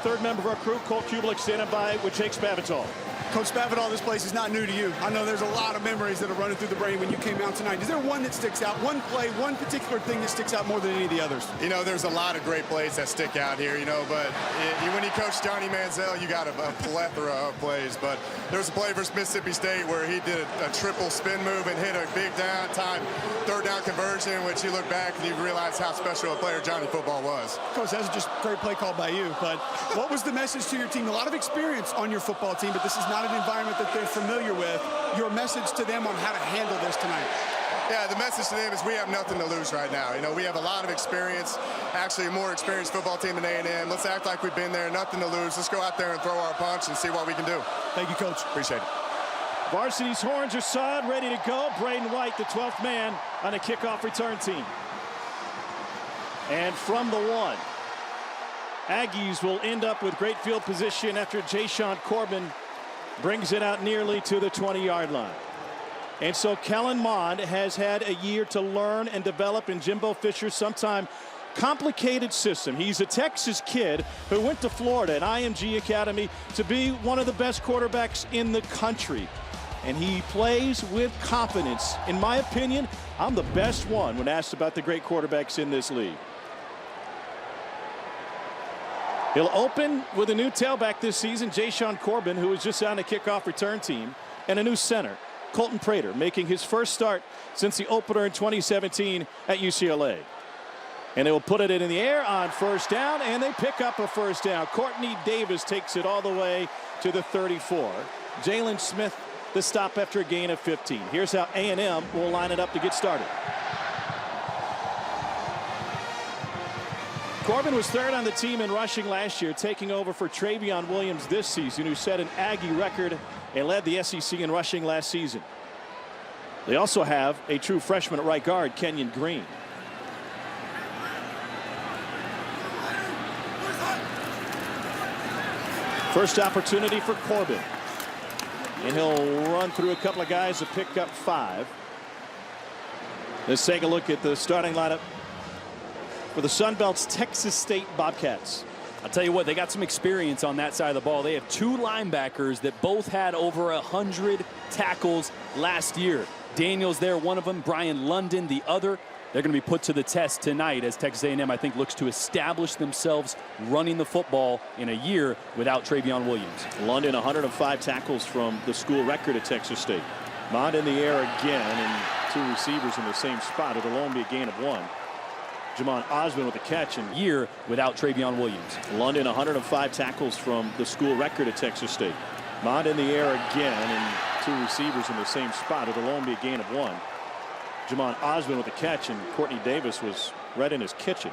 third member of our crew, Colt Kubelik, standing by with Jake Spavital. Coach Spavital, this place is not new to you. I know there's a lot of memories that are running through the brain when you came out tonight. Is there one that sticks out, one play, one particular thing that sticks out more than any of the others? You know, there's a lot of great plays that stick out here, you know, but when you coach Johnny Manziel, you got a plethora of plays. But there was a play versus Mississippi State where he did a triple spin move and hit a big third down conversion, which you look back and you realize how special a player Johnny Football was. Coach, that was just a great play called by you. But what was the message to your team? A lot of experience on your football team, but this is not an environment that they're familiar with. Your message to them on how to handle this tonight? Yeah, the message to them is we have nothing to lose right now. You know, we have a lot of experience, actually a more experienced football team than A&M. Let's act like we've been there, nothing to lose. Let's go out there and throw our punch and see what we can do. Thank you, Coach. Appreciate it. Varsity's horns are sawed, ready to go. Braden White, the 12th man on a kickoff return team. And from the 1, Aggies will end up with great field position after Jashawn Corbin brings it out nearly to the 20-yard line. And so Kellen Mond has had a year to learn and develop in Jimbo Fisher's sometime complicated system. He's a Texas kid who went to Florida, an IMG Academy, to be one of the best quarterbacks in the country. And he plays with confidence. In my opinion, I'm the best one when asked about the great quarterbacks in this league. He'll open with a new tailback this season, Jashawn Corbin, who was just on the kickoff return team, and a new center, Colton Prater, making his first start since the opener in 2017 at UCLA. And they will put it in the air on first down, and they pick up a first down. Courtney Davis takes it all the way to the 34. Jalen Smith, the stop after a gain of 15. Here's how A&M will line it up to get started. Corbin was third on the team in rushing last year, taking over for Travion Williams this season, who set an Aggie record and led the SEC in rushing last season. They also have a true freshman at right guard, Kenyon Green. First opportunity for Corbin. And he'll run through a couple of guys to pick up 5. Let's take a look at the starting lineup for the Sun Belt's Texas State Bobcats. I'll tell you what, they got some experience on that side of the ball. They have 2 linebackers that both had over 100 tackles last year. Daniels there, one of them. Brian London, the other. They're going to be put to the test tonight as Texas A&M, I think, looks to establish themselves running the football in a year without Travion Williams. London, 105 tackles from the school record at Texas State. Mond in the air again, and 2 receivers in the same spot. It'll only be a gain of 1. Jamon Osmond with a catch in year without Travion Williams. London, 105 tackles from the school record at Texas State. Mond in the air again, and 2 receivers in the same spot. It'll only be a gain of 1. Jamon Osmond with a catch, and Courtney Davis was right in his kitchen.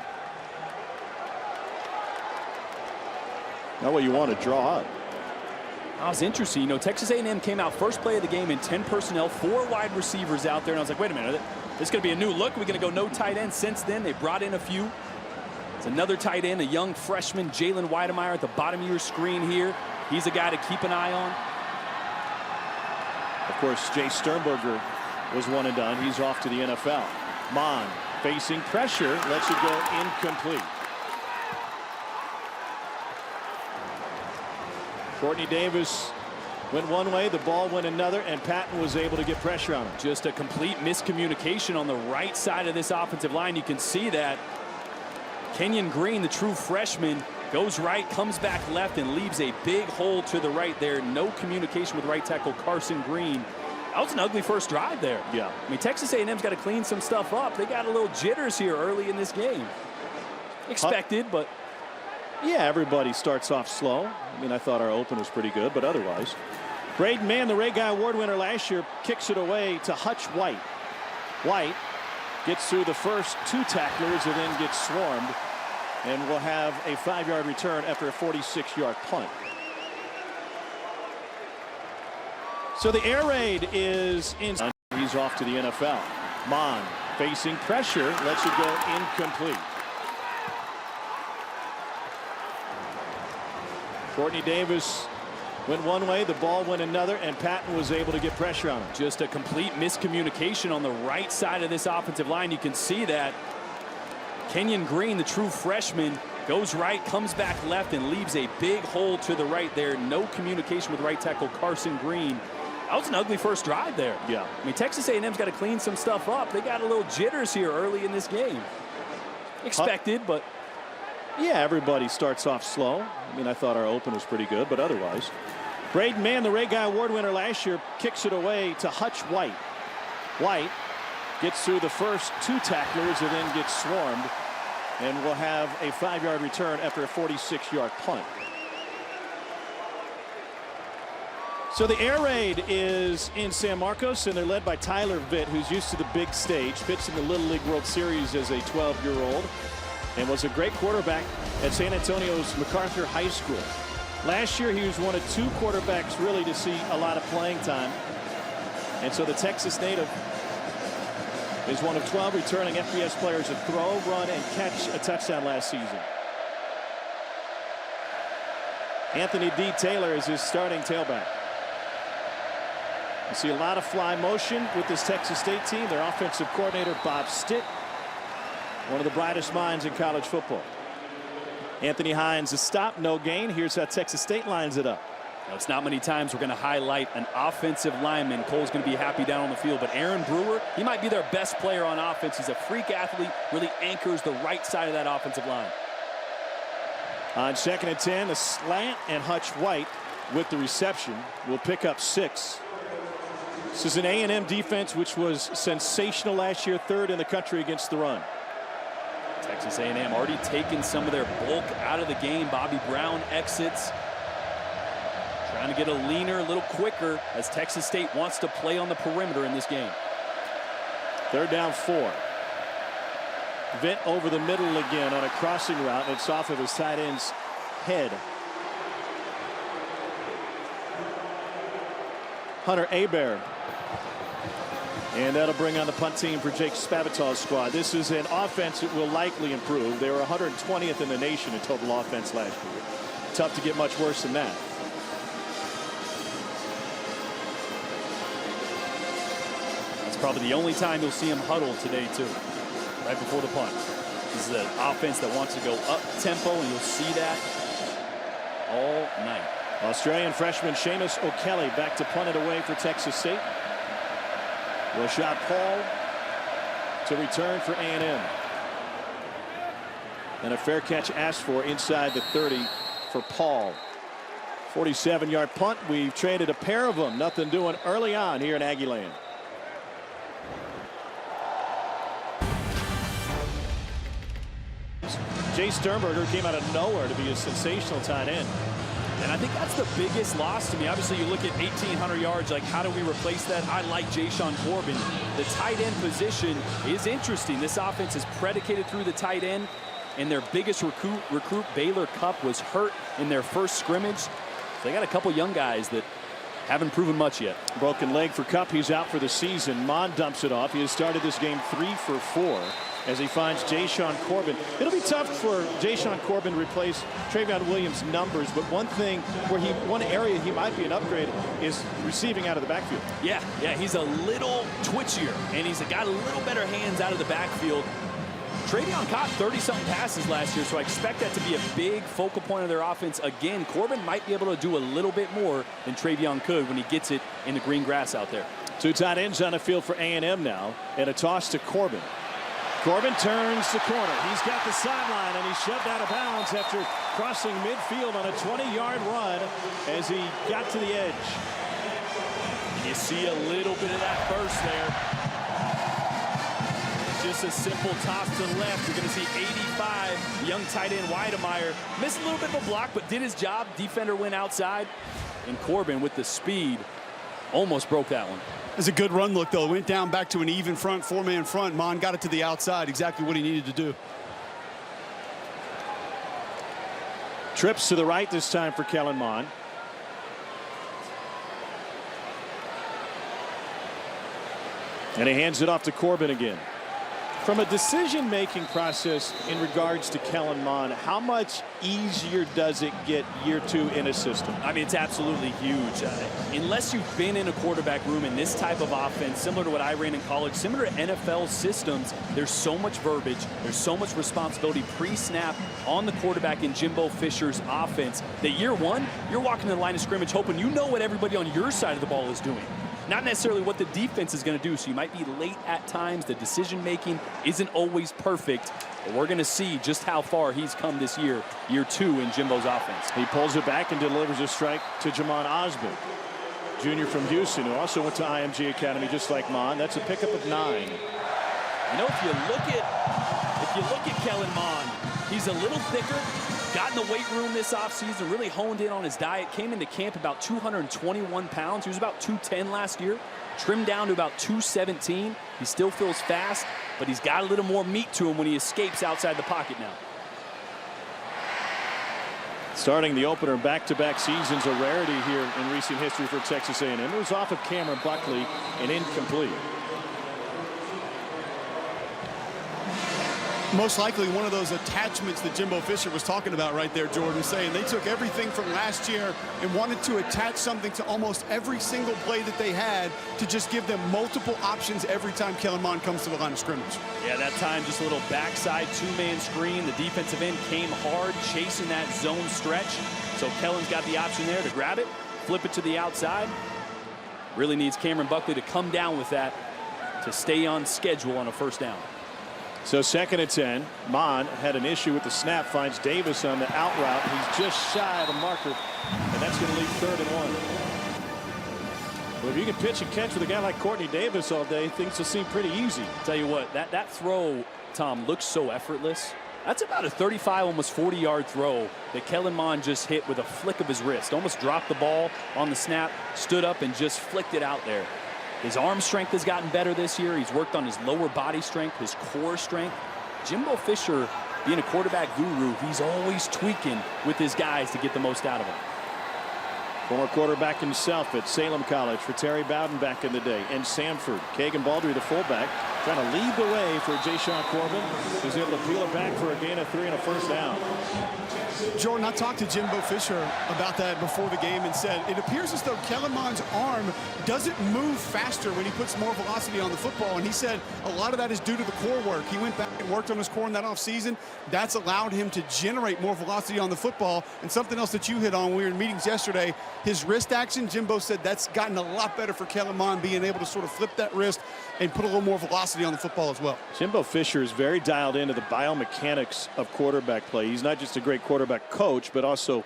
Not what you want to draw up. That was interesting. You know, Texas A&M came out first play of the game in 10 personnel, 4 wide receivers out there, and I was like, wait a minute, this is going to be a new look. We're going to go no tight end. Since then, they brought in a few. It's another tight end, a young freshman, Jalen Weidemeyer, at the bottom of your screen here. He's a guy to keep an eye on. Of course, Jay Sternberger was one and done. He's off to the NFL. Mond facing pressure, lets it go incomplete. Courtney Davis went one way, the ball went another, and Patton was able to get pressure on him. Just a complete miscommunication on the right side of this offensive line. You can see that. Kenyon Green, the true freshman, goes right, comes back left, and leaves a big hole to the right there. No communication with right tackle Carson Green. That was an ugly first drive there. Yeah. I mean, Texas A&M's got to clean some stuff up. They got a little jitters here early in this game. Expected, but yeah, everybody starts off slow. I mean, I thought our open was pretty good, but otherwise. Braden Mann, the Ray Guy Award winner last year, kicks it away to Hutch White. White gets through the first 2 tacklers and then gets swarmed, and will have a 5-yard return after a 46-yard punt. So the air raid is in. He's off to the NFL. Mond facing pressure, lets it go incomplete. Courtney Davis went one way, the ball went another, and Patton was able to get pressure on him. Just a complete miscommunication on the right side of this offensive line. You can see that. Kenyon Green, the true freshman, Goes right, comes back left, and leaves a big hole to the right there. No communication with right tackle Carson Green. That was an ugly first drive there. Yeah. I mean, Texas A&M's got to clean some stuff up. They got a little jitters here early in this game. Expected, but... Yeah, everybody starts off slow. I mean, I thought our open was pretty good, but otherwise. Braden Mann, the Ray Guy Award winner last year, kicks it away to Hutch White. White gets through the first 2 tacklers and then gets swarmed, and will have a 5-yard return after a 46-yard punt. So the air raid is in San Marcos, and they're led by Tyler Vitt, who's used to the big stage, pitched in the Little League World Series as a 12-year-old, and was a great quarterback at San Antonio's MacArthur High School. Last year, he was one of 2 quarterbacks really to see a lot of playing time. And so the Texas native is one of 12 returning FBS players to throw, run, and catch a touchdown last season. Anthony D. Taylor is his starting tailback. You see a lot of fly motion with this Texas State team. Their offensive coordinator, Bob Stitt, one of the brightest minds in college football. Anthony Hines, a stop, no gain. Here's how Texas State lines it up. Now, it's not many times we're going to highlight an offensive lineman. Cole's going to be happy down on the field, but Aaron Brewer, he might be their best player on offense. He's a freak athlete, really anchors the right side of that offensive line. On 2nd and 10, the slant, and Hutch White with the reception will pick up 6. This is an A&M defense which was sensational last year, 3rd in the country against the run. Texas A&M already taken some of their bulk out of the game. Bobby Brown exits. Trying to get a leaner, a little quicker as Texas State wants to play on the perimeter in this game. 3rd down 4. Vitt over the middle again on a crossing route, and it's off of his tight end's head. Hunter Hebert. And that'll bring on the punt team for Jake Spavital's squad. This is an offense that will likely improve. They were 120th in the nation in total offense last year. Tough to get much worse than that. That's probably the only time you'll see him huddle today, too. Right before the punt. This is an offense that wants to go up tempo, and you'll see that all night. Australian freshman Seamus O'Kelly back to punt it away for Texas State. Rashad Paul to return for A&M. And a fair catch asked for inside the 30 for Paul. 47-yard punt. We've traded a pair of them. Nothing doing early on here in Aggie Land. Jay Sternberger came out of nowhere to be a sensational tight end. And I think that's the biggest loss to me. Obviously, you look at 1,800 yards, like how do we replace that? I like Jayshawn Corbin. The tight end position is interesting. This offense is predicated through the tight end, and their biggest recruit Baylor Cupp, was hurt in their first scrimmage. So they got a couple young guys that haven't proven much yet. Broken leg for Cupp. He's out for the season. Mon dumps it off. He has started this game 3 for 4 as he finds Jayshawn Corbin. It'll be tough for Jayshawn Corbin to replace Travion Williams' numbers, but one area he might be an upgrade is receiving out of the backfield. Yeah, he's a little twitchier, and he's got a little better hands out of the backfield. Travion caught 30-something passes last year, so I expect that to be a big focal point of their offense. Again, Corbin might be able to do a little bit more than Travion could when he gets it in the green grass out there. 2 tight ends on the field for A&M now, and a toss to Corbin. Corbin turns the corner. He's got the sideline, and he's shoved out of bounds after crossing midfield on a 20-yard run as he got to the edge. And you see a little bit of that burst there. Just a simple toss to the left. You're going to see 85, young tight end Weidemeyer. Missed a little bit of a block, but did his job. Defender went outside. And Corbin, with the speed, almost broke that one. It's a good run look, though. Went down back to an even front, 4-man front. Mon got it to the outside, exactly what he needed to do. Trips to the right this time for Kellen Mond. And he hands it off to Corbin again. From a decision-making process in regards to Kellen Mond, how much easier does it get year 2 in a system? I mean, it's absolutely huge. Unless you've been in a quarterback room in this type of offense, similar to what I ran in college, similar to NFL systems, there's so much verbiage, there's so much responsibility pre-snap, on the quarterback in Jimbo Fisher's offense that year one, you're walking to the line of scrimmage hoping you know what everybody on your side of the ball is doing. Not necessarily what the defense is going to do, so you might be late at times. The decision-making isn't always perfect, but we're going to see just how far he's come this year, year two in Jimbo's offense. He pulls it back and delivers a strike to Jamon Osborne, junior from Houston, who also went to IMG Academy just like Mon. That's a pickup of 9. You know, if you look at Kellen Mond, he's a little thicker. Got in the weight room this offseason, really honed in on his diet, came into camp about 221 pounds. He was about 210 last year, trimmed down to about 217. He still feels fast, but he's got a little more meat to him when he escapes outside the pocket now. Starting the opener back-to-back seasons, a rarity here in recent history for Texas A&M. It was off of Cameron Buckley and incomplete. Most likely one of those attachments that Jimbo Fisher was talking about right there, Jordan, saying they took everything from last year and wanted to attach something to almost every single play that they had to just give them multiple options every time Kellen Mond comes to the line of scrimmage. Yeah, that time just a little backside two-man screen. The defensive end came hard, chasing that zone stretch. So Kellen's got the option there to grab it, flip it to the outside. Really needs Cameron Buckley to come down with that to stay on schedule on a first down. So 2nd and 10. Mon had an issue with the snap, finds Davis on the out route. He's just shy of the marker, and that's going to leave 3rd and 1. Well, if you can pitch and catch with a guy like Courtney Davis all day, things will seem pretty easy. Tell you what, that throw, Tom, looks so effortless. That's about a 35, almost 40-yard throw that Kellen Mond just hit with a flick of his wrist. Almost dropped the ball on the snap, stood up, and just flicked it out there. His arm strength has gotten better this year. He's worked on his lower body strength, his core strength. Jimbo Fisher, being a quarterback guru, he's always tweaking with his guys to get the most out of them. Former quarterback himself at Salem College for Terry Bowden back in the day. And Samford, Kagan Baldry, the fullback, trying to lead the way for Jayshon Corbin. He's able to peel it back for a gain of 3 and a first down. Jordan, I talked to Jimbo Fisher about that before the game and said it appears as though Kellen Mond's arm doesn't move faster when he puts more velocity on the football. And he said a lot of that is due to the core work. He went back and worked on his core in that offseason. That's allowed him to generate more velocity on the football. And something else that you hit on when we were in meetings yesterday, his wrist action, Jimbo said that's gotten a lot better for Kellen Mond, being able to sort of flip that wrist and put a little more velocity on the football as well. Jimbo Fisher is very dialed into the biomechanics of quarterback play. He's not just a great quarterback coach, but also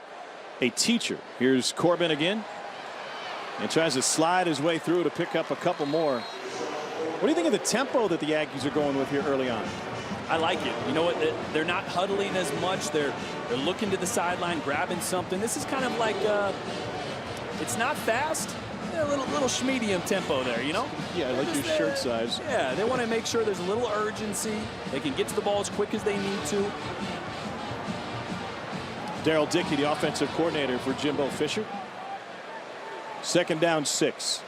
a teacher. Here's Corbin again, and tries to slide his way through to pick up a couple more. What do you think of the tempo that the Aggies are going with here early on? I like it. You know what? They're not huddling as much. They're looking to the sideline, grabbing something. This is kind of like it's not fast. A little medium tempo there, you know? Yeah, I like your shirt size. Yeah, they want to make sure there's a little urgency. They can get to the ball as quick as they need to. Darrell Dickey, the offensive coordinator for Jimbo Fisher. 2nd down, 6.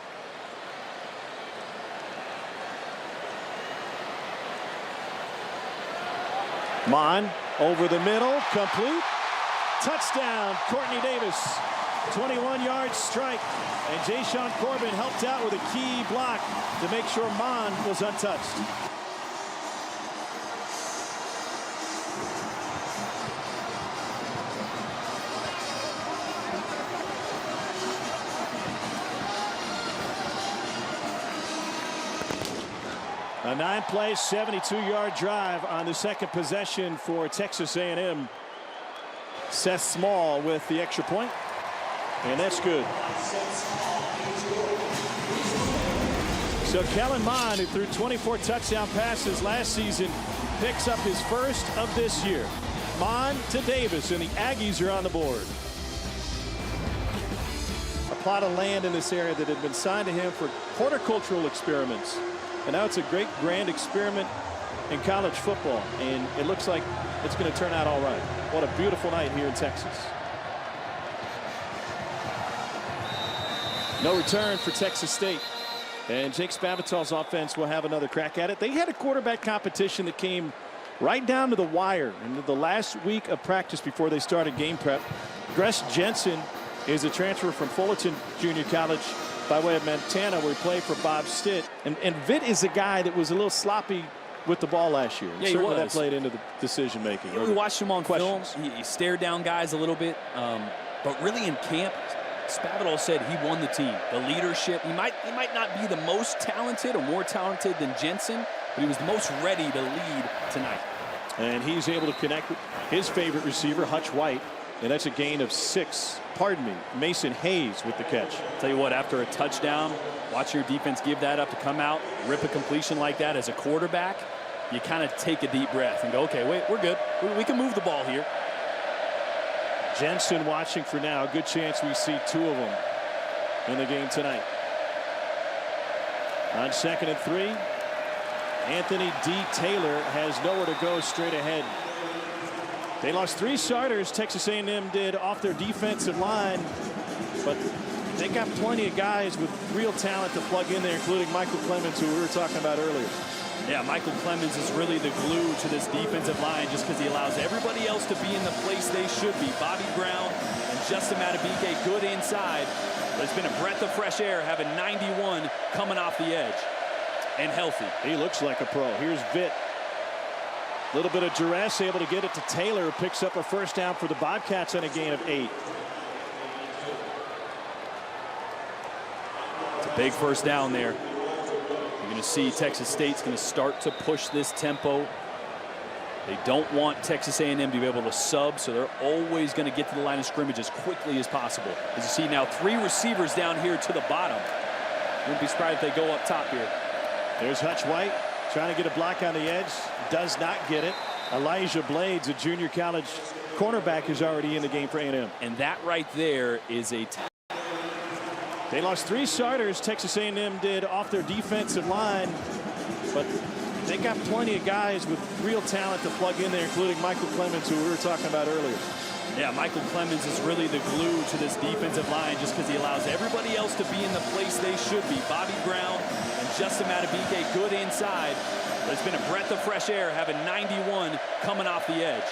Mon over the middle, complete. Touchdown, Courtney Davis. 21-yard strike, and Jayshon Corbin helped out with a key block to make sure Mon was untouched. A 9-play, 72-yard drive on the 2nd possession for Texas A&M. Seth Small with the extra point. And that's good. So Kellen Mond, who threw 24 touchdown passes last season, picks up his first of this year. Mond to Davis, and the Aggies are on the board. A plot of land in this area that had been signed to him for horticultural experiments. And now it's a great grand experiment in college football. And it looks like it's going to turn out all right. What a beautiful night here in Texas. No return for Texas State. And Jake Spavital's offense will have another crack at it. They had a quarterback competition that came right down to the wire in the last week of practice before they started game prep. Gress Jensen is a transfer from Fullerton Junior College by way of Montana, where he played for Bob Stitt. And Vitt is a guy that was a little sloppy with the ball last year. Yeah, Certainly he that was. played into the decision making. We watched him on film. questions. He stared down guys a little bit, but really in camp, Spavital said he won the team. The leadership. He might not be the most talented or more talented than Jensen, but he was the most ready to lead tonight. And he's able to connect with his favorite receiver, Hutch White, and that's a gain of 6. Pardon me, Mason Hayes with the catch. Tell you what, after a touchdown, watch your defense give that up to come out, rip a completion like that as a quarterback. You kind of take a deep breath and go, okay, wait, we're good. We can move the ball here. Jensen watching for now. Good chance we see 2 of them in the game tonight. On 2nd and 3, Anthony D. Taylor has nowhere to go, straight ahead. They lost 3 starters, Texas A&M did, off their defensive line, but they got plenty of guys with real talent to plug in there, including Michael Clemens, who we were talking about earlier. Yeah, Michael Clemens is really the glue to this defensive line just because he allows everybody else to be in the place they should be. Bobby Brown and Justin Matabike good inside. But it's been a breath of fresh air having 91 coming off the edge and healthy. He looks like a pro. Here's Vitt. A little bit of duress, able to get it to Taylor, who picks up a first down for the Bobcats on a gain of 8. It's a big first down there. You're going to see Texas State's going to start to push this tempo. They don't want Texas A&M to be able to sub, so they're always going to get to the line of scrimmage as quickly as possible. As you see now, 3 receivers down here to the bottom. Wouldn't be surprised if they go up top here. There's Hutch White trying to get a block on the edge. Does not get it. Elijah Blades, a junior college cornerback, is already in the game for A&M. And that right there is a... They lost 3 starters, Texas A&M did, off their defensive line, but they got plenty of guys with real talent to plug in there, including Michael Clemens, who we were talking about earlier. Yeah, Michael Clemens is really the glue to this defensive line just because he allows everybody else to be in the place they should be. Bobby Brown and Justin Matabike good inside. But it's been a breath of fresh air having 91 coming off the edge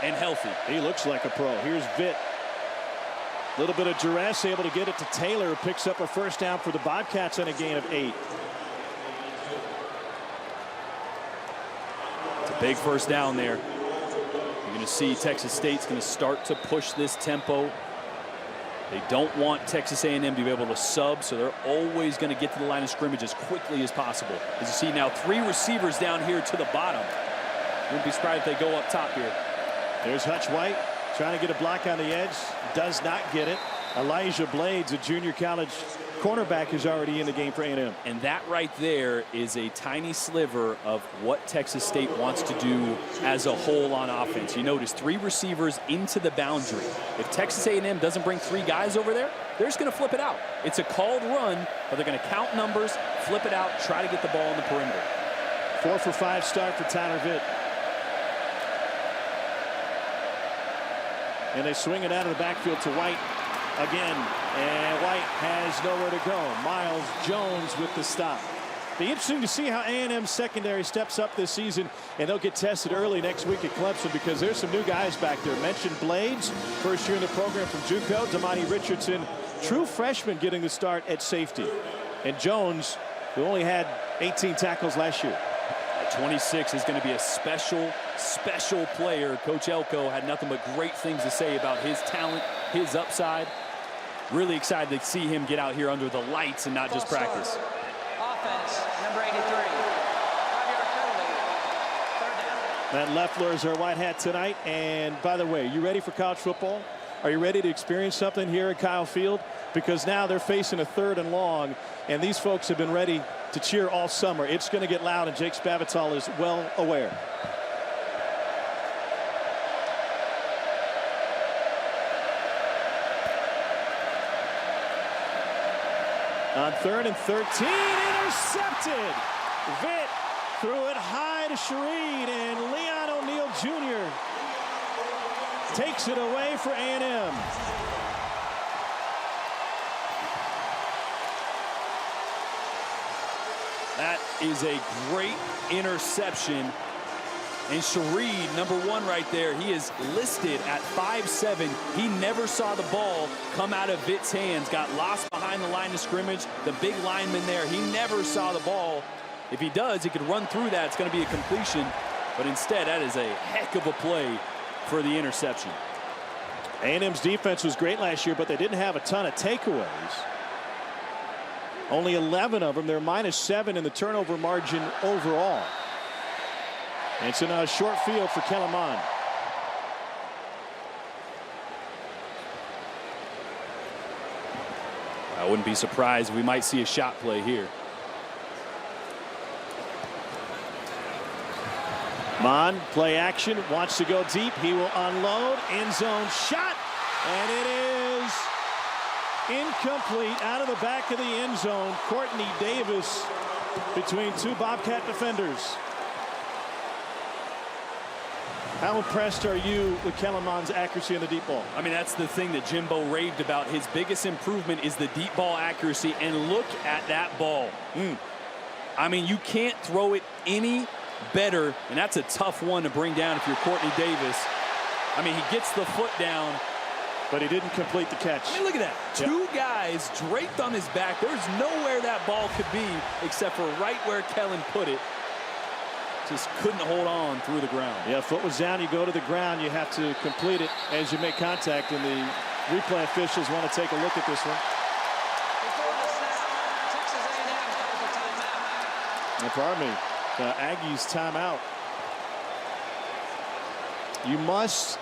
and healthy. He looks like a pro. Here's Vitt. A little bit of duress, able to get it to Taylor, who picks up a first down for the Bobcats on a gain of 8. It's a big first down there. You're going to see Texas State's going to start to push this tempo. They don't want Texas A&M to be able to sub, so they're always going to get to the line of scrimmage as quickly as possible. As you see now, 3 receivers down here to the bottom. Wouldn't be surprised if they go up top here. There's Hutch White trying to get a block on the edge. Does not get it. Elijah Blades, a junior college cornerback, is already in the game for A&M. And that right there is a tiny sliver of what Texas State wants to do as a whole on offense. You notice 3 receivers into the boundary. If Texas A&M doesn't bring 3 guys over there, they're just going to flip it out. It's a called run, but they're going to count numbers, flip it out, try to get the ball on the perimeter. 4 for 5 start for Tyler Vitt. And they swing it out of the backfield to White again. And White has nowhere to go. Miles Jones with the stop. Be interesting to see how A&M secondary steps up this season, and they'll get tested early next week at Clemson because there's some new guys back there. Mentioned Blades, first year in the program from JUCO. Damani Richardson, true freshman, getting the start at safety. And Jones, who only had 18 tackles last year. 26 is going to be a special player. Coach Elko had nothing but great things to say about his talent, his upside. Really excited to see him get out here under the lights and not just practice. Offense, number 83. 5-yard penalty. 3rd down. Matt Leffler is our white hat tonight. And by the way, you ready for college football? Are you ready to experience something here at Kyle Field? Because now they're facing a 3rd and long, and these folks have been ready to cheer all summer. It's going to get loud, and Jake Spavital is well aware. On 3rd and 13, intercepted. Vitt threw it high to Shareed, and Leon O'Neal Jr. takes it away for A&M. That is a great interception. And Shareed, number 1 right there, he is listed at 5'7". He never saw the ball come out of Vitt's hands. Got lost behind the line of scrimmage. The big lineman there, he never saw the ball. If he does, he could run through that. It's going to be a completion. But instead, that is a heck of a play for the interception. A&M's defense was great last year, but they didn't have a ton of takeaways. Only 11 of them. They're -7 in the turnover margin overall. And so now a short field for Kellen Mond. I wouldn't be surprised. We might see a shot play here. Mond, play action, wants to go deep. He will unload. End zone shot. And it is incomplete out of the back of the end zone. Courtney Davis between two Bobcat defenders. How impressed are you with Kellen Mond's accuracy in the deep ball? I mean, that's the thing that Jimbo raved about. His biggest improvement is the deep ball accuracy. And look at that ball. I mean, you can't throw it any better. And that's a tough one to bring down if you're Courtney Davis. I mean, he gets the foot down. But he didn't complete the catch. I mean, look at that. Two guys draped on his back. There's nowhere that ball could be except for right where Kellen put it. Just couldn't hold on through the ground. Yeah, foot was down. You go to the ground. You have to complete it as you make contact. And the replay officials want to take a look at this one. Before the snap, Texas A&M calls a timeout. Pardon me. Aggies timeout. You must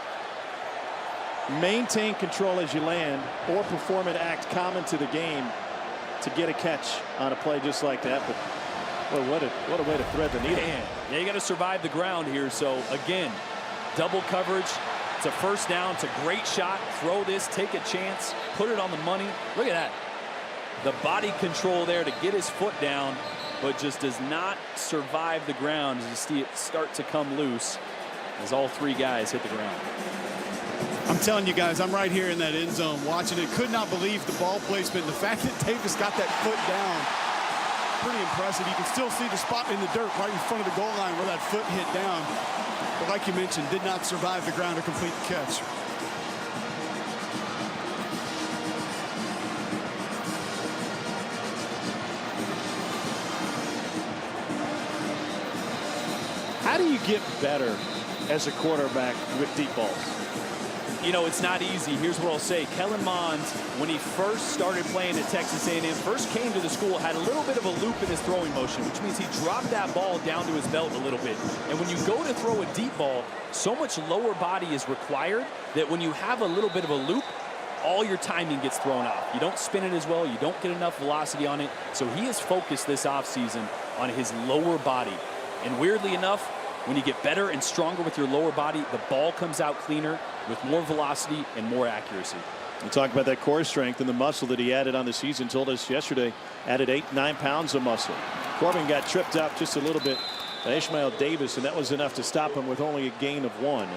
maintain control as you land or perform an act common to the game to get a catch on a play just like that. But well, what a way to thread the needle. Man, yeah, you got to survive the ground here. So again, double coverage. It's a first down. It's a great shot. Throw this, take a chance, put it on the money. Look at that. The body control there to get his foot down, but just does not survive the ground as you see it start to come loose as all three guys hit the ground. I'm telling you guys, I'm right here in that end zone watching it. Could not believe the ball placement. The fact that Davis got that foot down, pretty impressive. You can still see the spot in the dirt right in front of the goal line where that foot hit down. But like you mentioned, did not survive the ground to complete the catch. How do you get better as a quarterback with deep balls? You know, it's not easy. Here's what I'll say. Kellen Mond, when he first started playing at Texas A&M, first came to the school, had a little bit of a loop in his throwing motion, which means he dropped that ball down to his belt a little bit. And when you go to throw a deep ball, so much lower body is required that when you have a little bit of a loop, all your timing gets thrown off. You don't spin it as well. You don't get enough velocity on it. So he has focused this offseason on his lower body. And weirdly enough, when you get better and stronger with your lower body, the ball comes out cleaner with more velocity and more accuracy. We talk about that core strength and the muscle that he added on the season. Told us yesterday, added 8-9 pounds of muscle. Corbin got tripped up just a little bit by Ishmael Davis, and that was enough to stop him with only a gain of 1.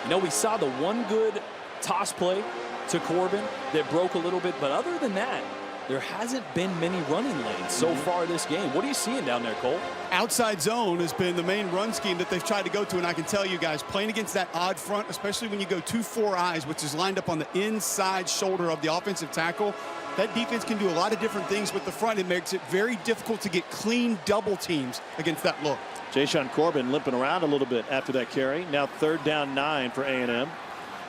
You know, we saw the one good toss play to Corbin that broke a little bit, but other than that, there hasn't been many running lanes so far this game. What are you seeing down there, Cole? Outside zone has been the main run scheme that they've tried to go to, and I can tell you guys, playing against that odd front, especially when you go 2-4 eyes, which is lined up on the inside shoulder of the offensive tackle, that defense can do a lot of different things with the front. It makes it very difficult to get clean double teams against that look. Jashaun Corbin limping around a little bit after that carry. Now 3rd down 9 for A&M.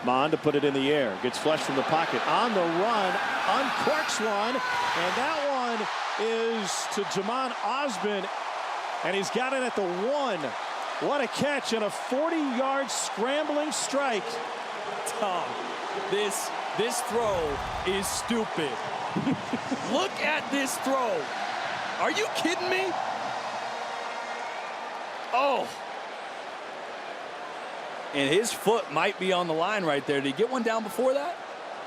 Mond to put it in the air. Gets flushed from the pocket. On the run. Uncorks one. And that one is to Jamon Osmond. And he's got it at the 1. What a catch and a 40-yard scrambling strike. Tom, this throw is stupid. Look at this throw. Are you kidding me? Oh. And his foot might be on the line right there. Did he get one down before that?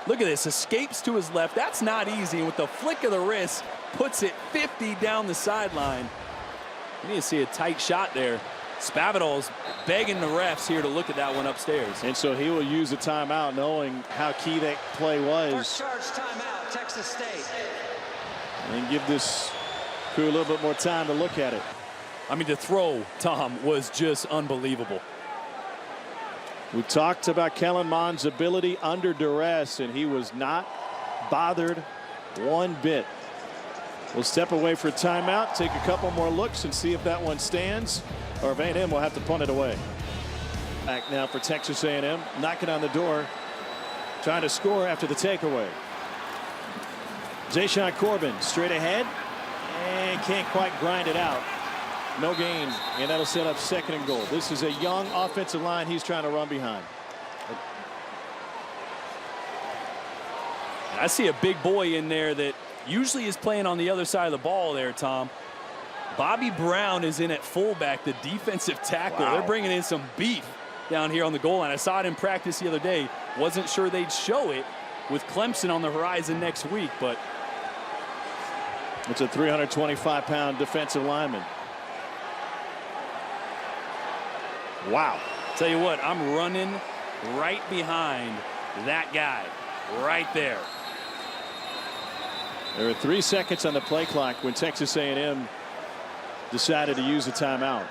Look at this. Escapes to his left. That's not easy. And with the flick of the wrist, puts it 50 down the sideline. You need to see a tight shot there. Spavital's begging the refs here to look at that one upstairs. And so he will use a timeout knowing how key that play was. First charge timeout, Texas State. And give this crew a little bit more time to look at it. I mean, the throw, Tom, was just unbelievable. We talked about Kellen Mond's ability under duress, and he was not bothered one bit. We'll step away for a timeout, take a couple more looks, and see if that one stands, or if A&M will have to punt it away. Back now for Texas A&M, knocking on the door, trying to score after the takeaway. Jashaun Corbin straight ahead and can't quite grind it out. No gain, and that'll set up 2nd and goal. This is a young offensive line he's trying to run behind. I see a big boy in there that usually is playing on the other side of the ball there, Tom. Bobby Brown is in at fullback, the defensive tackle. Wow. They're bringing in some beef down here on the goal line. I saw it in practice the other day. Wasn't sure they'd show it with Clemson on the horizon next week, but it's a 325-pound defensive lineman. Wow. Tell you what, I'm running right behind that guy right there. There were 3 seconds on the play clock when Texas A&M decided to use a timeout.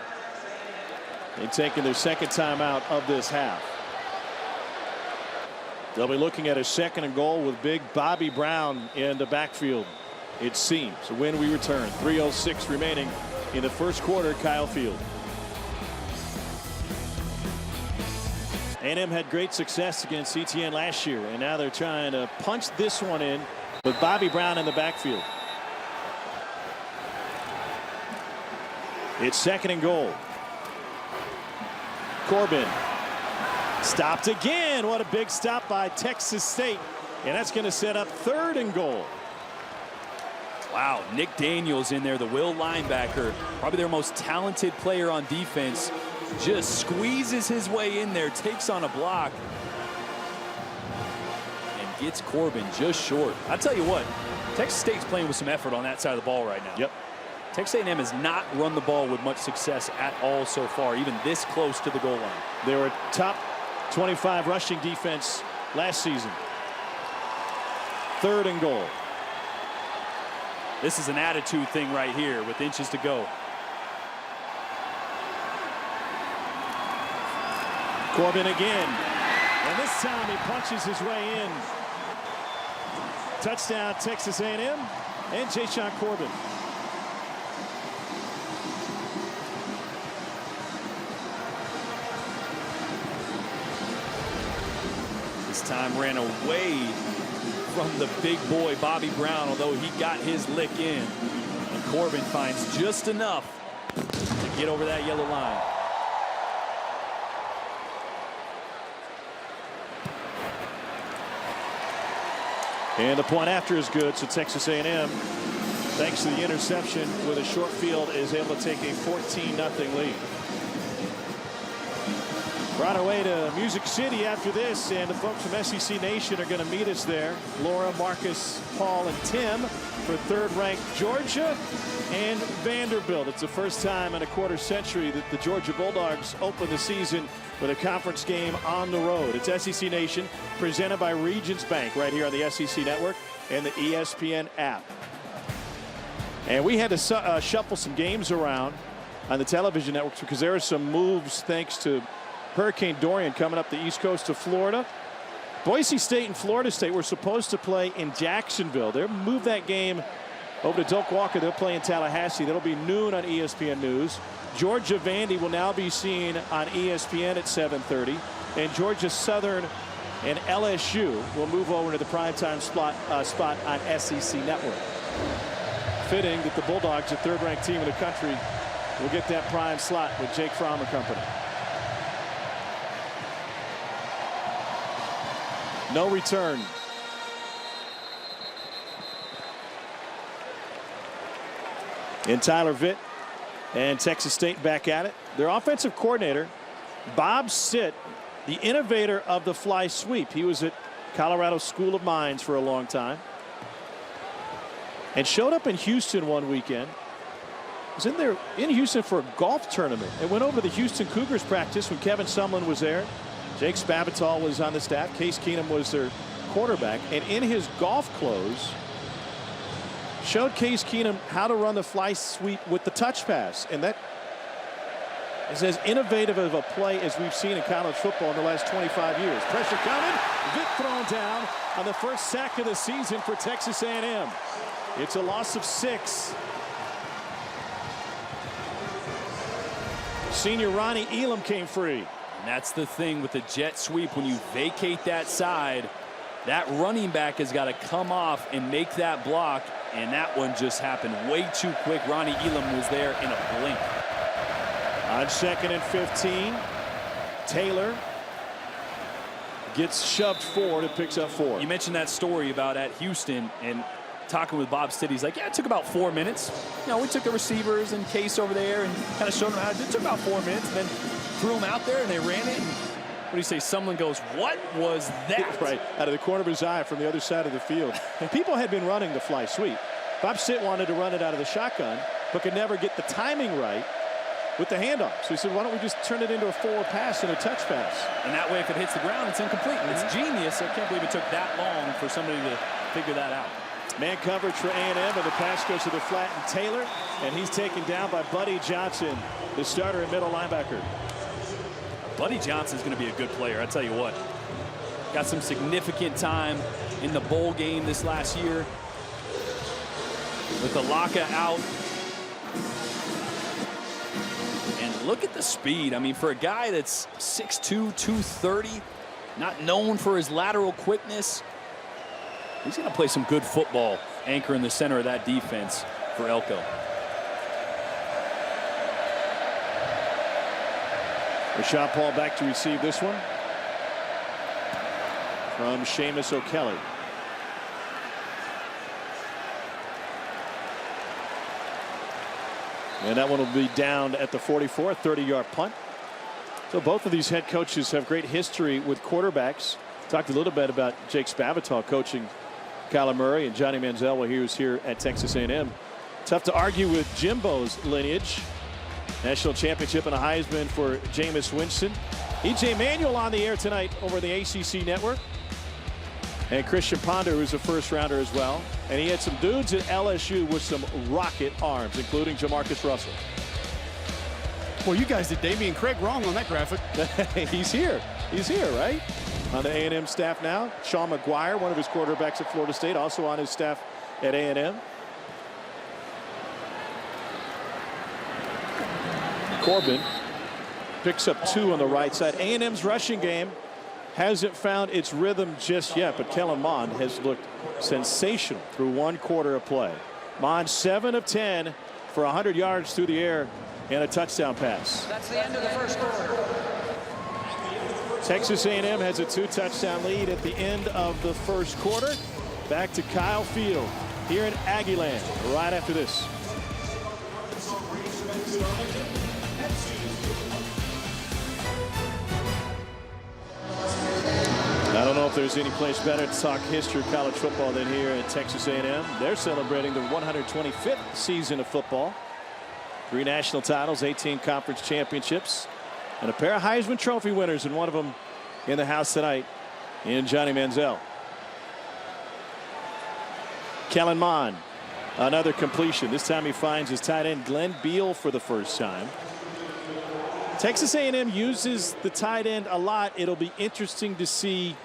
They've taken their 2nd timeout of this half. They'll be looking at a 2nd and goal with big Bobby Brown in the backfield. It seems. When we return, 3:06 remaining in the 1st quarter. Kyle Field. A&M had great success against ETN last year, and now they're trying to punch this one in with Bobby Brown in the backfield. It's 2nd and goal. Corbin stopped again. What a big stop by Texas State, and that's going to set up 3rd and goal. Wow, Nick Daniels in there, the will linebacker, probably their most talented player on defense, just squeezes his way in there, takes on a block, and gets Corbin just short. I'll tell you what, Texas State's playing with some effort on that side of the ball right now. Yep. Texas A&M has not run the ball with much success at all so far, even this close to the goal line. They were top 25 rushing defense last season. 3rd and goal. This is an attitude thing right here with inches to go. Corbin again, and this time he punches his way in. Touchdown Texas A&M and Jashaun Corbin. This time ran away from the big boy Bobby Brown, although he got his lick in, and Corbin finds just enough to get over that yellow line. And the point after is good, so Texas A&M, thanks to the interception with a short field, is able to take a 14-0 lead. We're on our way to Music City after this, and the folks from SEC Nation are going to meet us there. Laura, Marcus, Paul, and Tim for 3rd-ranked Georgia and Vanderbilt. It's the first time in a quarter century that the Georgia Bulldogs open the season with a conference game on the road. It's SEC Nation, presented by Regions Bank, right here on the SEC Network and the ESPN app. And we had to shuffle some games around on the television networks because there are some moves thanks to Hurricane Dorian coming up the east coast of Florida. Boise State and Florida State were supposed to play in Jacksonville. They'll move that game over to Doak Walker. They'll play in Tallahassee. That'll be noon on ESPN News. Georgia Vandy will now be seen on ESPN at 7:30. And Georgia Southern and LSU will move over to the primetime spot on SEC Network. Fitting that the Bulldogs, the 3rd-ranked team in the country, will get that prime slot with Jake Fromm and company. No return. And Tyler Vitt and Texas State back at it. Their offensive coordinator, Bob Sitt, the innovator of the fly sweep. He was at Colorado School of Mines for a long time and showed up in Houston one weekend. Was in Houston for a golf tournament and went over the Houston Cougars practice when Kevin Sumlin was there. Jake Spavital was on the staff. Case Keenum was their quarterback, and in his golf clothes showed Case Keenum how to run the fly sweep with the touch pass, and that is as innovative of a play as we've seen in college football in the last 25 years. Pressure coming, Vitt thrown down on the first sack of the season for Texas A&M. It's a loss of 6. Senior Ronnie Elam came free. And that's the thing with the jet sweep. When you vacate that side, that running back has got to come off and make that block. And that one just happened way too quick. Ronnie Elam was there in a blink. On 2nd and 15, Taylor gets shoved forward and picks up 4. You mentioned that story about at Houston, and talking with Bob Stitt, he's like, yeah, it took about 4 minutes. You know, we took the receivers and Case over there and kind of showed them how it took about 4 minutes, and then threw them out there and they ran it. And what do you say? Someone goes, what was that? Right, out of the corner of his eye from the other side of the field. People had been running the fly sweep. Bob Stitt wanted to run it out of the shotgun, but could never get the timing right with the handoff. So he said, why don't we just turn it into a forward pass and a touch pass? And that way, if it hits the ground, it's incomplete. It's genius. I can't believe it took that long for somebody to figure that out. Man coverage for A&M, and the pass goes to the flat and Taylor, and he's taken down by Buddy Johnson, the starter and middle linebacker. Buddy Johnson's going to be a good player, I tell you what. Got some significant time in the bowl game this last year. With the Laka out. And look at the speed. I mean, for a guy that's 6'2", 230, not known for his lateral quickness, he's going to play some good football, anchor in the center of that defense for Elko. Rashad Paul back to receive this one from Seamus O'Kelly. And that one will be down at the 44, 30-yard punt. So both of these head coaches have great history with quarterbacks. Talked a little bit about Jake Spavital coaching Kyler Murray and Johnny Manziel while he was here at Texas A&M. Tough to argue with Jimbo's lineage. National championship and a Heisman for Jameis Winston. E.J. Manuel on the air tonight over the ACC network. And Christian Ponder, who's a first-rounder as well. And he had some dudes at LSU with some rocket arms, including Jamarcus Russell. Well, you guys did Damian Craig wrong on that graphic. He's here. He's here, right? On the A&M staff now. Sean McGuire, one of his quarterbacks at Florida State, also on his staff at A&M. Corbin picks up 2 on the right side. A&M's rushing game hasn't found its rhythm just yet, but Kellen Mond has looked sensational through 1 quarter of play. Mond 7 of 10 for 100 yards through the air and a touchdown pass. That's the end of the first quarter. Texas A&M has a 2-touchdown lead at the end of the first quarter. Back to Kyle Field here in Aggieland right after this. I don't know if there's any place better to talk history of college football than here at Texas A&M. They're celebrating the 125th season of football. 3 national titles, 18 conference championships, and a pair of Heisman Trophy winners, and one of them in the house tonight in Johnny Manziel. Kellen Mond, another completion. This time he finds his tight end Glenn Beal for the first time. Texas A&M uses the tight end a lot. It'll be interesting to see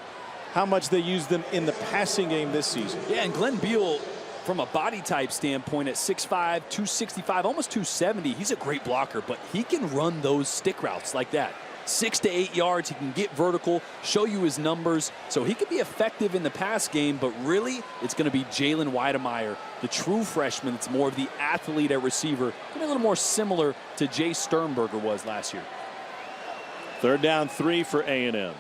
how much they use them in the passing game this season. Yeah, and Glenn Beal, from a body type standpoint, at 6'5", 265, almost 270, he's a great blocker, but he can run those stick routes like that. 6 to 8 yards, he can get vertical, show you his numbers, so he could be effective in the pass game, but really, it's going to be Jalen Weidemeyer, the true freshman that's more of the athlete at receiver, a little more similar to Jay Sternberger was last year. 3rd down 3 for A&M.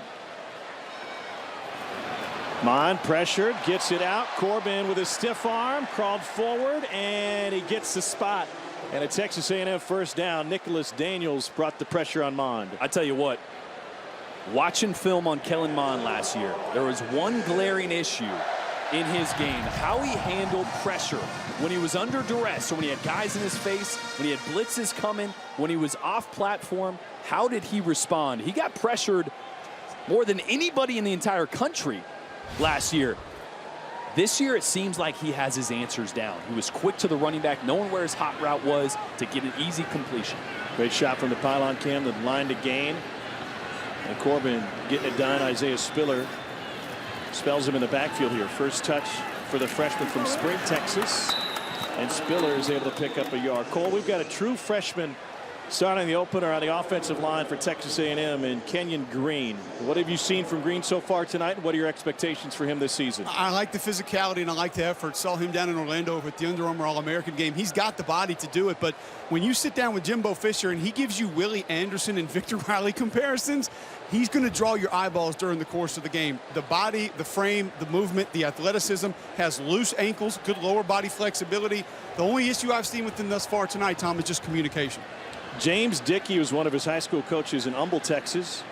Mond pressured, gets it out. Corbin with a stiff arm, crawled forward, and he gets the spot. And a Texas A&M first down. Nicholas Daniels brought the pressure on Mond. I tell you what, watching film on Kellen Mond last year, there was one glaring issue in his game, how he handled pressure when he was under duress. So when he had guys in his face, when he had blitzes coming, when he was off platform, how did he respond? He got pressured more than anybody in the entire country last year. This year, it seems like he has his answers down. He was quick to the running back, knowing where his hot route was to get an easy completion. Great shot from the pylon cam, the line to gain. And Corbin getting it done. Isaiah Spiller spells him in the backfield here. First touch for the freshman from Spring, Texas. And Spiller is able to pick up a yard. Cole, we've got a true freshman starting the opener on the offensive line for Texas A&M and Kenyon Green. What have you seen from Green so far tonight? What are your expectations for him this season? I like the physicality and I like the effort. Saw him down in Orlando with the Under Armour All-American game. He's got the body to do it, but when you sit down with Jimbo Fisher and he gives you Willie Anderson and Victor Riley comparisons, he's going to draw your eyeballs during the course of the game. The body, the frame, the movement, the athleticism, has loose ankles, good lower body flexibility. The only issue I've seen with him thus far tonight, Tom, is just communication. James Dickey was one of his high school coaches in Humble, Texas.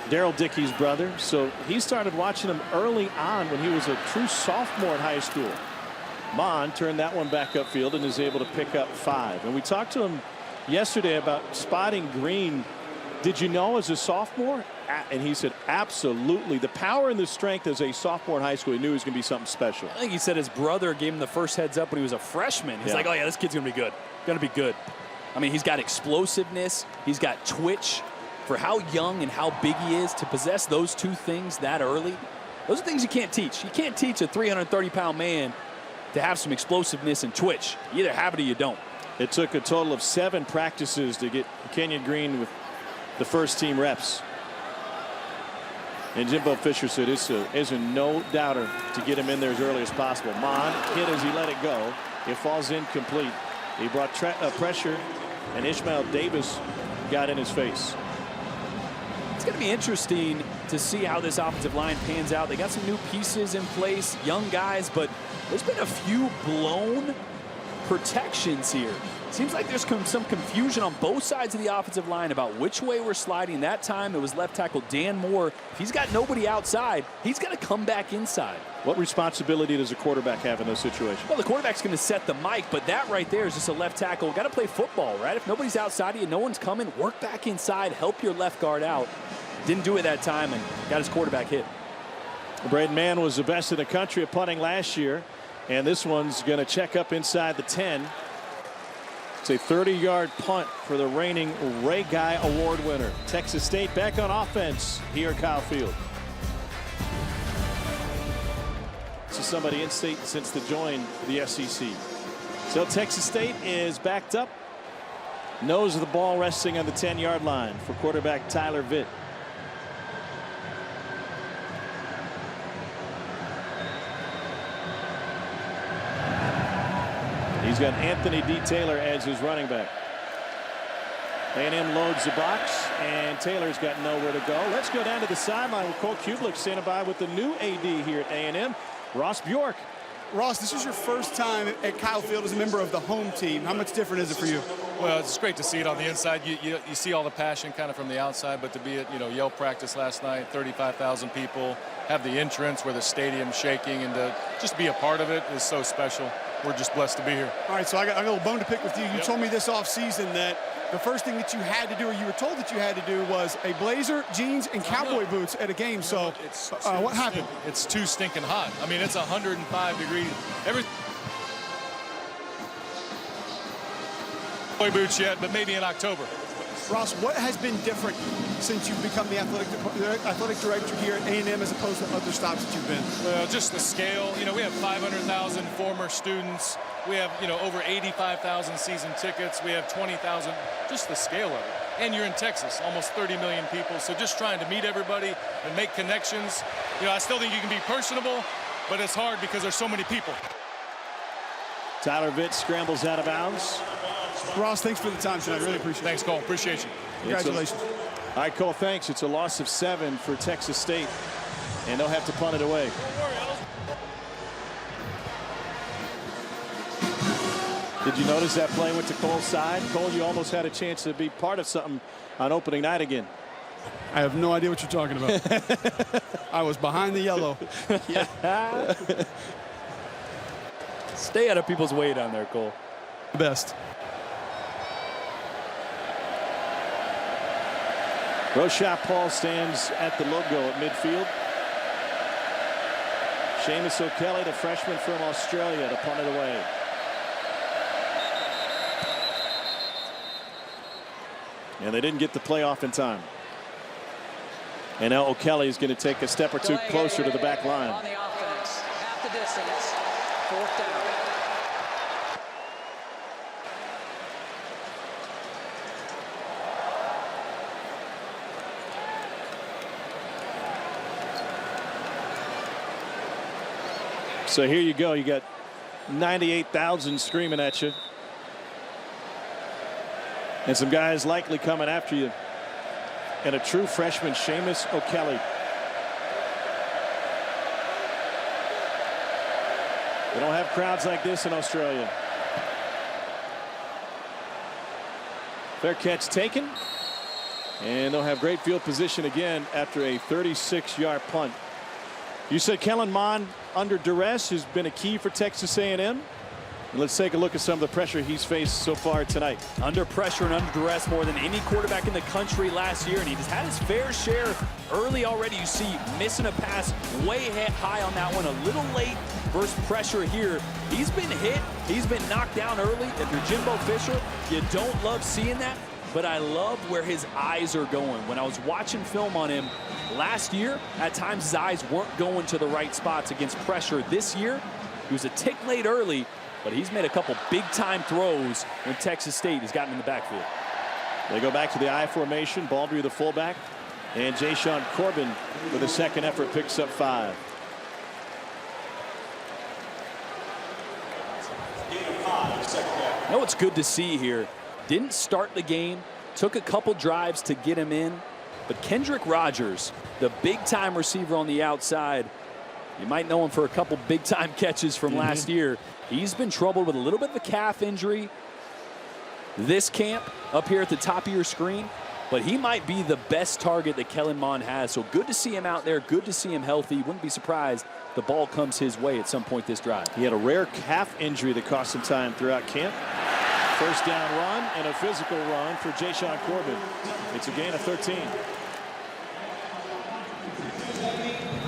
Daryl Dickey's brother. So he started watching him early on when he was a true sophomore in high school. Mon turned that one back upfield and is able to pick up 5. And we talked to him yesterday about spotting Green. Did you know as a sophomore? And he said, absolutely. The power and the strength as a sophomore in high school, he knew he was going to be something special. I think he said his brother gave him the first heads up when he was a freshman. He's like, oh, yeah, this kid's going to be good. Going to be good. I mean, he's got explosiveness. He's got twitch. For how young and how big he is, to possess those two things that early, those are things you can't teach. You can't teach a 330-pound man to have some explosiveness and twitch. You either have it or you don't. It took a total of 7 practices to get Kenyon Green with the first team reps. And Jimbo Fisher said it's a no-doubter to get him in there as early as possible. Mon hit as he let it go. It falls incomplete. He brought pressure, and Ishmael Davis got in his face. It's going to be interesting to see how this offensive line pans out. They got some new pieces in place, young guys, but there's been a few blown protections here. Seems like there's some confusion on both sides of the offensive line about which way we're sliding. That time it was left tackle Dan Moore. If he's got nobody outside, he's got to come back inside. What responsibility does a quarterback have in those situations? Well, the quarterback's going to set the mic, but that right there is just a left tackle. Got to play football, right? If nobody's outside of you, no one's coming, work back inside, help your left guard out. Didn't do it that time and got his quarterback hit. Braden Mann was the best in the country at punting last year, and this one's going to check up inside the 10. It's a 30-yard punt for the reigning Ray Guy Award winner. Texas State back on offense here at Kyle Field. This is somebody in state since to join the SEC. So Texas State is backed up. Nose of the ball resting on the 10-yard line for quarterback Tyler Vitt. He's got Anthony D. Taylor as his running back. A&M loads the box, and Taylor's got nowhere to go. Let's go down to the sideline with Cole Kublik standing by with the new AD here at A&M, Ross Bjork. Ross, this is your first time at Kyle Field as a member of the home team. How much different is it for you? Well, it's great to see it on the inside. You see all the passion kind of from the outside, but to be at Yale practice last night, 35,000 people, have the entrance where the stadium's shaking, and to just be a part of it is so special. We're just blessed to be here. All right, so I got a little bone to pick with you. You told me this offseason that the first thing that you had to do, or you were told that you had to do, was a blazer, jeans, and cowboy boots at a game. So what happened? It's too stinking hot. I mean, it's 105 degrees. Cowboy boots yet, but maybe in October. Ross, what has been different since you've become the athletic director here at A&M as opposed to other stops that you've been? Well, just the scale. We have 500,000 former students. We have, over 85,000 season tickets. We have 20,000. Just the scale of it. And you're in Texas, almost 30 million people. So just trying to meet everybody and make connections. I still think you can be personable, but it's hard because there's so many people. Tyler Vitt scrambles out of bounds. Ross, thanks for the time tonight. Really appreciate it. Thanks, Cole. Appreciate you. Congratulations. All right, Cole, thanks. It's a loss of 7 for Texas State, and they'll have to punt it away. Did you notice that play went to Cole's side? Cole, you almost had a chance to be part of something on opening night again. I have no idea what you're talking about. I was behind the yellow. Stay out of people's way down there, Cole. The best. Rosha Paul stands at the logo at midfield. Seamus O'Kelly, the freshman from Australia, to punt it away. And they didn't get the play off in time. And now O'Kelly is going to take a step or two closer to the back line. On the offense, half the distance, 4th down. So here you go. You got 98,000 screaming at you. And some guys likely coming after you. And a true freshman, Seamus O'Kelly. They don't have crowds like this in Australia. Fair catch taken. And they'll have great field position again after a 36-yard punt. You said Kellen Mond under duress has been a key for Texas A&M. And let's take a look at some of the pressure he's faced so far tonight. Under pressure and under duress more than any quarterback in the country last year, and he just had his fair share early already. You see missing a pass way high on that one, a little late versus pressure here. He's been hit, he's been knocked down early. If you're Jimbo Fisher, you don't love seeing that, but I love where his eyes are going. When I was watching film on him last year, at times his eyes weren't going to the right spots against pressure. This year, he was a tick late early, but he's made a couple big-time throws when Texas State has gotten in the backfield. They go back to the I formation. Baldry, the fullback, and Jashaun Corbin with a second effort picks up 5. You know what's good to see here? Didn't start the game, took a couple drives to get him in, but Kendrick Rogers, the big-time receiver on the outside, you might know him for a couple big-time catches from last year. He's been troubled with a little bit of a calf injury this camp up here at the top of your screen, but he might be the best target that Kellen Mond has. So good to see him out there, good to see him healthy. Wouldn't be surprised the ball comes his way at some point this drive. He had a rare calf injury that cost him time throughout camp. First down run and a physical run for Jashaun Corbin. It's a gain of 13.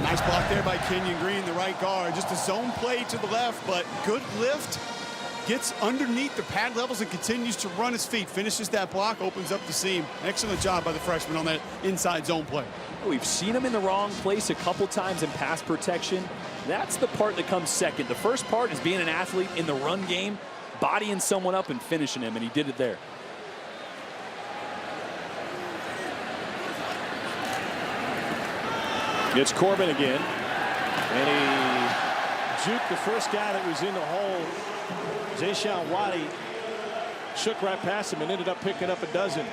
Nice block there by Kenyon Green, the right guard. Just a zone play to the left, but good lift. Gets underneath the pad levels and continues to run his feet. Finishes that block, opens up the seam. Excellent job by the freshman on that inside zone play. We've seen him in the wrong place a couple times in pass protection. That's the part that comes second. The first part is being an athlete in the run game, bodying someone up and finishing him, and he did it there. It's Corbin again, and he juked the first guy that was in the hole. Jashaun Waddy shook right past him and ended up picking up a dozen.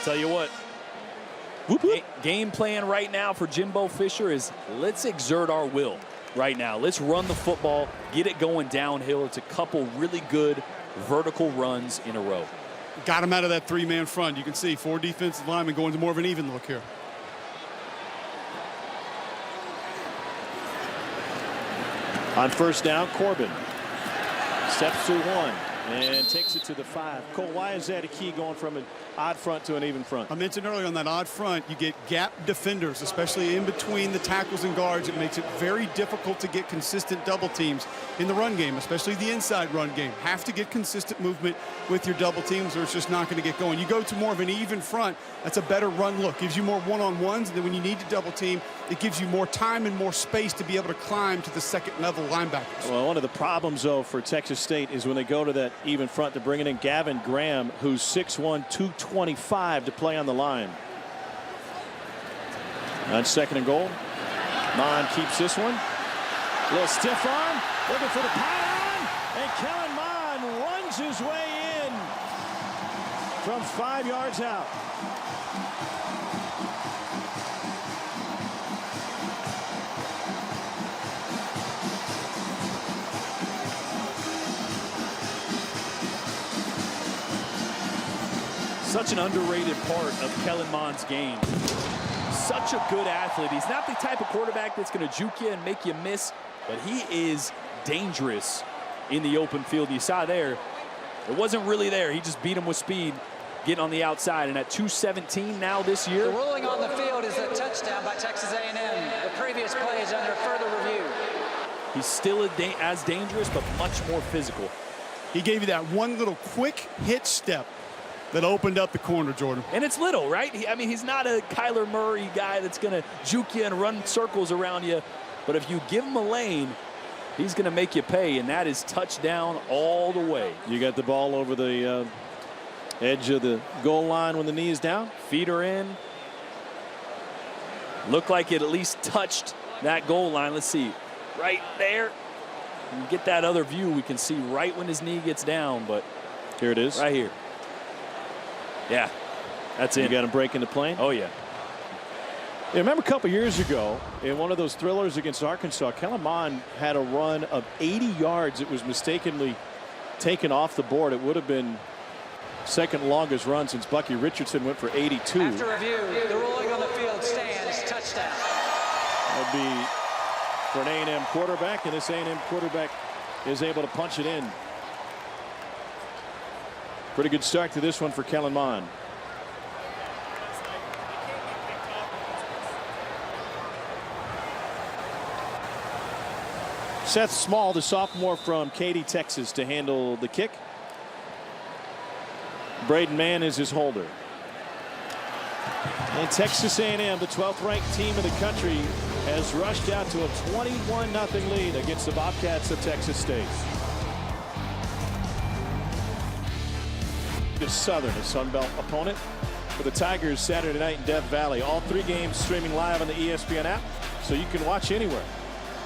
Tell you what, game plan right now for Jimbo Fisher is let's exert our will right now. Let's run the football, get it going downhill. It's a couple really good vertical runs in a row. Got him out of that 3-man front. You can see 4 defensive linemen going to more of an even look here. On first down, Corbin steps through 1 and takes it to the 5. Cole, why is that a key going from an odd front to an even front? I mentioned earlier on that odd front, you get gap defenders, especially in between the tackles and guards. It makes it very difficult to get consistent double teams in the run game, especially the inside run game. Have to get consistent movement with your double teams or it's just not going to get going. You go to more of an even front, that's a better run look. Gives you more one-on-ones, and then when you need to double team, it gives you more time and more space to be able to climb to the second level linebackers. Well, one of the problems, though, for Texas State is when they go to that even front, they're bringing in Gavin Graham, who's 6'1", 225 to play on the line. On second and goal, Mond keeps this one. A little stiff arm, looking for the pylon, and Kellen Mond runs his way in from 5 yards out. Such an underrated part of Kellen Mond's game. Such a good athlete. He's not the type of quarterback that's going to juke you and make you miss, but he is dangerous in the open field. You saw there, it wasn't really there. He just beat him with speed, getting on the outside. And at 2:17 now this year. The ruling on the field is a touchdown by Texas A&M. The previous play is under further review. He's still as dangerous, but much more physical. He gave you that one little quick hitch step that opened up the corner, Jordan. And it's little, right? I mean, he's not a Kyler Murray guy that's going to juke you and run circles around you. But if you give him a lane, he's going to make you pay, and that is touchdown all the way. You got the ball over the edge of the goal line when the knee is down. Feet are in. Looked like it at least touched that goal line. Let's see. Right there. You get that other view. We can see right when his knee gets down, but here it is. Right here. Yeah. That's it. You got him breaking the plane? Oh, yeah. Yeah, remember a couple years ago in one of those thrillers against Arkansas, Kellen Mond had a run of 80 yards. It was mistakenly taken off the board. It would have been second longest run since Bucky Richardson went for 82. After review, the ruling on the field stands. Touchdown. That would be for an A&M quarterback, and this A&M quarterback is able to punch it in. Pretty good start to this one for Kellen Mond. Seth Small, the sophomore from Katy, Texas, to handle the kick. Braden Mann is his holder. And Texas A&M, the 12th ranked team in the country, has rushed out to a 21-0 lead against the Bobcats of Texas State. The Southern, a Sun Belt opponent for the Tigers Saturday night in Death Valley. All 3 games streaming live on the ESPN app, so you can watch anywhere.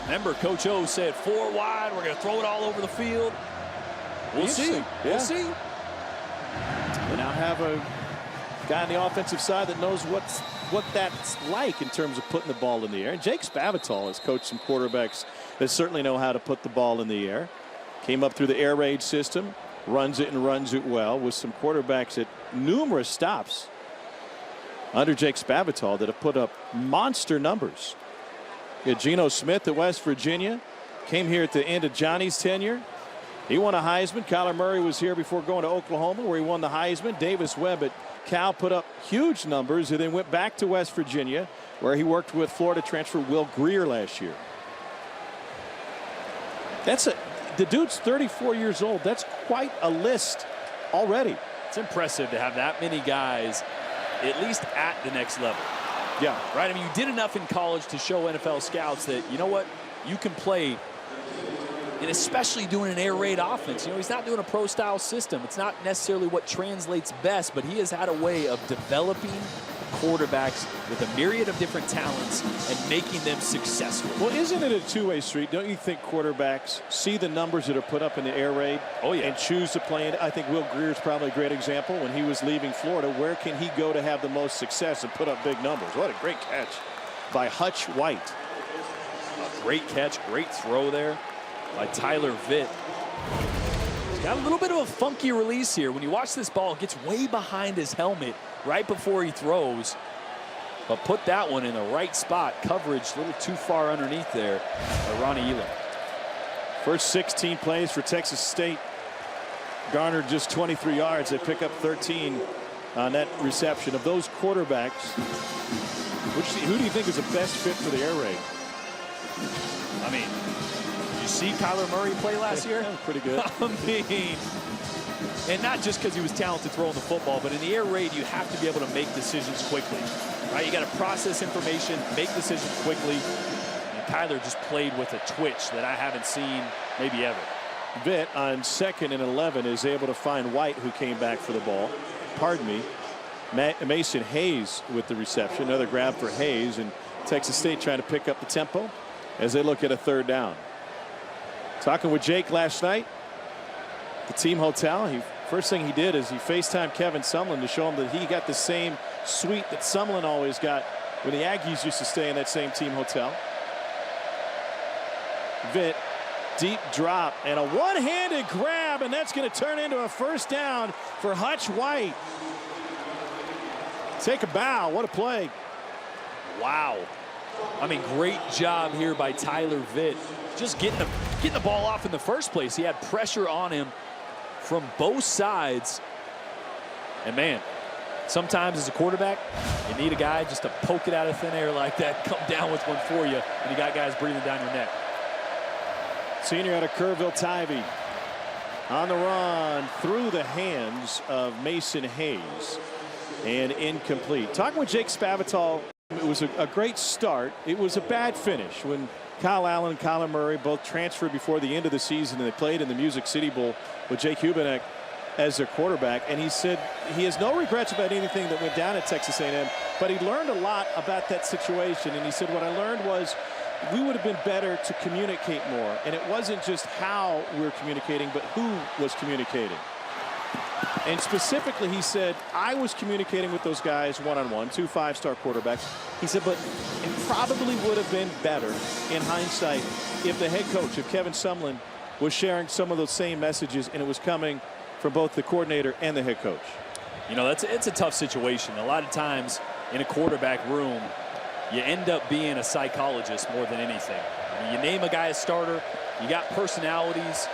Remember, Coach O said 4 wide. We're going to throw it all over the field. We'll see. Yeah. We'll see. They now have a guy on the offensive side that knows what that's like in terms of putting the ball in the air. And Jake Spavital has coached some quarterbacks that certainly know how to put the ball in the air. Came up through the air raid system, runs it and runs it well with some quarterbacks at numerous stops under Jake Spavital that have put up monster numbers. Geno Smith at West Virginia came here at the end of Johnny's tenure. He won a Heisman. Kyler Murray was here before going to Oklahoma, where he won the Heisman. Davis Webb at Cal put up huge numbers and then went back to West Virginia, where he worked with Florida transfer Will Grier last year. The dude's 34 years old. That's quite a list already. It's impressive to have that many guys at least at the next level. Yeah. Right? I mean, you did enough in college to show NFL scouts that, you know what, you can play, and especially doing an air raid offense. You know, he's not doing a pro-style system. It's not necessarily what translates best, but he has had a way of developing quarterbacks with a myriad of different talents and making them successful. Well, isn't it a two-way street? Don't you think quarterbacks see the numbers that are put up in the air raid and choose to play in? I think Will Grier is probably a great example. When he was leaving Florida, where can he go to have the most success and put up big numbers? What a great catch by Hutch White. A great catch, great throw there by Tyler Vitt. He's got a little bit of a funky release here. When you watch this ball, it gets way behind his helmet right before he throws, but put that one in the right spot. Coverage a little too far underneath there by Ronnie Elam. First 16 plays for Texas State garnered just 23 yards. They pick up 13 on that reception. Of those quarterbacks, who do you think is the best fit for the air raid? I mean, did you see Kyler Murray play last year? Pretty good. I mean, and not just because he was talented throwing the football, but in the air raid, you have to be able to make decisions quickly. Right? You got to process information, make decisions quickly. And Kyler just played with a twitch that I haven't seen maybe ever. Vitt on 2nd and 11 is able to find White, who came back for the ball. Pardon me. Mason Hayes with the reception. Another grab for Hayes, and Texas State trying to pick up the tempo as they look at a 3rd down. Talking with Jake last night, the team hotel. First thing he did is he FaceTimed Kevin Sumlin to show him that he got the same suite that Sumlin always got when the Aggies used to stay in that same team hotel. Vitt, deep drop and a one-handed grab, and that's going to turn into a 1st down for Hutch White. Take a bow. What a play. Wow. I mean, great job here by Tyler Vitt. Just getting the ball off in the first place. He had pressure on him from both sides. And man, sometimes as a quarterback, you need a guy just to poke it out of thin air like that, come down with one for you, and you got guys breathing down your neck. Senior out of Kerrville, Tybee on the run through the hands of Mason Hayes, and incomplete. Talking with Jake Spavital, it was a great start. It was a bad finish when Kyle Allen and Kyler Murray both transferred before the end of the season, and they played in the Music City Bowl with Jake Hubenek as their quarterback. And he said he has no regrets about anything that went down at Texas A&M, but he learned a lot about that situation. And he said, what I learned was we would have been better to communicate more. And it wasn't just how we were communicating, but who was communicating. And specifically, he said, I was communicating with those guys one-on-one, 2 5-star quarterbacks. He said, but it probably would have been better in hindsight if the head coach, if Kevin Sumlin, was sharing some of those same messages, and it was coming from both the coordinator and the head coach. You know, it's a tough situation. A lot of times in a quarterback room, you end up being a psychologist more than anything. I mean, you name a guy a starter, you got personalities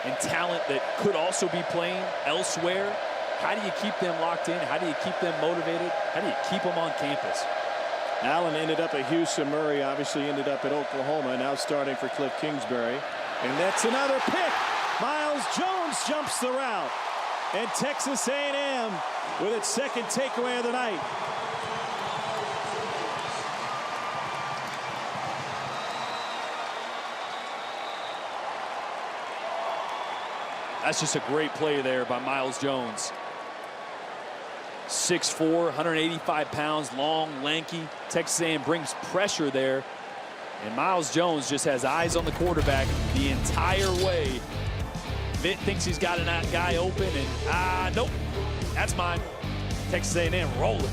and talent that could also be playing elsewhere. How do you keep them locked in? How do you keep them motivated? How do you keep them on campus? Allen ended up at Houston. Murray obviously ended up at Oklahoma, now starting for Cliff Kingsbury. And that's another pick. Miles Jones jumps the route. And Texas A&M with its second takeaway of the night. That's just a great play there by Miles Jones. 6'4", 185 pounds, long, lanky. Texas A&M brings pressure there. And Miles Jones just has eyes on the quarterback the entire way. Vitt thinks he's got a guy open, and nope, that's mine. Texas A&M rolling.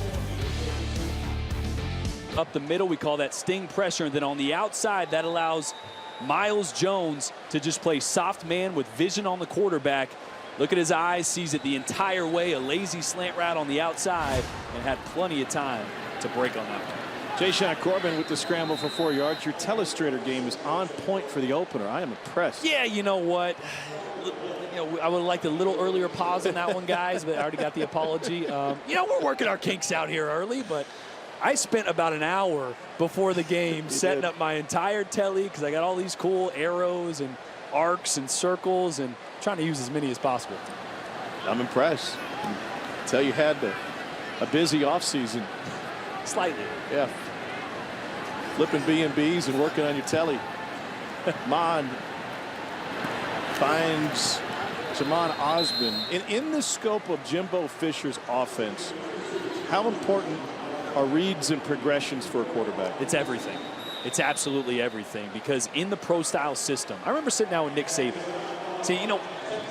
Up the middle, we call that sting pressure, and then on the outside, that allows Miles Jones to just play soft man with vision on the quarterback. Look at his eyes, sees it the entire way, a lazy slant route on the outside, and had plenty of time to break on that one. Jayshon Corbin with the scramble for 4 yards. Your telestrator game is on point for the opener. I am impressed. Yeah, you know what? I would have liked a little earlier pause on that one, guys, but I already got the apology. We're working our kinks out here early, but I spent about an hour before the game setting up my entire telly because I got all these cool arrows and arcs and circles and trying to use as many as possible. I'm impressed. Tell you had a busy offseason. Slightly. Yeah. Flipping B&Bs and working on your telly. Mon finds Jamon Osborne. In the scope of Jimbo Fisher's offense, how important are reads and progressions for a quarterback? It's everything. It's absolutely everything, because in the pro-style system, I remember sitting down with Nick Saban saying,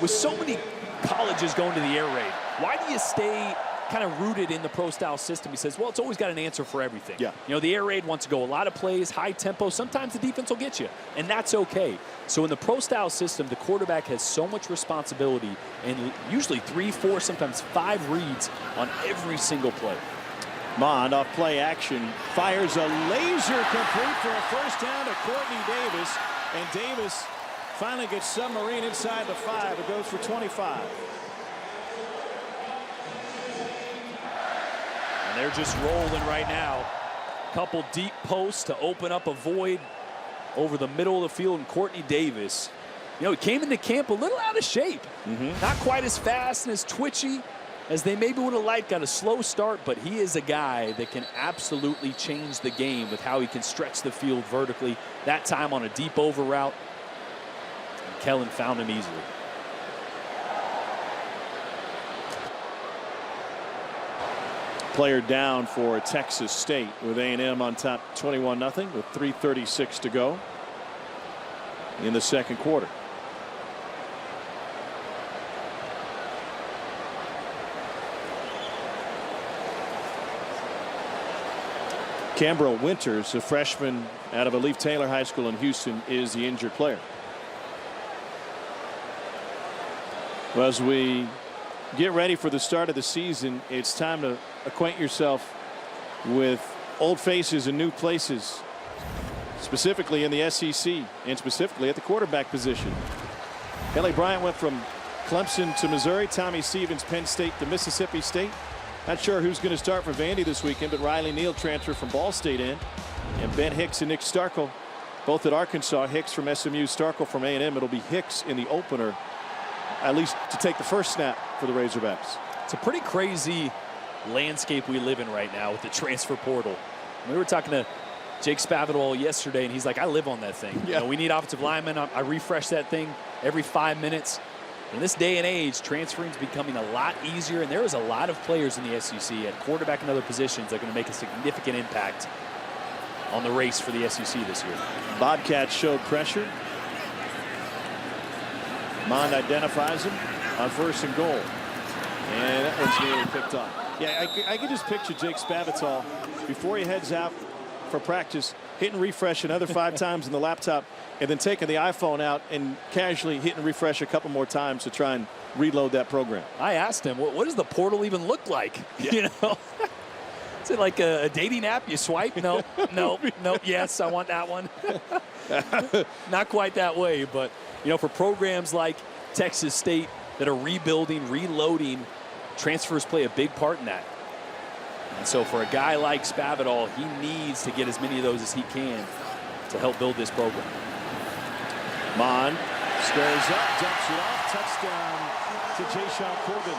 with so many colleges going to the air raid, why do you stay kind of rooted in the pro-style system? He says, well, it's always got an answer for everything. Yeah. The air raid wants to go a lot of plays, high tempo. Sometimes the defense will get you, and that's okay. So in the pro-style system, the quarterback has so much responsibility, and usually 3, 4, sometimes 5 reads on every single play. Mond off play action fires a laser complete for a first down to Courtney Davis, and Davis finally gets submarine inside the 5. It goes for 25. And they're just rolling right now. Couple deep posts to open up a void over the middle of the field, and Courtney Davis, he came into camp a little out of shape. Not quite as fast and as twitchy as they maybe would have liked. Got a slow start, but he is a guy that can absolutely change the game with how he can stretch the field vertically. That time on a deep over route, and Kellen found him easily. Player down for Texas State with A&M on top 21-0 with 3:36 to go in the second quarter. Cambro Winters, a freshman out of Leaf Taylor High School in Houston, is the injured player. Well, as we get ready for the start of the season, it's time to acquaint yourself with old faces and new places, specifically in the SEC and specifically at the quarterback position. Kelly Bryant went from Clemson to Missouri. Tommy Stevens, Penn State to Mississippi State. Not sure who's going to start for Vandy this weekend, but Riley Neal transferred from Ball State in. And Ben Hicks and Nick Starkel, both at Arkansas. Hicks from SMU, Starkel from A&M. It'll be Hicks in the opener, at least to take the first snap for the Razorbacks. It's a pretty crazy landscape we live in right now with the transfer portal. We were talking to Jake Spavital yesterday, and he's like, I live on that thing. Yeah. We need offensive linemen. I refresh that thing every 5 minutes. In this day and age, transferring is becoming a lot easier, and there is a lot of players in the SEC at quarterback and other positions that are going to make a significant impact on the race for the SEC this year. Bobcats showed pressure. Mond identifies him on 1st and goal. And that one's nearly picked off. Yeah, I could just picture Jake Spavital before he heads out for practice, hitting refresh another 5 times in the laptop, and then taking the iPhone out and casually hitting refresh a couple more times to try and reload that program. I asked him, what does the portal even look like? Yeah. You know, is it like a dating app? You swipe? No, no, no. Yes, I want that one. Not quite that way, but you know, for programs like Texas State that are rebuilding, reloading, transfers play a big part in that. And so for a guy like Spavital, he needs to get as many of those as he can to help build this program. Mond squares up, dumps it off, touchdown to Jayshon Corbin.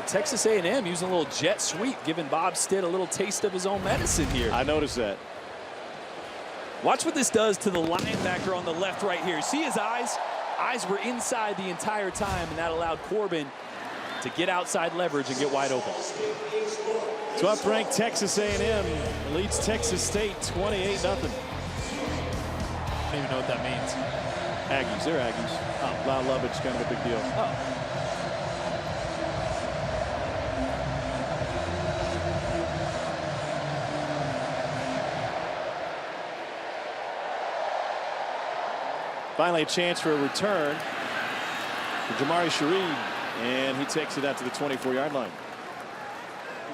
Texas A&M using a little jet sweep, giving Bob Stitt a little taste of his own medicine here. I noticed that. Watch what this does to the linebacker on the left right here. See his eyes? Eyes were inside the entire time, and that allowed Corbin to get outside leverage and get wide open. 12th-ranked Texas A&M leads Texas State 28-0. I don't even know what that means. Aggies, they're Aggies. Oh, Lyle Lovitch, kind of a big deal. Oh. Finally, a chance for a return for Jamari Shareed, and he takes it out to the 24-yard line.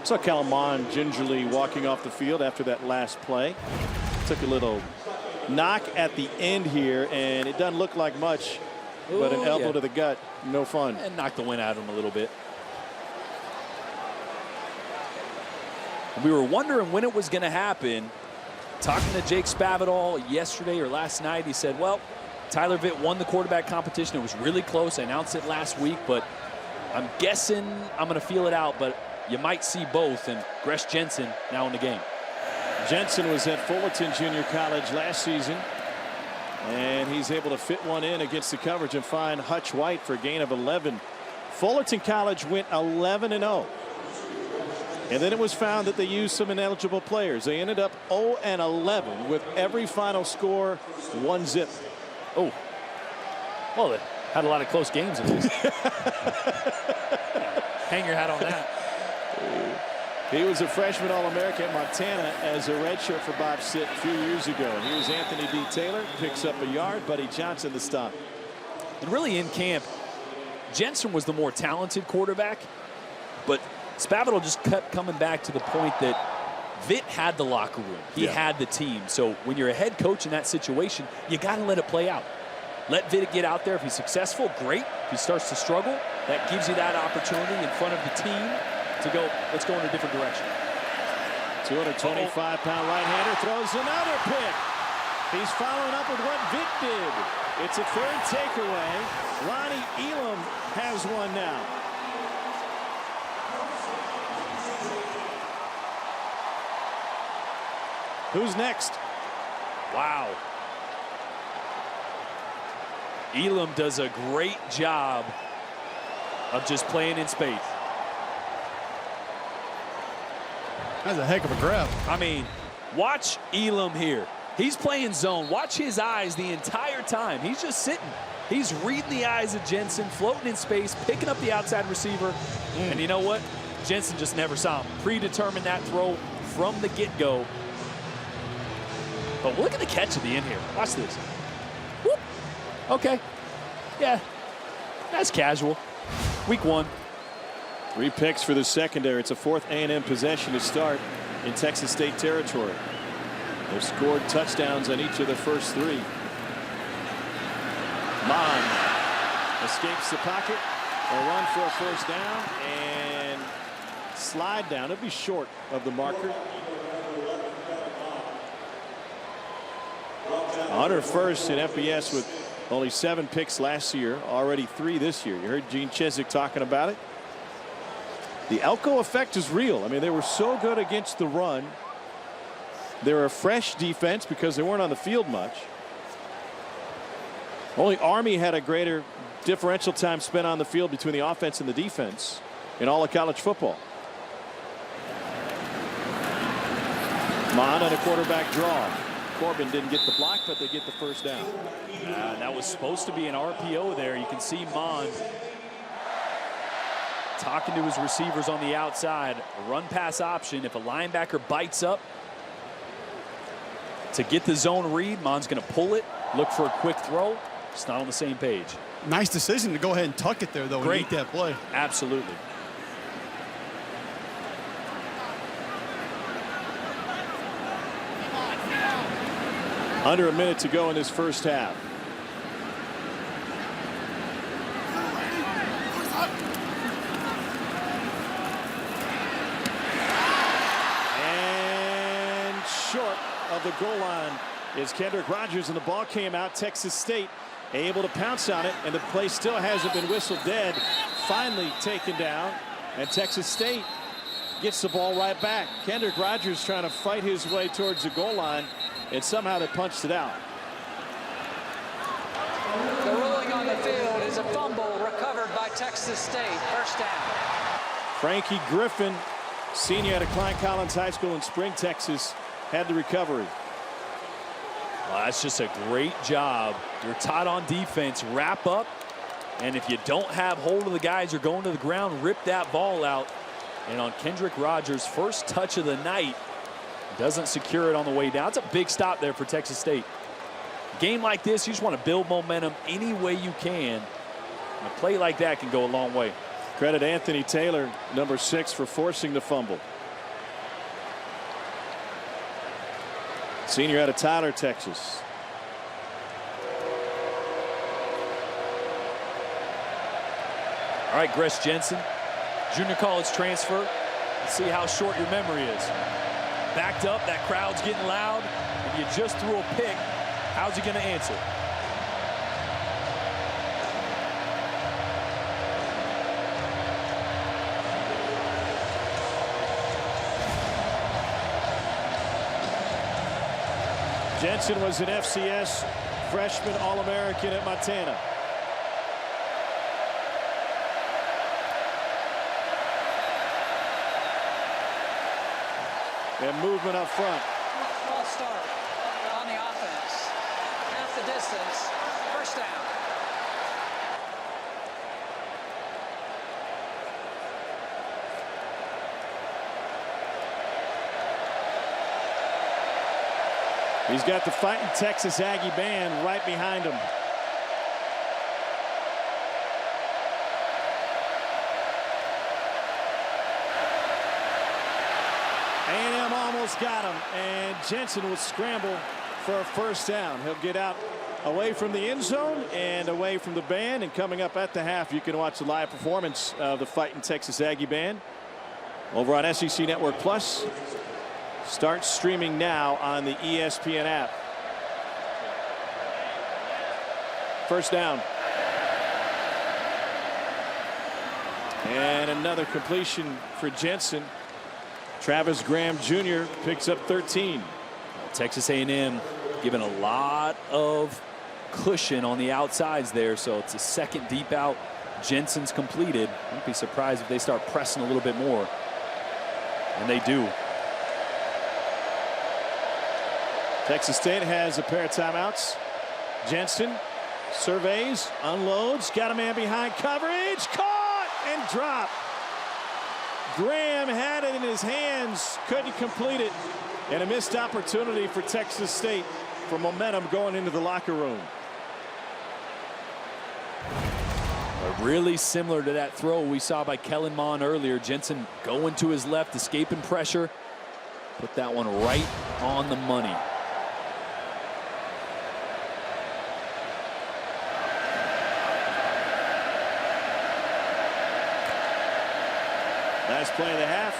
Saw Kellen Mond gingerly walking off the field after that last play. Took a little knock at the end here, and it doesn't look like much, but an elbow to the gut, no fun. And knocked the wind out of him a little bit. And we were wondering when it was going to happen. Talking to Jake Spavital yesterday or last night, he said, well, Tyler Vitt won the quarterback competition. It was really close. I announced it last week, but I'm guessing I'm going to feel it out, but you might see both, and Gresh Jensen now in the game. Jensen was at Fullerton Junior College last season, and he's able to fit one in against the coverage and find Hutch White for a gain of 11. Fullerton College went 11-0. And then it was found that they used some ineligible players. They ended up 0-11 with every final score 1-zip. Oh, well, they had a lot of close games at least. Hang your hat on that. He was a freshman All-American at Montana as a redshirt for Bob Stitt a few years ago. Here's Anthony D. Taylor, picks up a yard. Buddy Johnson the stop. And really in camp, Jensen was the more talented quarterback, but Spavital just kept coming back to the point that Vitt had the locker room. He had the team. So when you're a head coach in that situation, you got to let it play out. Let Vitt get out there. If he's successful, great. If he starts to struggle, that gives you that opportunity in front of the team to go, let's go in a different direction. 225-pound right-hander throws another pick. He's following up with what Vitt did. It's a third takeaway. Ronnie Elam has one now. Who's next? Wow. Elam does a great job of just playing in space. That's a heck of a grab. I mean, watch Elam here. He's playing zone. Watch his eyes the entire time. He's just sitting. He's reading the eyes of Jensen, floating in space, picking up the outside receiver. And you know what? Jensen just never saw him. Predetermined that throw from the get-go. But look at the catch at the end here. Watch this. Whoop. Okay. Yeah. That's casual. Week 1. 3 picks for the secondary. It's a 4th A&M possession to start in Texas State territory. They've scored touchdowns on each of the first 3. Mond escapes the pocket. A run for a first down and slide down. It'll be short of the marker. 101st in FBS with only 7 picks last year, already 3 this year. You heard Gene Chizik talking about it. The Elko effect is real. I mean, they were so good against the run. They're a fresh defense because they weren't on the field much. Only Army had a greater differential time spent on the field between the offense and the defense in all of college football. Mond on a quarterback draw. Corbin didn't get the block, but they get the first down. That was supposed to be an RPO there. You can see Mond talking to his receivers on the outside. A run pass option. If a linebacker bites up to get the zone read, Mond's going to pull it, look for a quick throw. It's not on the same page. Nice decision to go ahead and tuck it there, though, Great. and make that play. Absolutely. Under a minute to go in this first half. And short of the goal line is Kendrick Rogers, and the ball came out. Texas State able to pounce on it, and the play still hasn't been whistled dead. Finally taken down, and Texas State gets the ball right back. Kendrick Rogers trying to fight his way towards the goal line, and somehow they punched it out. The ruling on the field is a fumble recovered by Texas State. First down. Frankie Griffin, senior out of Klein Collins High School in Spring, Texas, had the recovery. Well, that's just a great job. You're tight on defense, wrap up, and if you don't have hold of the guys, you're going to the ground, rip that ball out. And on Kendrick Rogers' first touch of the night, doesn't secure it on the way down. It's a big stop there for Texas State. Game like this, you just want to build momentum any way you can. And a play like that can go a long way. Credit Anthony Taylor, number 6, for forcing the fumble. Senior out of Tyler, Texas. All right, Gress Jensen, junior college transfer. Let's see how short your memory is. Backed up, that crowd's getting loud, and you just threw a pick. How's he going to answer? Jensen was an FCS freshman All-American at Montana. And movement up front. False start on the offense. Half the distance. First down. He's got the fighting Texas Aggie band right behind him. A&M almost got him, and Jensen will scramble for a first down. He'll get out away from the end zone and away from the band, and coming up at the half, you can watch the live performance of the fighting Texas Aggie band over on SEC Network Plus. Start streaming now on the ESPN app. First down. And another completion for Jensen. Travis Graham Jr. picks up 13. Texas A&M given a lot of cushion on the outsides there, so it's a second deep out. Jensen's completed. Wouldn't be surprised if they start pressing a little bit more. And they do. Texas State has a pair of timeouts. Jensen surveys, unloads, got a man behind coverage, caught and dropped. Graham had it in his hands, couldn't complete it, and a missed opportunity for Texas State for momentum going into the locker room. Really similar to that throw we saw by Kellen Mond earlier. Jensen going to his left, escaping pressure. Put that one right on the money. Last play of the half,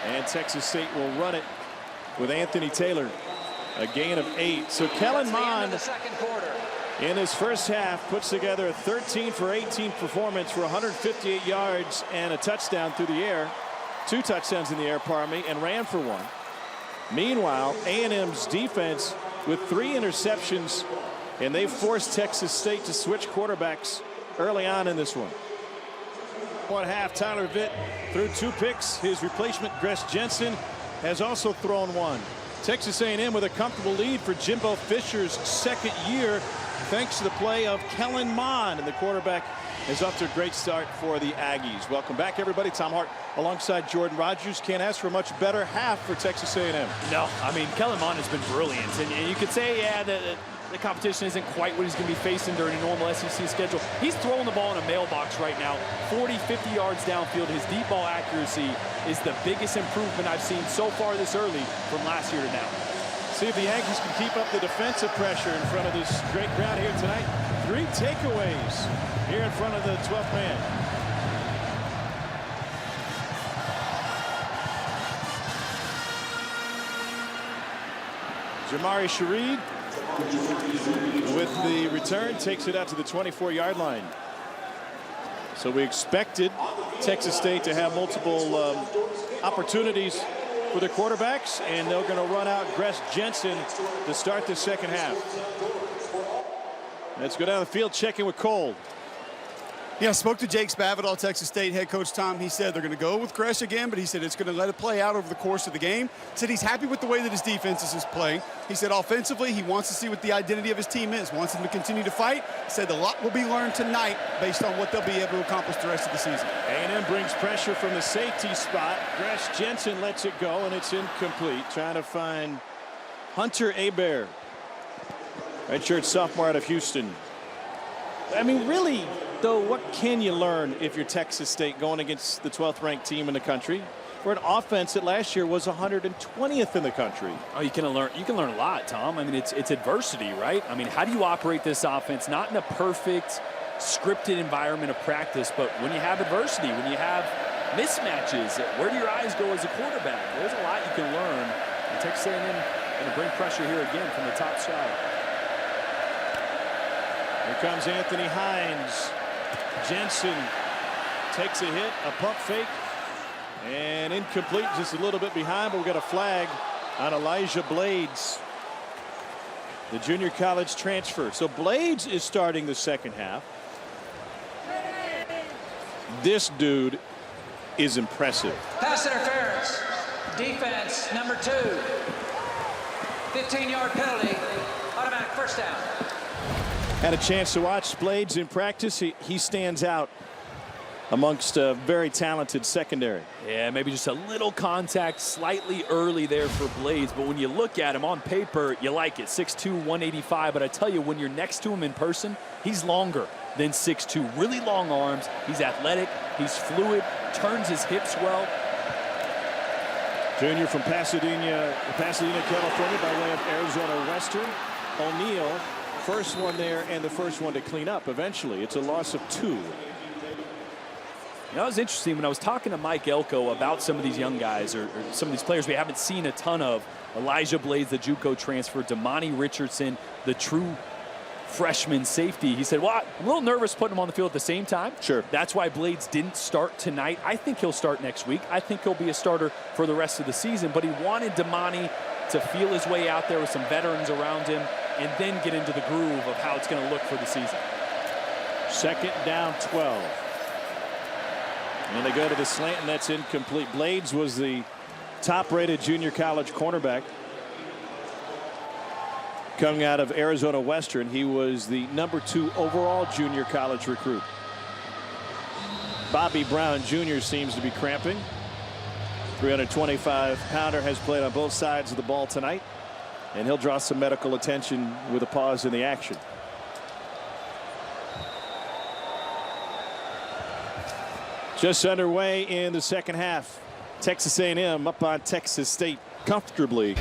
and Texas State will run it with Anthony Taylor. A gain of 8. So Kellen Mond, The second quarter. in his first half puts together a 13 for 18 performance for 158 yards and a touchdown through the air. 2 touchdowns in the air, pardon me, and ran for 1. Meanwhile, A&M's defense with 3 interceptions, and they forced Texas State to switch quarterbacks early on in this one. 1 half, Tyler Vitt threw 2 picks. His replacement, Gress Jensen, has also thrown 1. Texas A&M with a comfortable lead for Jimbo Fisher's second year, thanks to the play of Kellen Mond, and the quarterback is off to a great start for the Aggies. Welcome back, everybody. Tom Hart alongside Jordan Rogers. Can't ask for a much better half for Texas A&M. No, I mean, Kellen Mond has been brilliant, and you could say, yeah, the competition isn't quite what he's going to be facing during a normal SEC schedule. He's throwing the ball in a mailbox right now, 40, 50 yards downfield. His deep ball accuracy is the biggest improvement I've seen so far this early from last year to now. See if the Yankees can keep up the defensive pressure in front of this great crowd here tonight. 3 takeaways here in front of the 12th man. Jamari Shareed with the return takes it out to the 24-yard line. So we expected Texas State to have multiple opportunities for their quarterbacks, and they're going to run out Gress Jensen to start the second half. Let's go down the field, checking with Cole. Yeah, I spoke to Jake Spavital, Texas State head coach Tom. He said they're going to go with Gress again, but he said it's going to let it play out over the course of the game. Said he's happy with the way that his defense is playing. He said offensively, he wants to see what the identity of his team is, wants them to continue to fight. He said a lot will be learned tonight based on what they'll be able to accomplish the rest of the season. A&M brings pressure from the safety spot. Gress Jensen lets it go, and it's incomplete. Trying to find Hunter Hebert, redshirt sophomore out of Houston. I mean, really, though, what can you learn if you're Texas State going against the 12th ranked team in the country for an offense that last year was 120th in the country? Oh, you can learn a lot, Tom. I mean, it's adversity, right? I mean, how do you operate this offense not in a perfect scripted environment of practice, but when you have adversity, when you have mismatches, where do your eyes go as a quarterback? There's a lot you can learn. And Texas A&M going to bring pressure here again from the top side. Here comes Anthony Hines. Jensen takes a hit, a pump fake, and incomplete, just a little bit behind, but we've got a flag on Elijah Blades, the junior college transfer. So Blades is starting the second half. This dude is impressive. Pass interference. Defense number 2. 15-yard penalty. Automatic first down. Had a chance to watch Blades in practice. He stands out amongst a very talented secondary. Yeah, maybe just a little contact slightly early there for Blades, but when you look at him on paper, you like it. 6'2", 185, but I tell you, when you're next to him in person, he's longer than 6'2". Really long arms. He's athletic. He's fluid. Turns his hips well. Junior from Pasadena, California, by way of Arizona Western. O'Neal, first one there and the first one to clean up eventually. It's a loss of 2. You know, it was interesting when I was talking to Mike Elko about some of these young guys or some of these players we haven't seen a ton of. Elijah Blades, the JUCO transfer, Damani Richardson, the true freshman safety. He said, well, I'm a little nervous putting him on the field at the same time. Sure. That's why Blades didn't start tonight. I think he'll start next week. I think he'll be a starter for the rest of the season, but he wanted Damani to feel his way out there with some veterans around him and then get into the groove of how it's going to look for the season. Second down, 12. And they go to the slant, and that's incomplete. Blades was the top-rated junior college cornerback coming out of Arizona Western. He was the number 2 overall junior college recruit. Bobby Brown Jr. seems to be cramping. 325-pounder has played on both sides of the ball tonight, and he'll draw some medical attention with a pause in the action. Just underway in the second half. Texas A&M up on Texas State comfortably.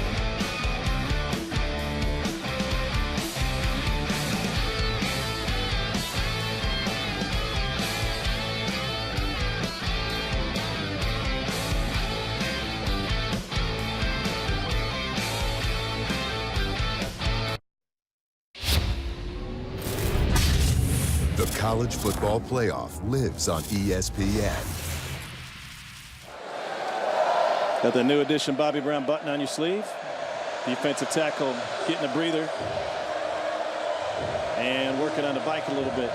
The College Football Playoff lives on ESPN. Got the new edition Bobby Brown button on your sleeve. Defensive tackle getting a breather. And working on the bike a little bit.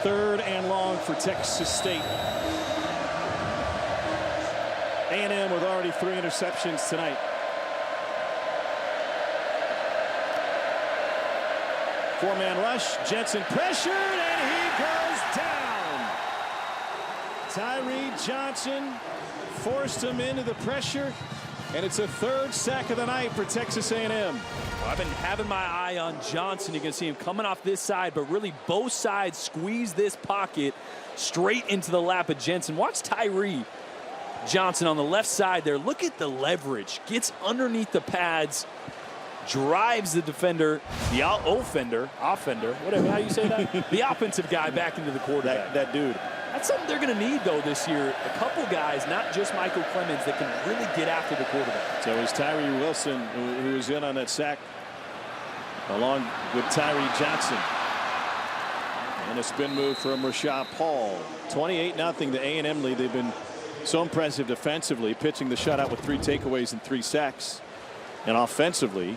3rd and long for Texas State. A&M with already 3 interceptions tonight. 4-man rush. Jensen pressured, and he goes down. Tyree Johnson forced him into the pressure, and it's a 3rd sack of the night for Texas A&M. I've been having my eye on Johnson. You can see him coming off this side, but really both sides squeeze this pocket straight into the lap of Jensen. Watch Tyree Johnson on the left side there. Look at the leverage. Gets underneath the pads, drives the defender, the offender, whatever, how you say that? The offensive guy back into the quarterback. That dude. That's something they're going to need, though, this year. A couple guys, not just Michael Clemens, that can really get after the quarterback. So it was Tyree Wilson who was in on that sack, along with Tyree Johnson. And a spin move from Rashad Paul. 28-0, the A&M lead. They've been so impressive defensively, pitching the shutout with 3 takeaways and 3 sacks. And offensively,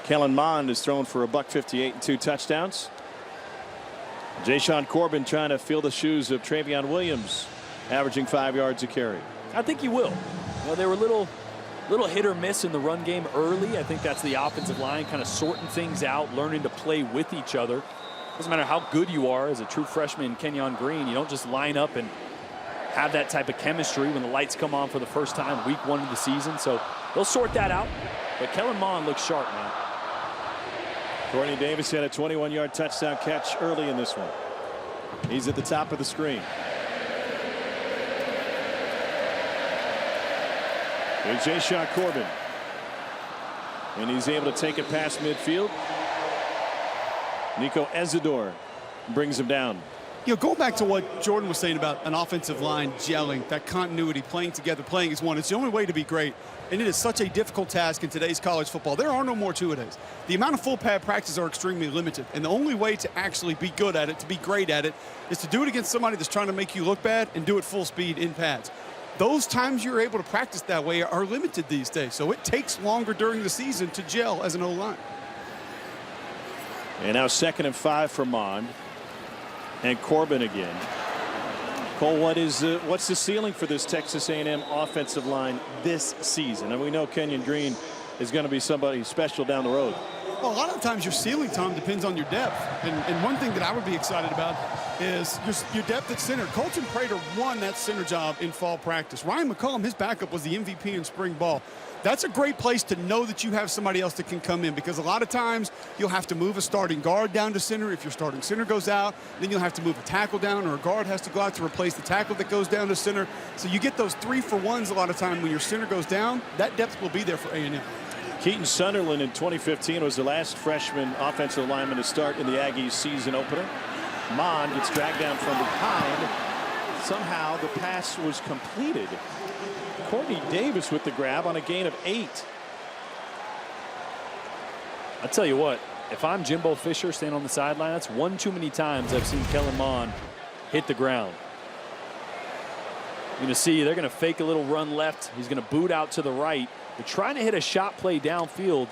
Kellen Mond has thrown for $158 and 2 touchdowns. Jashaun Corbin trying to fill the shoes of Travion Williams, averaging 5 yards a carry. I think he will. Well, they were little hit or miss in the run game early. I think that's the offensive line kind of sorting things out, learning to play with each other. Doesn't matter how good you are as a true freshman, Kenyon Green. You don't just line up and have that type of chemistry when the lights come on for the first time week 1 of the season. So they'll sort that out. But Kellen Mond looks sharp, man. Courtney Davis had a 21-yard touchdown catch early in this one. He's at the top of the screen. Here's Jashaun Corbin. And he's able to take it past midfield. Nico Ezador brings him down. You know, going back to what Jordan was saying about an offensive line gelling, that continuity, playing together, playing as one, it's the only way to be great. And it is such a difficult task in today's college football. There are no more two-a-days. The amount of full pad practices are extremely limited. And the only way to actually be good at it, to be great at it, is to do it against somebody that's trying to make you look bad and do it full speed in pads. Those times you're able to practice that way are limited these days. So it takes longer during the season to gel as an O-line. And now 2nd and 5 for Mond. And Corbin again. Cole, what's the ceiling for this Texas A&M offensive line this season? And we know Kenyon Green is going to be somebody special down the road. Well, a lot of times your ceiling, Tom, depends on your depth. And one thing that I would be excited about is your depth at center. Colton Prater won that center job in fall practice. Ryan McCollum, his backup, was the MVP in spring ball. That's a great place to know that you have somebody else that can come in, because a lot of times you'll have to move a starting guard down to center. If your starting center goes out, then you'll have to move a tackle down, or a guard has to go out to replace the tackle that goes down to center. So you get those 3-for-1s a lot of time when your center goes down. That depth will be there for A&M. Keaton Sunderland in 2015 was the last freshman offensive lineman to start in the Aggies season opener. Mond gets dragged down from behind. Somehow the pass was completed. Courtney Davis with the grab on a gain of 8. I'll tell you what, if I'm Jimbo Fisher standing on the sideline, that's one too many times I've seen Kellen Mond hit the ground. You're going to see they're going to fake a little run left. He's going to boot out to the right. They're trying to hit a shot play downfield.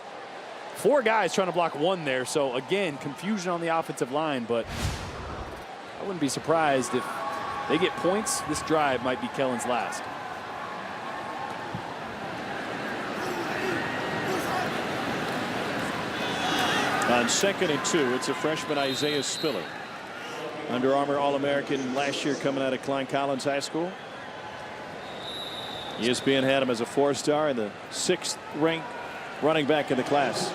4 guys trying to block 1 there. So, again, confusion on the offensive line. But I wouldn't be surprised if they get points. This drive might be Kellen's last. On 2nd and 2, it's a freshman, Isaiah Spiller. Under Armour All-American last year coming out of Klein Collins High School. ESPN had him as a 4-star and the 6th ranked running back in the class.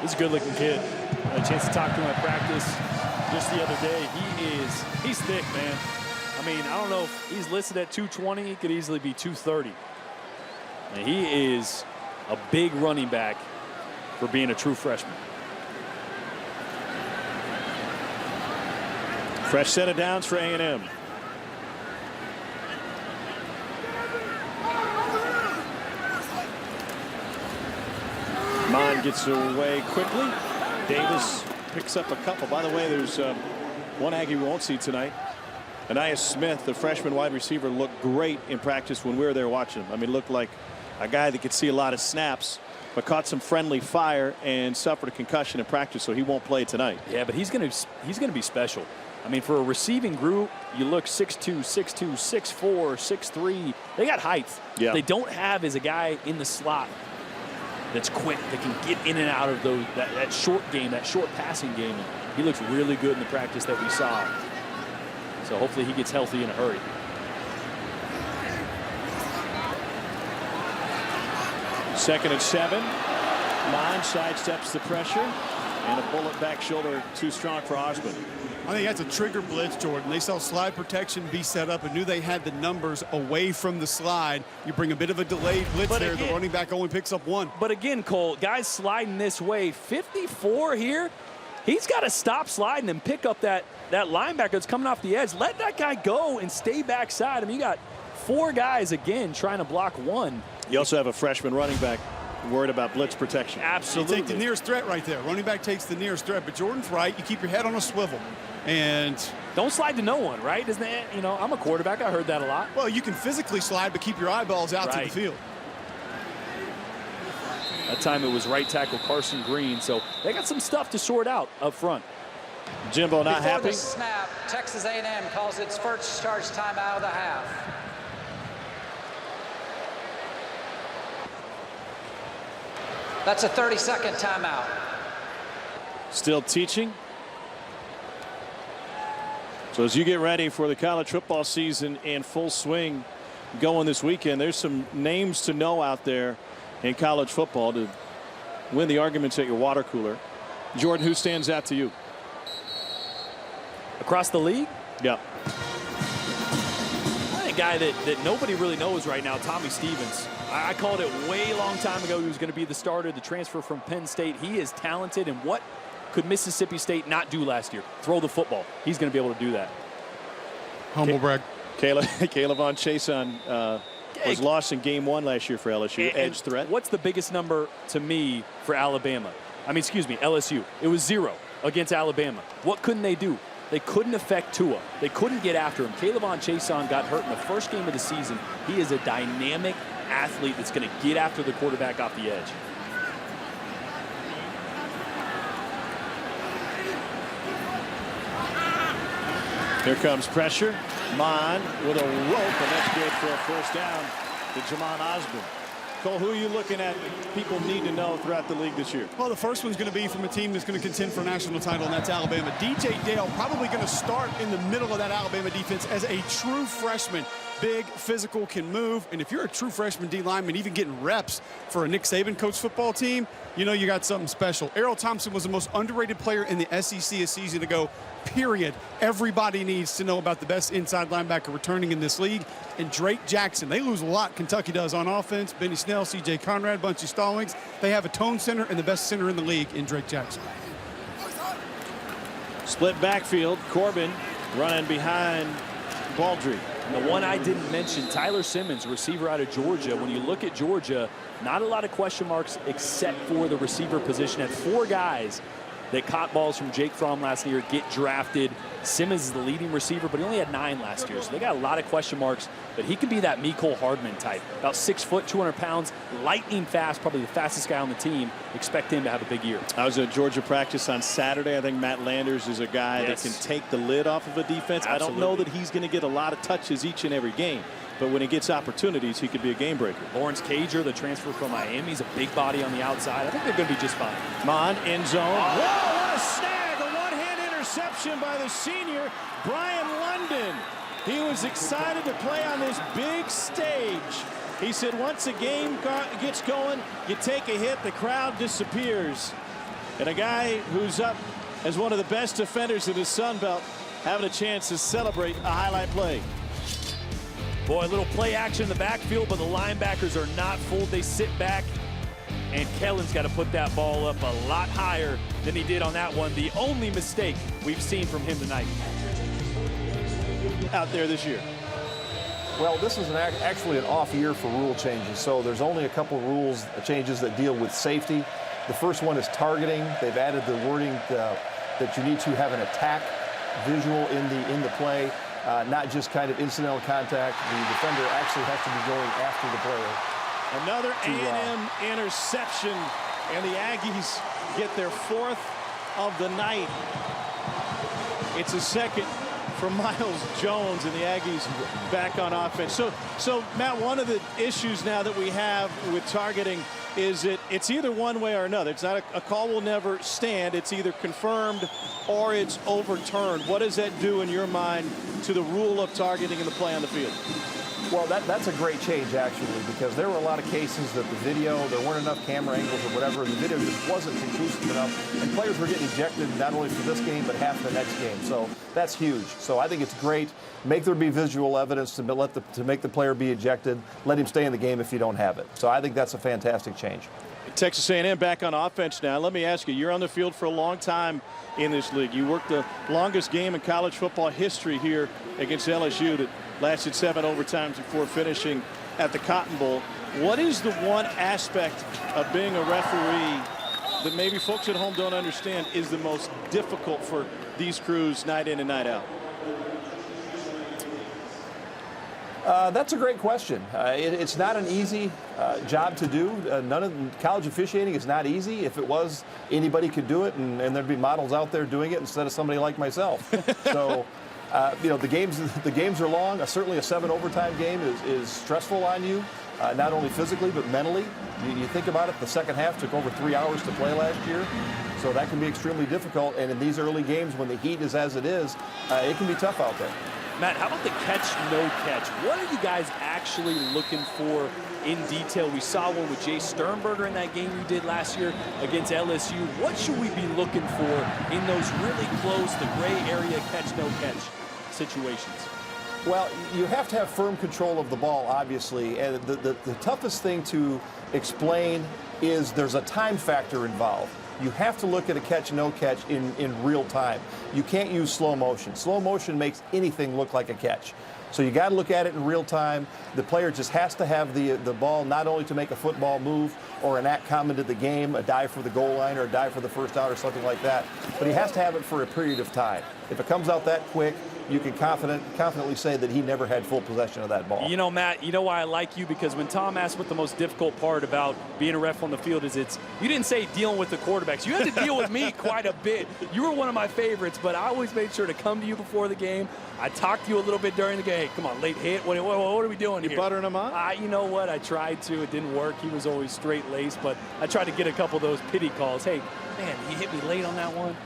He's a good-looking kid. I had a chance to talk to him at practice just the other day. He's thick, man. I mean, I don't know if he's listed at 220. He could easily be 230. And he is a big running back for being a true freshman. Fresh set of downs for A&M. Mond gets away quickly. Davis picks up a couple. By the way, there's One Aggie we won't see tonight. Anais Smith, the freshman wide receiver, looked great in practice when we were there watching him. I mean, looked like a guy that could see a lot of snaps, but caught some friendly fire and suffered a concussion in practice, so he won't play tonight. Yeah, but he's going to be special. I mean, for a receiving group, you look 6'2", 6'2", 6'4", 6'3". They got height. Yeah. They don't have is a guy in the slot that's quick, that can get in and out of those that short game, that short passing game. And he looks really good in the practice that we saw. So hopefully he gets healthy in a hurry. Second and 7. Mond sidesteps the pressure, and a bullet back shoulder too strong for Osmond. I think that's a trigger blitz, Jordan. They saw slide protection be set up and knew they had the numbers away from the slide. You bring a bit of a delayed blitz there. The running back only picks up 1. But again, Cole, guys sliding this way, 54 here. He's got to stop sliding and pick up that linebacker that's coming off the edge. Let that guy go and stay backside. I mean, you got 4 guys again trying to block 1. You also have a freshman running back worried about blitz protection. Absolutely. You take the nearest threat right there. Running back takes the nearest threat, but Jordan's right. You keep your head on a swivel. And don't slide to no one, right? Isn't that, I'm a quarterback. I heard that a lot. Well, you can physically slide, but keep your eyeballs out to the field. That time it was right tackle Carson Green, so they got some stuff to sort out up front. Jimbo not Before happy. the snap, Texas A&M calls its first charge timeout of the half. That's a 30-second timeout. Still teaching. So as you get ready for the college football season in full swing going this weekend, there's some names to know out there in college football to win the arguments at your water cooler. Jordan, who stands out to you? Across the league? Yeah. A guy that nobody really knows right now, Tommy Stevens. I called it way long time ago he was going to be the starter, the transfer from Penn State. He is talented, and what could Mississippi State not do last year? Throw the football. He's going to be able to do that. Humble brag. Caleb on Chason was lost in game 1 last year for LSU. Edge threat. What's the biggest number to me for Alabama? LSU. It was 0 against Alabama. What couldn't they do? They couldn't affect Tua. They couldn't get after him. Caleb Chason got hurt in the first game of the season. He is a dynamic athlete that's going to get after the quarterback off the edge. Here comes pressure. Mond with a rope, and that's good for a first down to Jamon Osborne. Cole, who are you looking at people need to know throughout the league this year? Well, the first one's going to be from a team that's going to contend for a national title, and that's Alabama. DJ Dale probably going to start in the middle of that Alabama defense as a true freshman. Big, physical, can move. And if you're a true freshman D lineman, even getting reps for a Nick Saban coach football team, you know you got something special. Errol Thompson was the most underrated player in the SEC a season ago, period. Everybody needs to know about the best inside linebacker returning in this league. And Drake Jackson, they lose a lot, Kentucky does, on offense. Benny Snell, C.J. Conrad, Bunchy Stallings. They have a tone center and the best center in the league in Drake Jackson. Split backfield. Corbin running behind Baldry. And the one I didn't mention, Tyler Simmons, receiver out of Georgia. When you look at Georgia, not a lot of question marks except for the receiver position. Had 4 guys that caught balls from Jake Fromm last year get drafted. Simmons is the leading receiver, but he only had 9 last year. So they got a lot of question marks, but he could be that Mecole Hardman type. About 6 foot, 200 pounds, lightning fast, probably the fastest guy on the team. Expect him to have a big year. I was at Georgia practice on Saturday. I think Matt Landers is a guy that can take the lid off of a defense. Absolutely. I don't know that he's going to get a lot of touches each and every game, but when he gets opportunities, he could be a game breaker. Lawrence Cager, the transfer from Miami, is a big body on the outside. I think they're going to be just fine. Mond, end zone. Whoa, what a snag! A one-hand interception by the senior, Brian London. He was excited to play on this big stage. He said once the game gets going, you take a hit, the crowd disappears. And a guy who's up as one of the best defenders in the Sun Belt having a chance to celebrate a highlight play. Boy, a little play action in the backfield, but the linebackers are not fooled. They sit back, and Kellen's got to put that ball up a lot higher than he did on that one. The only mistake we've seen from him tonight. Out there this year. Well, this is actually an off year for rule changes, so there's only a couple of rules changes that deal with safety. The first one is targeting. They've added the wording that you need to have an attack visual in the play, not just kind of incidental contact. The defender actually has to be going after the player. Another A&M interception, and the Aggies get their 4th of the night. It's a second for Miles Jones, and the Aggies back on offense. So Matt, one of the issues now that we have with targeting is it's either one way or another. It's not a call will never stand. It's either confirmed or it's overturned. What does that do in your mind to the rule of targeting in the play on the field? Well, that's a great change, actually, because there were a lot of cases that the video, there weren't enough camera angles or whatever, the video just wasn't conclusive enough, and players were getting ejected not only for this game, but half the next game. So that's huge. So I think it's great. Make there be visual evidence to make the player be ejected. Let him stay in the game if you don't have it. So I think that's a fantastic change. Texas A&M back on offense now. Let me ask you, you're on the field for a long time in this league. You worked the longest game in college football history here against LSU that lasted 7 overtimes before finishing at the Cotton Bowl. What is the one aspect of being a referee that maybe folks at home don't understand is the most difficult for these crews night in and night out? That's a great question. It's not an easy job to do. College officiating is not easy. If it was, anybody could do it, and there'd be models out there doing it instead of somebody like myself. So, the games are long. Certainly, a 7 overtime game is stressful on you, not only physically but mentally. You think about it. The second half took over 3 hours to play last year, so that can be extremely difficult. And in these early games, when the heat is as it is, it can be tough out there. Matt, how about the catch, no catch? What are you guys actually looking for in detail? We saw one with Jay Sternberger in that game you did last year against LSU. What should we be looking for in those really close, the gray area catch, no catch situations? Well, you have to have firm control of the ball, obviously. And the toughest thing to explain is there's a time factor involved. You have to look at a catch, no catch in real time. You can't use slow motion. Slow motion makes anything look like a catch. So you got to look at it in real time. The player just has to have the ball not only to make a football move or an act common to the game, a dive for the goal line or a dive for the first out or something like that, but he has to have it for a period of time. If it comes out that quick, you can confidently say that he never had full possession of that ball. You know, Matt, you know why I like you? Because when Tom asked what the most difficult part about being a ref on the field is, you didn't say dealing with the quarterbacks. You had to deal with me quite a bit. You were one of my favorites, but I always made sure to come to you before the game. I talked to you a little bit during the game. Hey, come on, late hit. What are we doing here? You buttering him up? You know what? I tried to. It didn't work. He was always straight-laced, but I tried to get a couple of those pity calls. Hey, man, you hit me late on that one.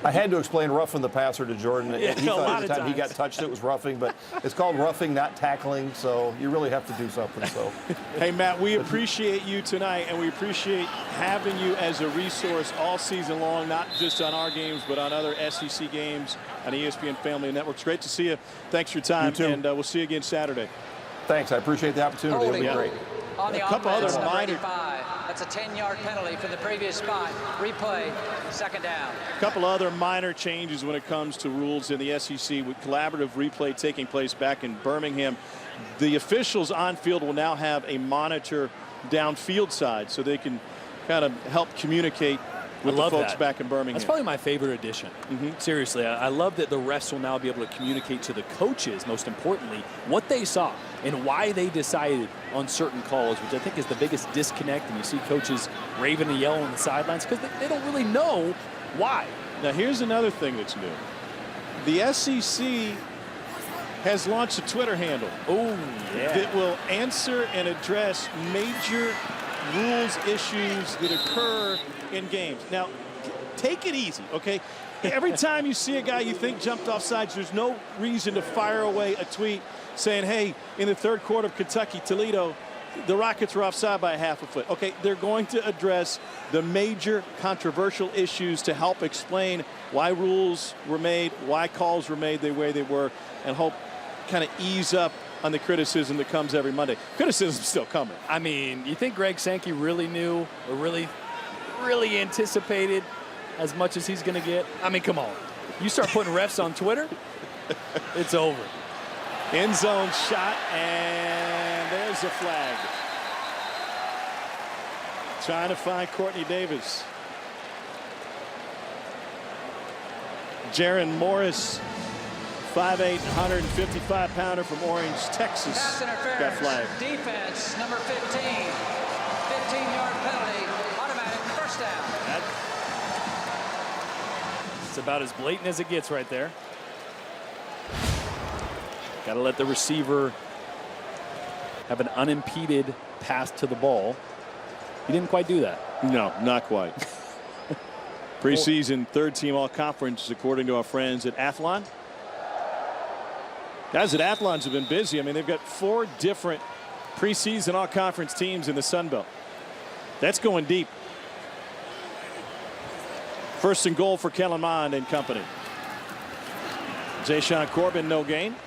I had to explain roughing the passer to Jordan. Yeah, he thought every time he got touched it was roughing, but it's called roughing, not tackling, so you really have to do something. So, hey, Matt, we appreciate you tonight, and we appreciate having you as a resource all season long, not just on our games, but on other SEC games on ESPN Family Network. It's great to see you. Thanks for your time, you too. And we'll see you again Saturday. Thanks. I appreciate the opportunity. It'll be great. On the A couple offense, other number minor- 85. That's a 10-yard penalty from the previous spot. Replay, second down. A couple other minor changes when it comes to rules in the SEC with collaborative replay taking place back in Birmingham. The officials on field will now have a monitor downfield side so they can kind of help communicate with the folks back in Birmingham. That's probably my favorite addition. Seriously, I love that the refs will now be able to communicate to the coaches, most importantly, what they saw and why they decided on certain calls, which I think is the biggest disconnect. And you see coaches raving and yelling on the sidelines because they don't really know why. Now, here's another thing that's new. The SEC has launched a Twitter handle that will answer and address major rules issues that occur in games. Now, take it easy, okay? Every time you see a guy you think jumped off sides, there's no reason to fire away a tweet saying, hey, in the third quarter of Kentucky-Toledo, the Rockets were offside by a half a foot. Okay, they're going to address the major controversial issues to help explain why rules were made, why calls were made the way they were, and hope kind of ease up on the criticism that comes every Monday. Criticism's still coming. I mean, you think Greg Sankey really knew or really anticipated as much as he's going to get? I mean, come on. You start putting refs on Twitter, it's over. End zone shot, and there's a flag. Trying to find Courtney Davis. Jaron Morris, 5'8", 155-pounder from Orange, Texas, Pass interference. got flagged. Defense, number 15. 15-yard penalty. Automatic first down. It's about as blatant as it gets right there. Got to let the receiver have an unimpeded pass to the ball. He didn't quite do that. No, not quite. Preseason third-team all-conference, according to our friends at Athlon. Guys at Athlons have been busy. I mean, they've got 4 different preseason all-conference teams in the Sun Belt. That's going deep. First and goal for Kellen Mond and company. Jayshon Corbin, no gain.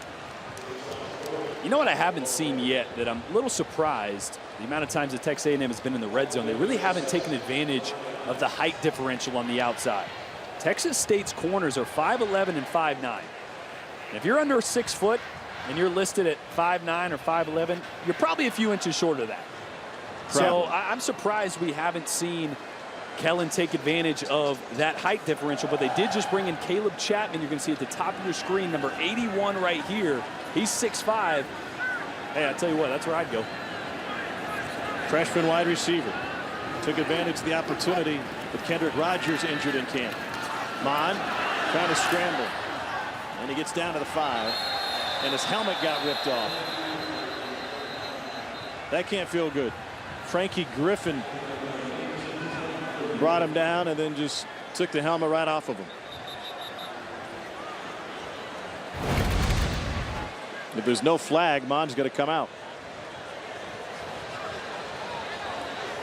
You know what I haven't seen yet that I'm a little surprised? The amount of times that Texas A&M has been in the red zone. They really haven't taken advantage of the height differential on the outside. Texas State's corners are 5'11" and 5'9". If you're under 6 foot and you're listed at 5'9" or 5'11", you're probably a few inches short of that. So I'm surprised we haven't seen Kellen take advantage of that height differential, but they did just bring in Caleb Chapman. You're going to see at the top of your screen, number 81 right here. He's 6'5". Hey, I tell you what, that's where I'd go. Freshman wide receiver took advantage of the opportunity with Kendrick Rogers injured in camp. Mond trying to scramble, and he gets down to the 5, and his helmet got ripped off. That can't feel good. Frankie Griffin brought him down and then just took the helmet right off of him. If there's no flag, Mond's going to come out.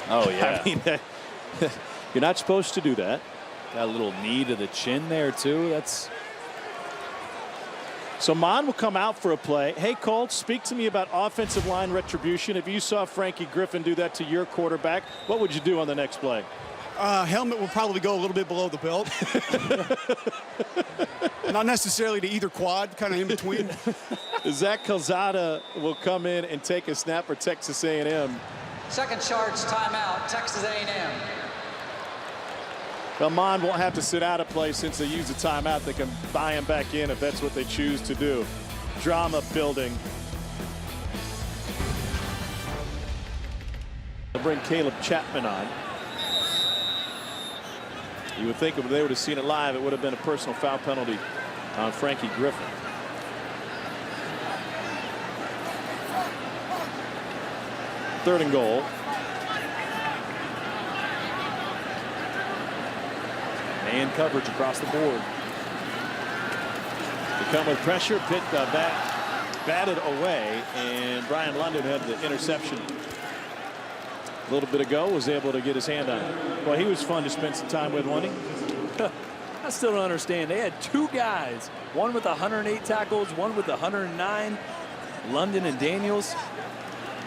Oh, yeah. I mean, you're not supposed to do that. Got a little knee to the chin there, too. That's. So Mond will come out for a play. Hey, Colt, speak to me about offensive line retribution. If you saw Frankie Griffin do that to your quarterback, what would you do on the next play? Helmet will probably go a little bit below the belt. Not necessarily to either quad, kind of in between. Zach Calzada will come in and take a snap for Texas A&M. Second charge timeout, Texas A&M. Well, Mond won't have to sit out a play since they use a timeout. They can buy him back in if that's what they choose to do. Drama building. They'll bring Caleb Chapman on. You would think if they would have seen it live, it would have been a personal foul penalty on Frankie Griffin. Third and goal. Man coverage across the board. They come with pressure. Pitt batted away, and Brian London had the interception a little bit ago. Was able to get his hand on it. Well, he was fun to spend some time with, wasn't he? I still don't understand. They had 2 guys, one with 108 tackles, one with 109, London and Daniels.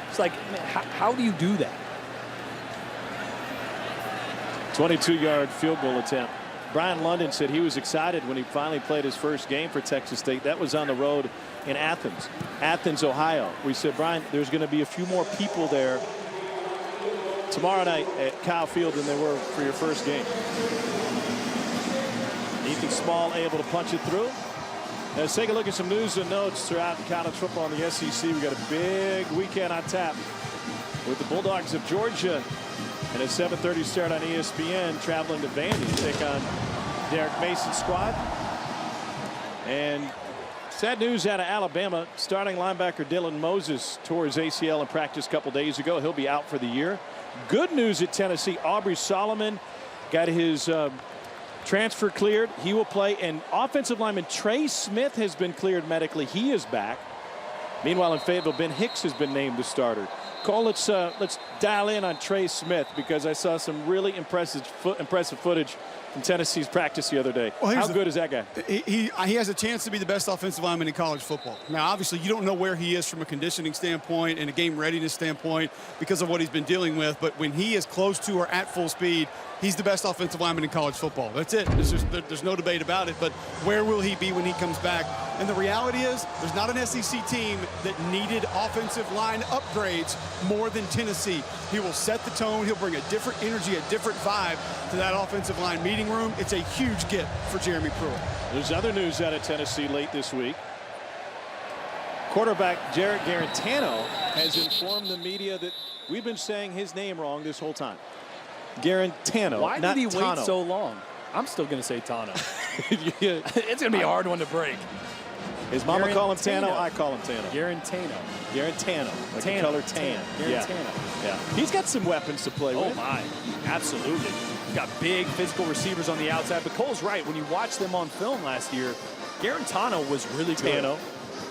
It's like, man, how do you do that? 22-yard field goal attempt. Brian London said he was excited when he finally played his first game for Texas State. That was on the road in Athens, Ohio. We said, Brian, there's going to be a few more people there tomorrow night at Kyle Field than there were for your first game. Ethan Small able to punch it through. Now, let's take a look at some news and notes throughout college football in the SEC. We got a big weekend on tap with the Bulldogs of Georgia and a 7:30 start on ESPN, traveling to Vandy to take on Derek Mason's squad. And sad news out of Alabama. Starting linebacker Dylan Moses tore his ACL in practice a couple days ago. He'll be out for the year. Good news at Tennessee. Aubrey Solomon got his transfer cleared. He will play. And offensive lineman Trey Smith has been cleared medically. He is back. Meanwhile, in Fayetteville, Ben Hicks has been named the starter. Cole, let's dial in on Trey Smith, because I saw some really impressive footage from Tennessee's practice the other day. Well, how good is that guy? He has a chance to be the best offensive lineman in college football. Now, obviously, you don't know where he is from a conditioning standpoint and a game readiness standpoint because of what he's been dealing with. But when he is close to or at full speed, he's the best offensive lineman in college football. That's it. There's no debate about it. But where will he be when he comes back? And the reality is, there's not an SEC team that needed offensive line upgrades more than Tennessee. He will set the tone. He'll bring a different energy, a different vibe to that offensive line meeting room. It's a huge get for Jeremy Pruitt. There's other news out of Tennessee late this week. Quarterback Jarrett Garantano has informed the media that we've been saying his name wrong this whole time. Garantano, Why not did he Tano. wait so long? I'm still going to say Tano. It's going to be a hard one to break. His mama call him Tano, I call him Tano. Garantano. Garantano, like the color tan. Garantano. Yeah. He's got some weapons to play with. Oh, my. Absolutely. He's got big physical receivers on the outside. But Cole's right. When you watch them on film last year, Garantano was really good.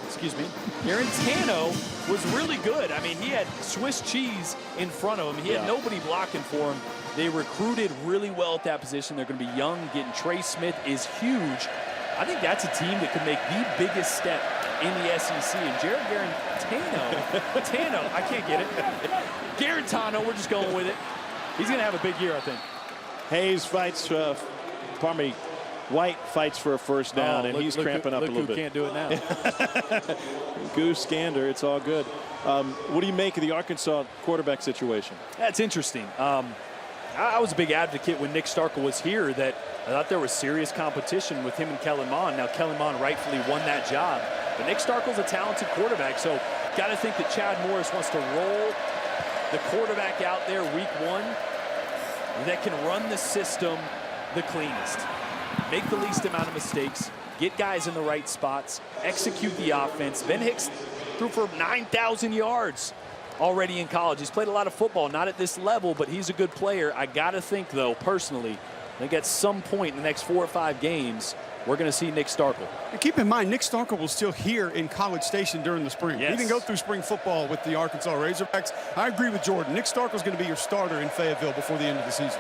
Excuse me. Garantano was really good. I mean, he had Swiss cheese in front of him. He had nobody blocking for him. They recruited really well at that position. They're going to be young. Getting Trey Smith is huge. I think that's a team that could make the biggest step in the SEC. And Jared Garantano, I can't get it. Garantano, we're just going with it. He's going to have a big year, I think. Hayes fights, White fights for a first down, and he's cramping up a little bit. Can't do it now. Goose gander, it's all good. What do you make of the Arkansas quarterback situation? That's interesting. I was a big advocate when Nick Starkel was here that I thought there was serious competition with him and Kellen Mond. Now, Kellen Mond rightfully won that job, but Nick Starkel's a talented quarterback, so got to think that Chad Morris wants to roll the quarterback out there week one that can run the system the cleanest, make the least amount of mistakes, get guys in the right spots, execute the offense. Ben Hicks threw for 9,000 yards already in college. He's played a lot of football, not at this level, but he's a good player. I got to think, though, personally, I think at some point in the next 4 or 5 games, we're going to see Nick Starkel. And keep in mind, Nick Starkel was still here in College Station during the spring. Yes. He didn't go through spring football with the Arkansas Razorbacks. I agree with Jordan. Nick Starkel's going to be your starter in Fayetteville before the end of the season.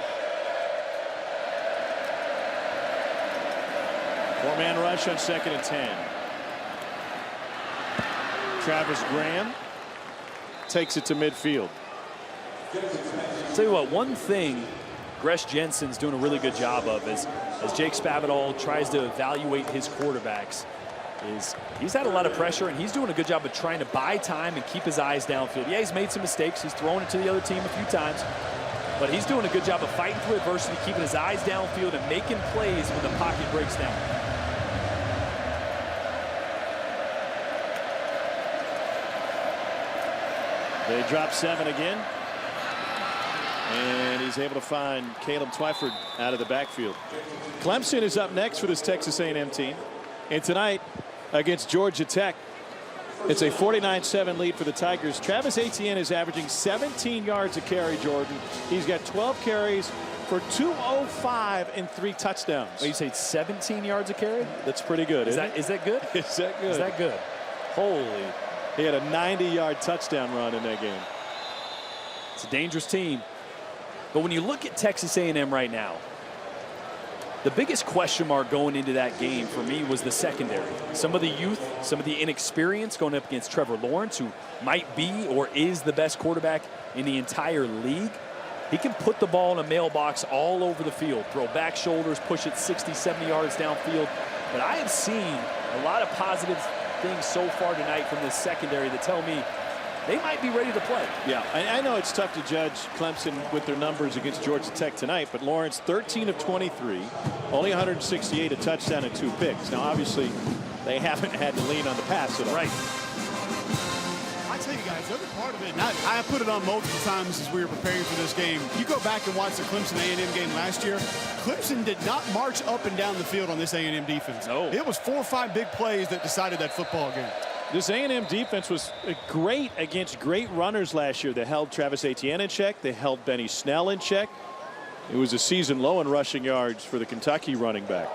4-man rush on 2nd and 10. Travis Graham takes it to midfield. Tell you what, one thing Gresh Jensen's doing a really good job of is, as Jake Spavital tries to evaluate his quarterbacks, is he's had a lot of pressure, and he's doing a good job of trying to buy time and keep his eyes downfield. Yeah, he's made some mistakes. He's thrown it to the other team a few times, but he's doing a good job of fighting through adversity, keeping his eyes downfield, and making plays when the pocket breaks down. They drop 7 again. And he's able to find Caleb Twyford out of the backfield. Clemson is up next for this Texas A&M team. And tonight against Georgia Tech, it's a 49-7 lead for the Tigers. Travis Etienne is averaging 17 yards a carry, Jordan. He's got 12 carries for 205 and 3 touchdowns. Oh, you say 17 yards a carry? That's pretty good, Is isn't that it? is that good? Is that good? Is that good? Holy. He had a 90-yard touchdown run in that game. It's a dangerous team. But when you look at Texas A&M right now, the biggest question mark going into that game for me was the secondary. Some of the youth, some of the inexperience going up against Trevor Lawrence, who might be or is the best quarterback in the entire league. He can put the ball in a mailbox all over the field, throw back shoulders, push it 60, 70 yards downfield. But I have seen a lot of positive things so far tonight from this secondary that tell me they might be ready to play. Yeah, I know it's tough to judge Clemson with their numbers against Georgia Tech tonight, but Lawrence, 13 of 23, only 168, a touchdown and 2 picks. Now, obviously, they haven't had to lean on the pass at all. Right. I tell you guys, the other part of it, and I put it on multiple times as we were preparing for this game. You go back and watch the Clemson A&M game last year. Clemson did not march up and down the field on this A&M defense. No. It was 4 or 5 big plays that decided that football game. This A&M defense was great against great runners last year. They held Travis Etienne in check. They held Benny Snell in check. It was a season low in rushing yards for the Kentucky running back.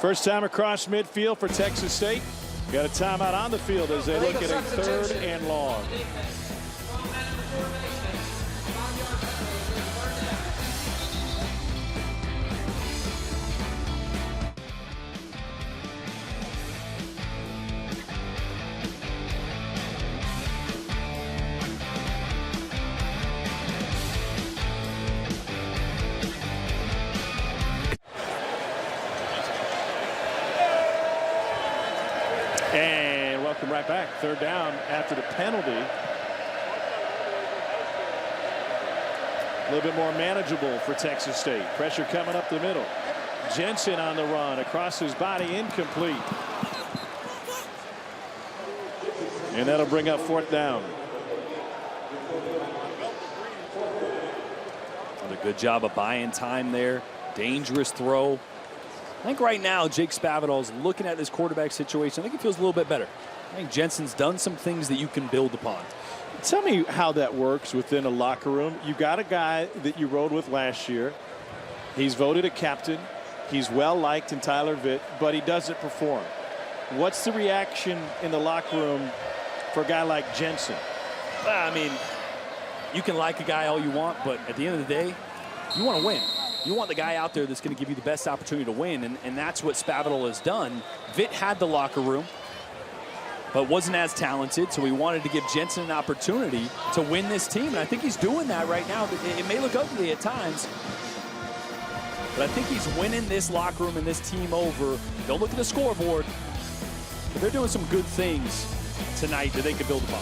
First time across midfield for Texas State. Got a timeout on the field as they look at a 3rd and long. And welcome right back. 3rd down after the penalty. A little bit more manageable for Texas State. Pressure coming up the middle. Jensen on the run, across his body, incomplete. And that'll bring up 4th down. Did a good job of buying time there. Dangerous throw. I think right now Jake Spavital's looking at this quarterback situation. I think he feels a little bit better. I think Jensen's done some things that you can build upon. Tell me how that works within a locker room. You got a guy that you rode with last year. He's voted a captain. He's well liked in Tyler Vitt, but he doesn't perform. What's the reaction in the locker room for a guy like Jensen? I mean, you can like a guy all you want, but at the end of the day, you want to win. You want the guy out there that's going to give you the best opportunity to win, and that's what Spavital has done. Vitt had the locker room, but wasn't as talented, so he wanted to give Jensen an opportunity to win this team, and I think he's doing that right now. It may look ugly at times, but I think he's winning this locker room and this team over. Don't look at the scoreboard, but they're doing some good things tonight that they can build upon.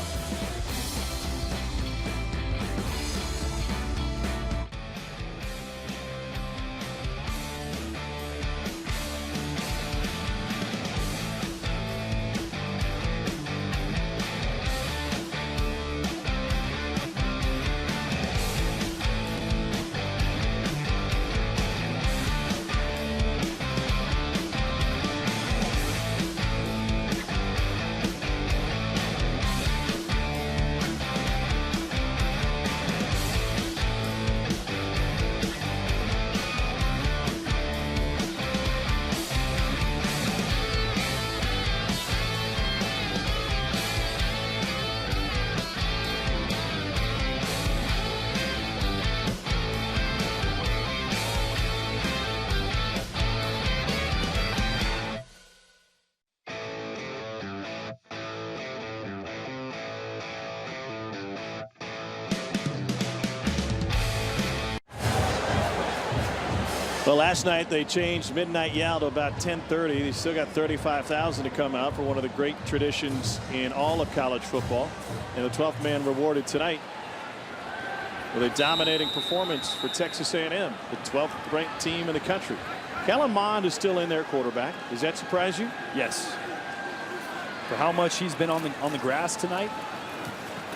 Well, last night they changed midnight yell to about 10:30. They still got 35,000 to come out for one of the great traditions in all of college football. And the 12th man rewarded tonight with a dominating performance for Texas A&M, the 12th ranked team in the country. Kellen Mond is still in there, quarterback. Does that surprise you? Yes. For how much he's been on the grass tonight,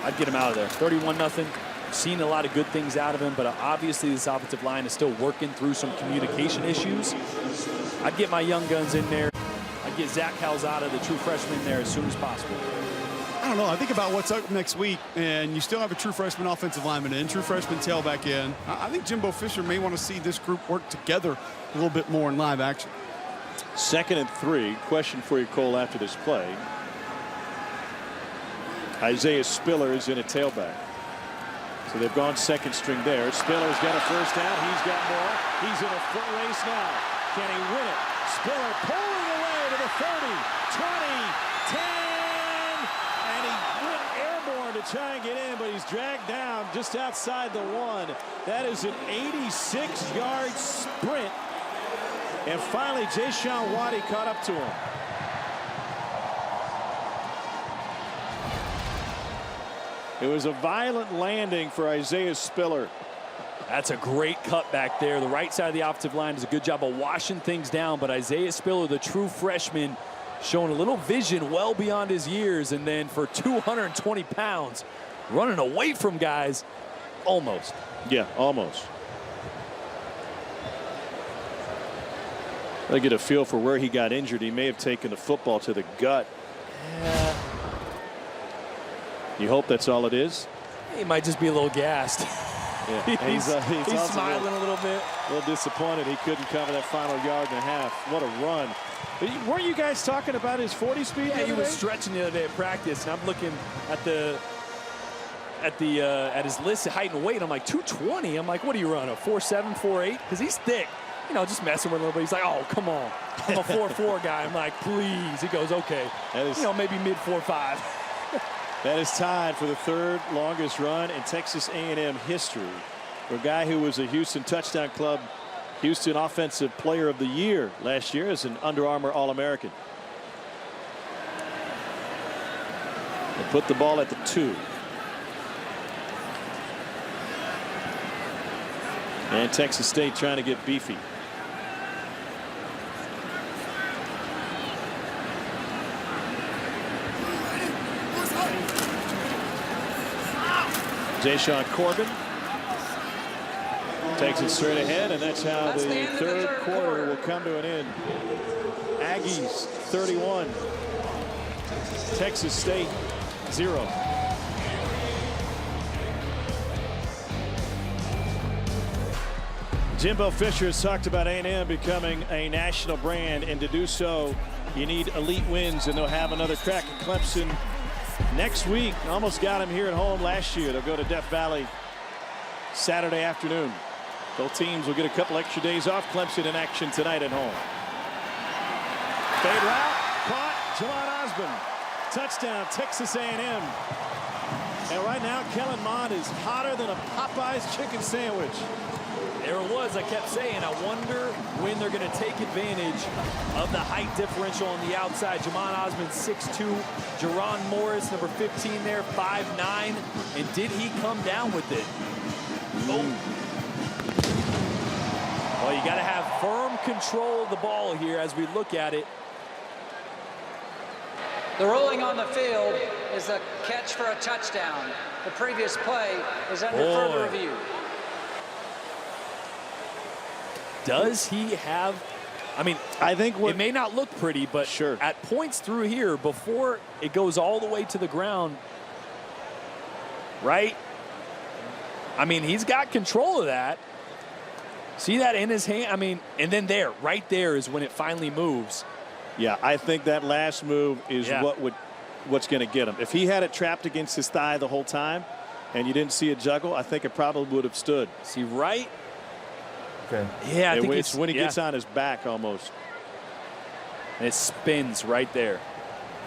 I'd get him out of there. 31-0. Seen a lot of good things out of him, but obviously this offensive line is still working through some communication issues. I'd get my young guns in there. I'd get Zach Calzada, the true freshman, there as soon as possible. I don't know. I think about what's up next week, and you still have a true freshman offensive lineman in, true freshman tailback in. I think Jimbo Fisher may want to see this group work together a little bit more in live action. 2nd and 3. Question for you, Cole, after this play. Isaiah Spiller is in a tailback. So they've gone second string there. Spiller's got a first down. He's got more. He's in a foot race now. Can he win it? Spiller pulling away to the 30, 20, 10. And he went airborne to try and get in, but he's dragged down just outside the 1. That is an 86-yard sprint. And finally, Jayshawn Waddy caught up to him. It was a violent landing for Isaiah Spiller. That's a great cut back there. The right side of the offensive line does a good job of washing things down, but Isaiah Spiller, the true freshman, showing a little vision well beyond his years, and then for 220 pounds, running away from guys, almost. Yeah, almost. I get a feel for where he got injured. He may have taken the football to the gut. Yeah. You hope that's all it is? He might just be a little gassed. Yeah. he's smiling a little bit. A little disappointed he couldn't cover that final yard and a half. What a run. Weren't you guys talking about his 40 speed? Yeah, he was stretching the other day at practice, and I'm looking at his list of height and weight. I'm like, 220? I'm like, what do you run, a 4.7, 4.8? Because he's thick. You know, just messing with him a little bit. He's like, oh, come on. I'm a 4.4 guy. I'm like, please. He goes, okay. That is, maybe mid 4.5. That is tied for the 3rd longest run in Texas A&M history for a guy who was a Houston Touchdown Club, Houston Offensive Player of the Year last year as an Under Armour All-American. They put the ball at the 2. And Texas State trying to get beefy. Jayshawn Corbin takes it straight ahead, and that's how the third quarter will come to an end. Aggies 31, Texas State 0. Jimbo Fisher has talked about A&M becoming a national brand, and to do so, you need elite wins, and they'll have another crack at Clemson next week. Almost got him here at home last year. They'll go to Death Valley Saturday afternoon. Both teams will get a couple extra days off. Clemson in action tonight at home. Fade route, caught, Javon Osborne. Touchdown, Texas A&M. And right now, Kellen Mond is hotter than a Popeye's chicken sandwich. There it was. I kept saying, I wonder when they're going to take advantage of the height differential on the outside. Jamon Osmond, 6'2". Jerron Morris, number 15 there, 5'9". And did he come down with it? Oh. Well, you got to have firm control of the ball here as we look at it. The ruling on the field is a catch for a touchdown. The previous play is under further review. Does he have, I mean, I think it may not look pretty, but sure, at points through here, before it goes all the way to the ground, right? I mean, he's got control of that. See that in his hand? I mean, and then there, right there is when it finally moves. Yeah, I think that last move is what's going to get him. If he had it trapped against his thigh the whole time and you didn't see it juggle, I think it probably would have stood. See, right? Okay. Yeah, I think it's when he gets on his back almost. And it spins right there.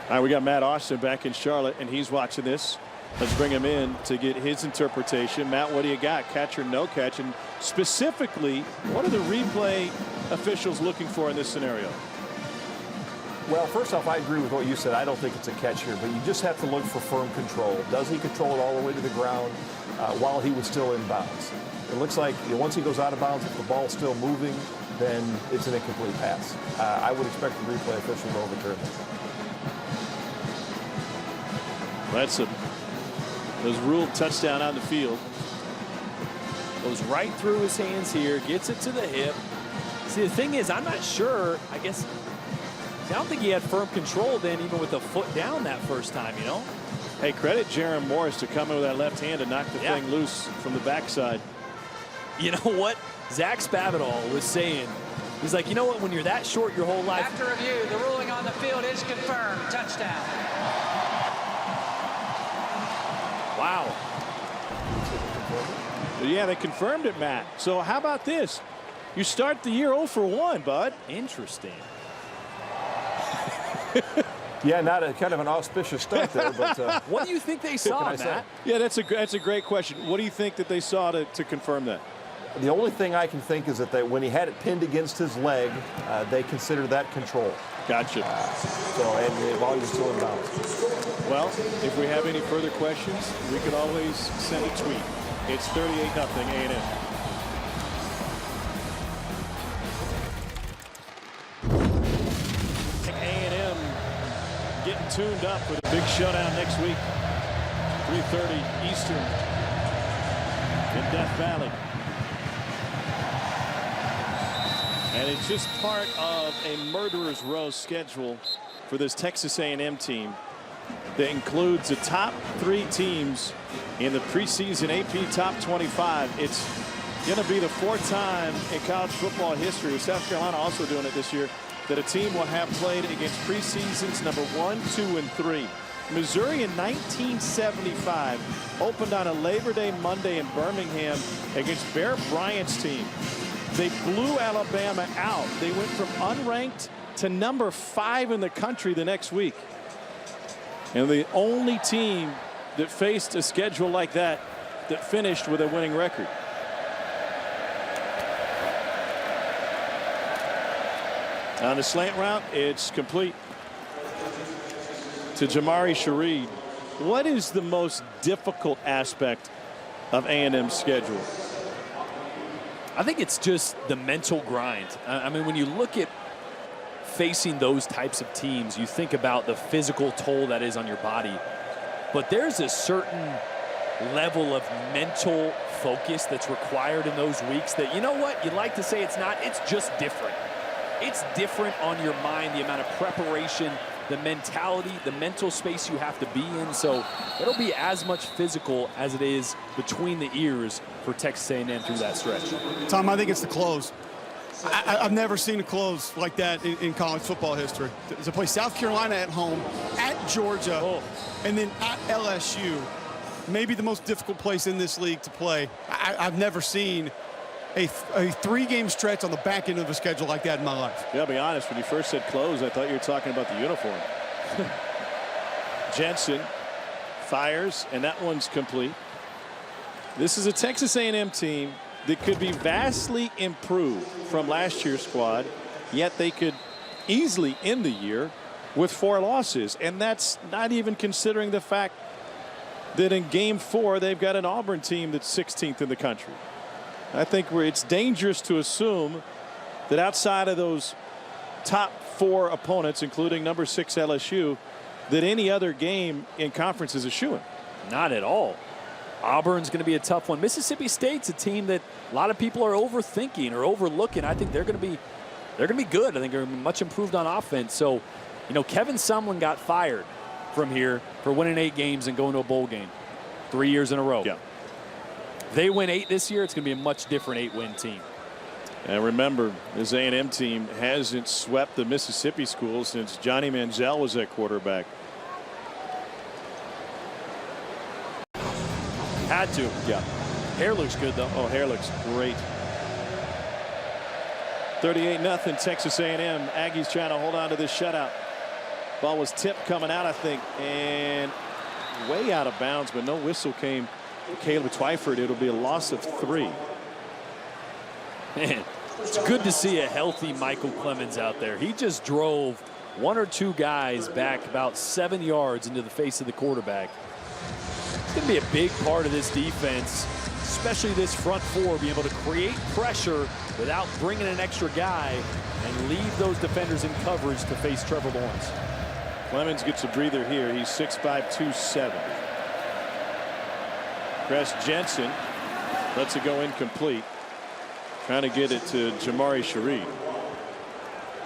All right, we got Matt Austin back in Charlotte, and he's watching this. Let's bring him in to get his interpretation. Matt, what do you got? Catch or no catch? And specifically, what are the replay officials looking for in this scenario? Well, first off, I agree with what you said. I don't think it's a catch here, but you just have to look for firm control. Does he control it all the way to the ground while he was still in bounds? It looks like once he goes out of bounds, if the ball's still moving, then it's an incomplete pass. I would expect the replay official to overturn it. That's was ruled touchdown on the field. Goes right through his hands here, gets it to the hip. See, the thing is, I'm not sure. I guess I don't think he had firm control then, even with the foot down that first time, you know? Hey, credit Jerron Morris to come in with that left hand and knock the thing loose from the backside. You know what? Zach Spavital was saying, he's like, you know what, when you're that short your whole life. After review, the ruling on the field is confirmed. Touchdown. Wow. Yeah, they confirmed it, Matt. So how about this? You start the year 0 for 1, bud. Interesting. Yeah, not a kind of an auspicious start there, but what do you think they saw, Matt? Yeah, that's a great question. What do you think that they saw to confirm that? The only thing I can think is that when he had it pinned against his leg, they considered that control. Gotcha. And the ball was still in bounds. Well, if we have any further questions, we can always send a tweet. It's 38-0 A&M. A&M getting tuned up for the big showdown next week. 3:30 Eastern in Death Valley. And it's just part of a murderer's row schedule for this Texas A&M team that includes the top 3 teams in the preseason AP Top 25. It's going to be the 4th time in college football history, with South Carolina also doing it this year, that a team will have played against preseasons number 1, 2, and 3. Missouri in 1975 opened on a Labor Day Monday in Birmingham against Bear Bryant's team. They blew Alabama out. They went from unranked to number 5 in the country the next week. And the only team that faced a schedule like that finished with a winning record. On the slant route, it's complete to Jamari Shareed. What is the most difficult aspect of A&M's schedule? I think it's just the mental grind. I mean, when you look at facing those types of teams, you think about the physical toll that is on your body. But there's a certain level of mental focus that's required in those weeks that, you know what, you'd like to say it's not, it's just different. It's different on your mind, the amount of preparation, the mentality, the mental space you have to be in. So it'll be as much physical as it is between the ears for Texas A&M through that stretch. Tom, I think it's the close. I've never seen a close like that in college football history. To play South Carolina at home, at Georgia, and then at LSU, maybe the most difficult place in this league to play. I've never seen a three-game stretch on the back end of a schedule like that in my life. Yeah, I'll be honest, when you first said close, I thought you were talking about the uniform. Jensen fires, and that one's complete. This is a Texas A&M team that could be vastly improved from last year's squad, yet they could easily end the year with 4 losses. And that's not even considering the fact that in game 4, they've got an Auburn team that's 16th in the country. I think it's dangerous to assume that outside of those top 4 opponents, including number 6 LSU, that any other game in conference is a shoo-in. Not at all. Auburn's going to be a tough one. Mississippi State's a team that a lot of people are overthinking or overlooking. I think they're going to be good. I think they're going to be much improved on offense. So, you know, Kevin Sumlin got fired from here for winning 8 games and going to a bowl game 3 years in a row. Yeah. If they win 8 this year, it's going to be a much different 8-win team. And remember, this A&M team hasn't swept the Mississippi schools since Johnny Manziel was at quarterback. Had to. Yeah. Hair looks good, though. Oh, hair looks great. 38-0 Texas A&M. Aggies trying to hold on to this shutout. Ball was tipped coming out, I think, and way out of bounds, but no whistle came. Caleb Twyford, it'll be a loss of 3. Man, it's good to see a healthy Michael Clemens out there. He just drove 1 or 2 guys back about 7 yards into the face of the quarterback. It's going to be a big part of this defense, especially this front 4, being able to create pressure without bringing an extra guy and leave those defenders in coverage to face Trevor Lawrence. Clemens gets a breather here. He's 6'5", 270. Chris Jensen lets it go incomplete. Trying to get it to Jamari Shareed.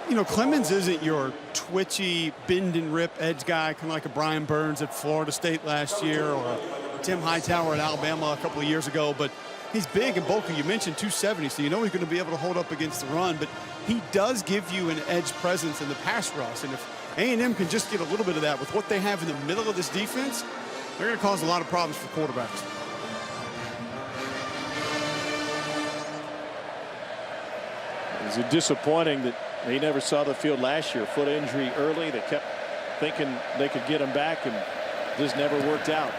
You know, Clemens isn't your twitchy, bend and rip edge guy, kind of like a Brian Burns at Florida State last year or a Tim Hightower at Alabama a couple of years ago. But he's big and bulky. You mentioned 270, so you know he's going to be able to hold up against the run. But he does give you an edge presence in the pass rush. And if A&M can just get a little bit of that with what they have in the middle of this defense, they're going to cause a lot of problems for quarterbacks. It's disappointing that he never saw the field last year. Foot injury early. They kept thinking they could get him back, and this never worked out.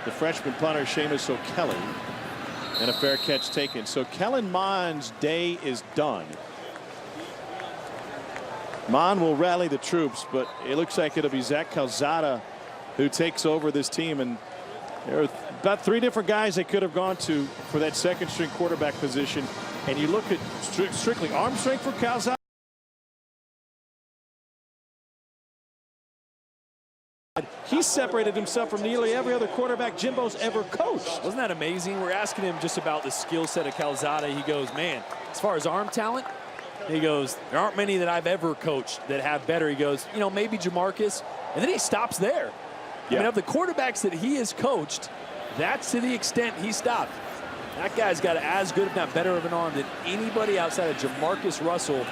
The freshman punter, Seamus O'Kelly, and a fair catch taken. So Kellen Mond's day is done. Mond will rally the troops, but it looks like it'll be Zach Calzada who takes over this team. And there are about 3 different guys they could have gone to for that second string quarterback position. And you look at strictly arm strength for Calzada. He separated himself from nearly every other quarterback Jimbo's ever coached. Wasn't that amazing? We're asking him just about the skill set of Calzada. He goes, man, as far as arm talent, he goes, there aren't many that I've ever coached that have better. He goes, you know, maybe Jamarcus. And then he stops there. Yeah. I mean, of the quarterbacks that he has coached, that's to the extent he stopped. That guy's got as good, if not better, of an arm than anybody outside of Jamarcus Russell.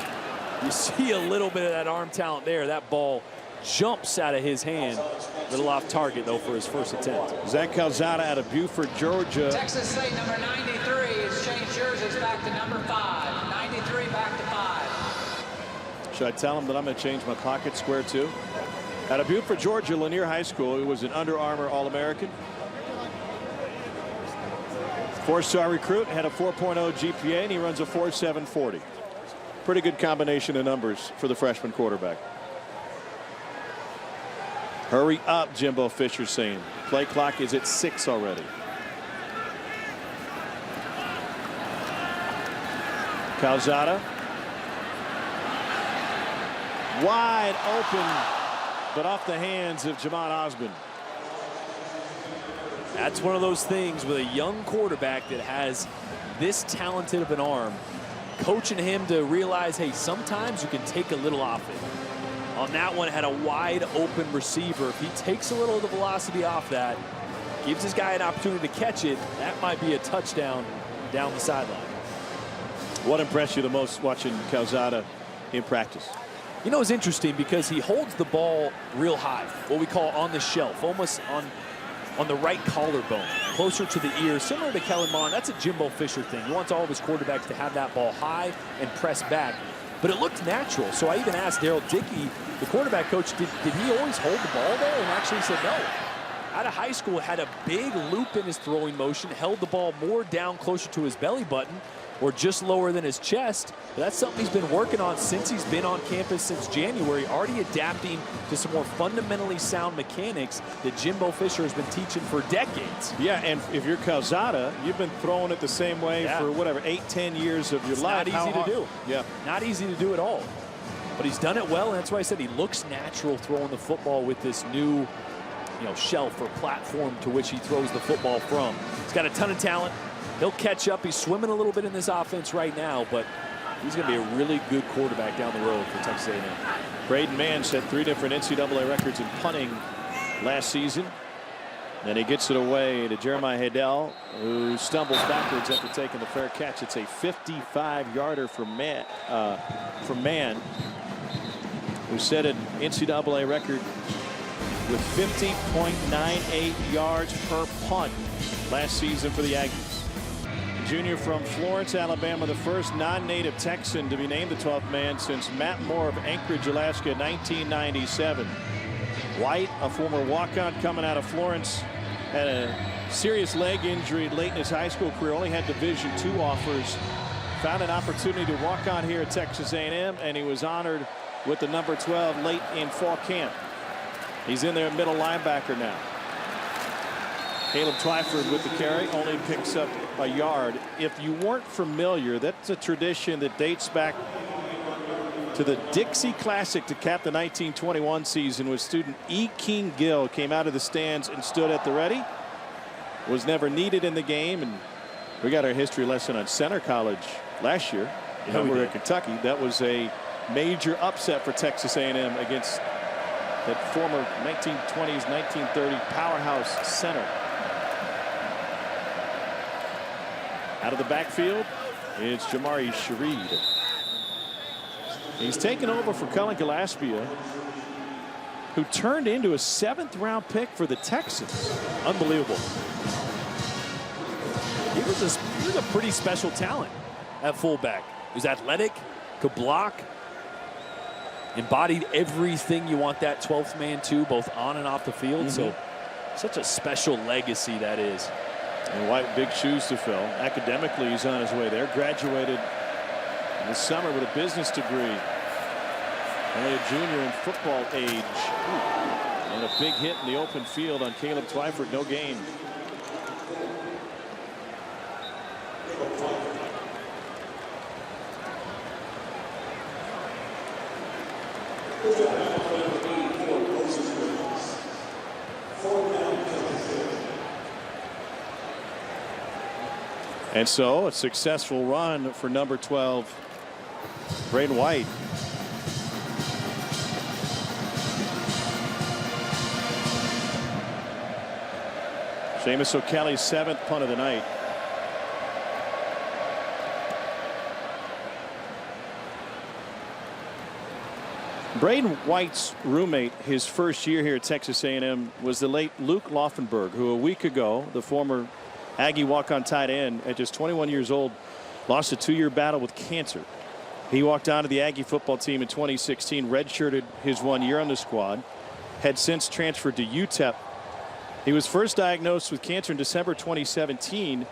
You see a little bit of that arm talent there. That ball jumps out of his hand. A little off target, though, for his first attempt. Zach Calzada out of Buford, Georgia. Texas State, number 93, has changed jerseys back to number 5. 93 back to 5. Should I tell him that I'm going to change my pocket square, too? Out of Buford, Georgia, Lanier High School. He was an Under Armour All-American. 4-star recruit, had a 4.0 GPA, and he runs a 4.740. Pretty good combination of numbers for the freshman quarterback. Hurry up, Jimbo Fisher saying. Play clock is at 6 already. Calzada. Wide open, but off the hands of Jamon Osborne. That's one of those things with a young quarterback that has this talented of an arm, coaching him to realize, hey, sometimes you can take a little off it. On that one, had a wide open receiver. If he takes a little of the velocity off that, gives this guy an opportunity to catch it, that might be a touchdown down the sideline. What impressed you the most watching Calzada in practice? You know, it's interesting because he holds the ball real high, what we call on the shelf, almost on the right collarbone, closer to the ear, similar to Kellen Mond. That's a Jimbo Fisher thing. He wants all of his quarterbacks to have that ball high and press back. But it looked natural. So I even asked Daryl Dickey, the quarterback coach, did he always hold the ball there? And actually said no. Out of high school, had a big loop in his throwing motion, held the ball more down closer to his belly button, or just lower than his chest. But that's something he's been working on since he's been on campus since January, already adapting to some more fundamentally sound mechanics that Jimbo Fisher has been teaching for decades. Yeah, and if you're Calzada, you've been throwing it the same way for whatever, 8-10 years of your life. Not easy to do. Yeah. Not easy to do at all. But he's done it well, and that's why I said he looks natural throwing the football with this new, shelf or platform to which he throws the football from. He's got a ton of talent. He'll catch up. He's swimming a little bit in this offense right now, but he's going to be a really good quarterback down the road for Texas A&M. Braden Mann set 3 different NCAA records in punting last season. Then he gets it away to Jeremiah Haydel, who stumbles backwards after taking the fair catch. It's a 55-yarder for Mann, who set an NCAA record with 50.98 yards per punt last season for the Aggies. Junior from Florence, Alabama, the first non-native Texan to be named the 12th man since Matt Moore of Anchorage, Alaska, 1997. White, a former walk-on coming out of Florence, had a serious leg injury late in his high school career, only had Division II offers, found an opportunity to walk on here at Texas A&M, and he was honored with the number 12 late in fall camp. He's in there at middle linebacker now. Caleb Twyford with the carry, only picks up a yard. If you weren't familiar, that's a tradition that dates back to the Dixie Classic to cap the 1921 season, with student E. King Gill came out of the stands and stood at the ready. Was never needed in the game, and we got our history lesson on Center College last year. Over at Kentucky. That was a major upset for Texas A&M against that former 1920s, 1930 powerhouse center. Out of the backfield, it's Jamari Shareed. He's taken over for Cullen Gillespie, who turned into a 7th-round pick for the Texans. Unbelievable. He was a pretty special talent at fullback. He was athletic, could block, embodied everything you want that 12th man to, both on and off the field. So such a special legacy that is. And White, big shoes to fill. Academically, he's on his way there. Graduated this summer with a business degree. Only a junior in football age. And a big hit in the open field on Caleb Twyford. No gain. And so a successful run for number 12, Braden White. Seamus O'Kelly's 7th punt of the night. Braden White's roommate his first year here at Texas A&M was the late Luke Laufenberg, who a week ago, the former Aggie walk-on tight end, at just 21 years old, lost a 2-year battle with cancer. He walked onto the Aggie football team in 2016, redshirted his 1 year on the squad, had since transferred to UTEP. He was first diagnosed with cancer in December 2017,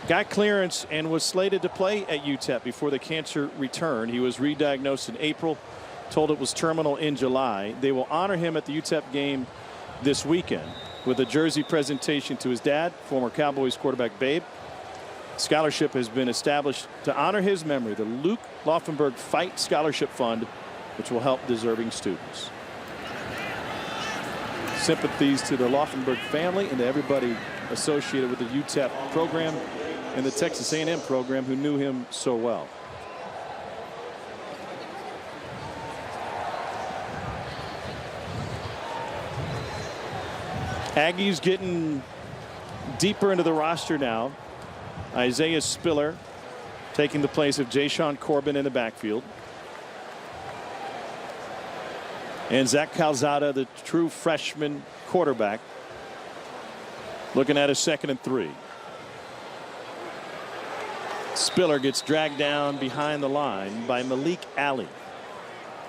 got clearance and was slated to play at UTEP before the cancer returned. He was re-diagnosed in April, told it was terminal in July. They will honor him at the UTEP game this weekend with a jersey presentation to his dad, former Cowboys quarterback Babe, Scholarship has been established to honor his memory, the Luke Laufenberg Fight Scholarship Fund, which will help deserving students. Sympathies to the Laufenberg family and to everybody associated with the UTEP program and the Texas A&M program who knew him so well. Aggies getting deeper into the roster now. Isaiah Spiller taking the place of Jashawn Corbin in the backfield. And Zach Calzada, the true freshman quarterback, looking at a 2nd and 3. Spiller gets dragged down behind the line by Malik Alley,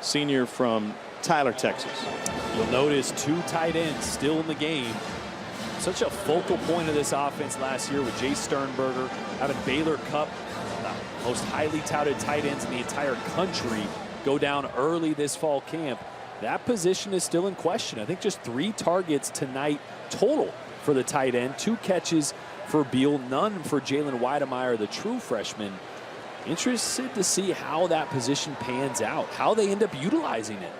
senior from Tyler, Texas. You'll notice 2 tight ends still in the game. Such a focal point of this offense last year with Jay Sternberger, having Baylor Cup, the most highly touted tight ends in the entire country, go down early this fall camp. That position is still in question. I think just 3 targets tonight total for the tight end. 2 catches for Beal, none for Jalen Weidemeyer, the true freshman. Interested to see how that position pans out, how they end up utilizing it.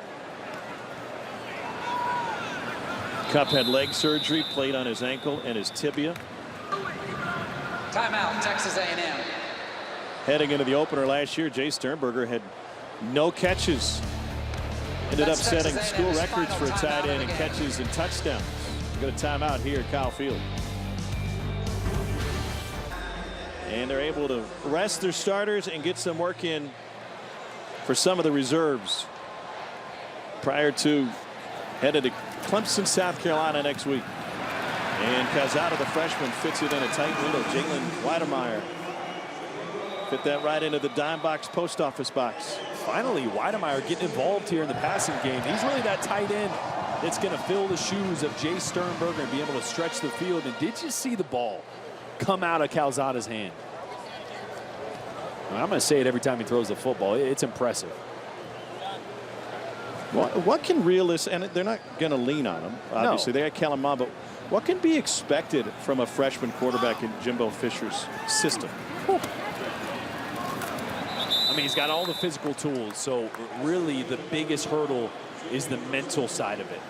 Cup had leg surgery, played on his ankle and his tibia. Timeout, Texas A&M. Heading into the opener last year, Jay Sternberger had no catches. Ended up setting school records for a tight end in catches and touchdowns. Got a timeout here at Kyle Field. And they're able to rest their starters and get some work in for some of the reserves prior to headed to Clemson, South Carolina next week. And Calzada, the freshman, fits it in a tight window. Jalen Weidemeyer fit that right into the dime box post office box. Finally, Weidemeyer getting involved here in the passing game. He's really that tight end that's going to fill the shoes of Jay Sternberger and be able to stretch the field. And did you see the ball come out of Calzada's hand? I'm going to say it every time he throws the football. It's impressive. What can realists, and they're not going to lean on him, obviously. No. They got Kellen Mond, but what can be expected from a freshman quarterback in Jimbo Fisher's system? I mean, he's got all the physical tools, so really the biggest hurdle is the mental side of it.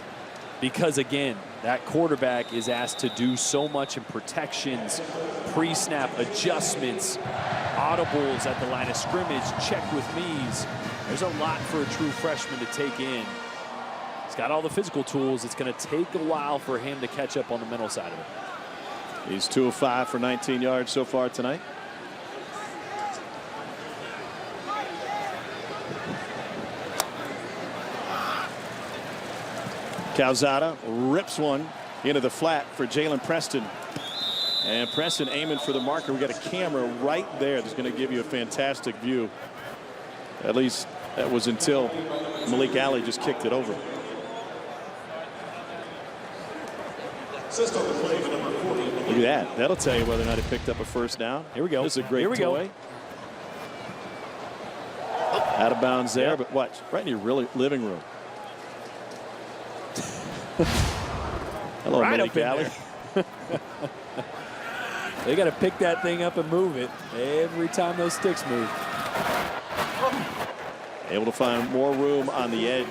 Because, again, that quarterback is asked to do so much in protections, pre-snap adjustments, audibles at the line of scrimmage, check with me's. There's a lot for a true freshman to take in. He's got all the physical tools. It's going to take a while for him to catch up on the mental side of it. He's 2 of 5 for 19 yards so far tonight. Calzada rips one into the flat for Jalen Preston. And Preston aiming for the marker. We got a camera right there that's going to give you a fantastic view. At least that was until Malik Alley just kicked it over. Look at that. That'll tell you whether or not he picked up a first down. Here we go. This is a great toy. Out of bounds there, but watch. Right in your living room. Hello, right Malik Alley. They got to pick that thing up and move it every time those sticks move. Able to find more room on the edge.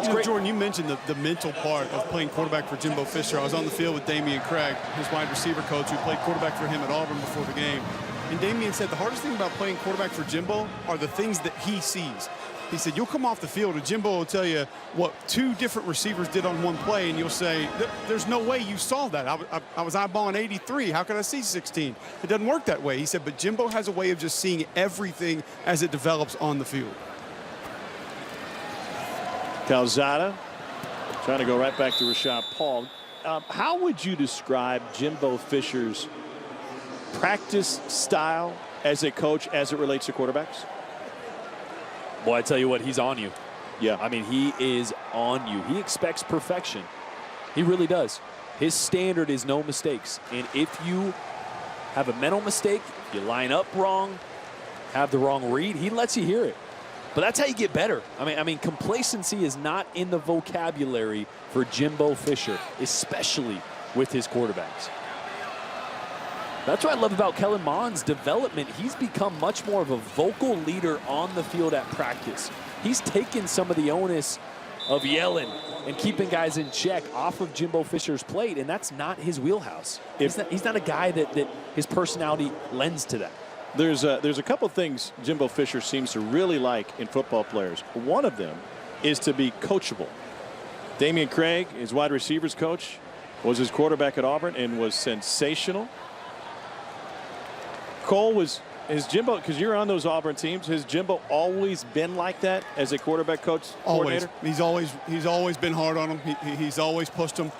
You know, Jordan, you mentioned the mental part of playing quarterback for Jimbo Fisher. I was on the field with Damian Craig, his wide receiver coach, who played quarterback for him at Auburn before the game. And Damian said the hardest thing about playing quarterback for Jimbo are the things that he sees. He said, you'll come off the field and Jimbo will tell you what 2 different receivers did on one play, and you'll say, there's no way you saw that. I was eyeballing 83. How could I see 16? It doesn't work that way. He said, but Jimbo has a way of just seeing everything as it develops on the field. Calzada trying to go right back to Rashad Paul. How would you describe Jimbo Fisher's practice style as a coach as it relates to quarterbacks? Boy, I tell you what, he's on you. Yeah. I mean, he is on you. He expects perfection. He really does. His standard is no mistakes. And if you have a mental mistake, if you line up wrong, have the wrong read, he lets you hear it. But that's how you get better. I mean, complacency is not in the vocabulary for Jimbo Fisher, especially with his quarterbacks. That's what I love about Kellen Mond's development. He's become much more of a vocal leader on the field at practice. He's taken some of the onus of yelling and keeping guys in check off of Jimbo Fisher's plate, and that's not his wheelhouse. He's not a guy that his personality lends to that. There's a couple things Jimbo Fisher seems to really like in football players. One of them is to be coachable. Damian Craig, his wide receivers coach, was his quarterback at Auburn and was sensational. Cole has Jimbo, because you're on those Auburn teams, has Jimbo always been like that as a quarterback coach? Always. He's always been hard on him. He's always pushed him.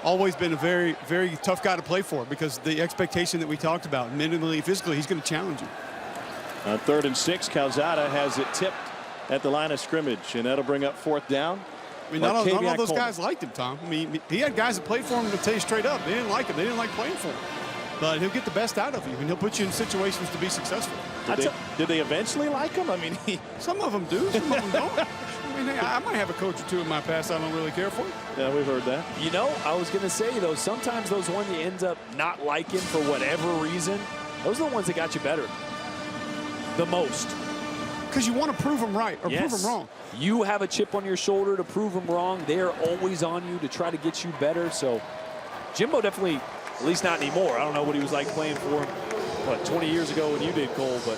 Always been a very, very tough guy to play for, because the expectation that we talked about, mentally, physically, he's going to challenge you. On 3rd and 6, Calzada has it tipped at the line of scrimmage, and that'll bring up 4th down. I mean, not all those guys liked him, Tom. I mean, he had guys that played for him to tell you straight up. They didn't like him. They didn't like playing for him. But he'll get the best out of you, and he'll put you in situations to be successful. Did they eventually like him? I mean, some of them do, some of them don't. I mean, hey, I might have a coach or two in my past I don't really care for. Yeah, we've heard that. You know, I was going to say, though, sometimes those ones you end up not liking for whatever reason, those are the ones that got you better the most. Because you want to prove them right or prove them wrong. You have a chip on your shoulder to prove them wrong. They are always on you to try to get you better. So Jimbo definitely, at least not anymore. I don't know what he was like playing for him, what, 20 years ago when you did, Cole, but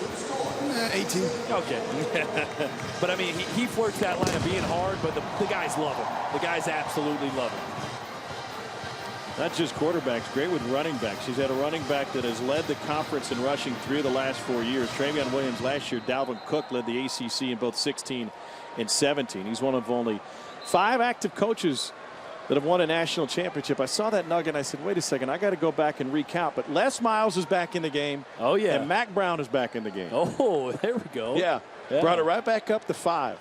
18. Okay. But I mean, he flirts that line of being hard, but the guys love him. The guys absolutely love him. Not just quarterbacks, great with running backs. He's had a running back that has led the conference in rushing 3 of the last 4 years. Travion Williams last year. Dalvin Cook led the ACC in both 16 and 17. He's one of only 5 active coaches that have won a national championship. I saw that nugget and I said, wait a second, I got to go back and recount. But Les Miles is back in the game. Oh, yeah. And Mac Brown is back in the game. Oh, there we go. Yeah. Brought it right back up to 5.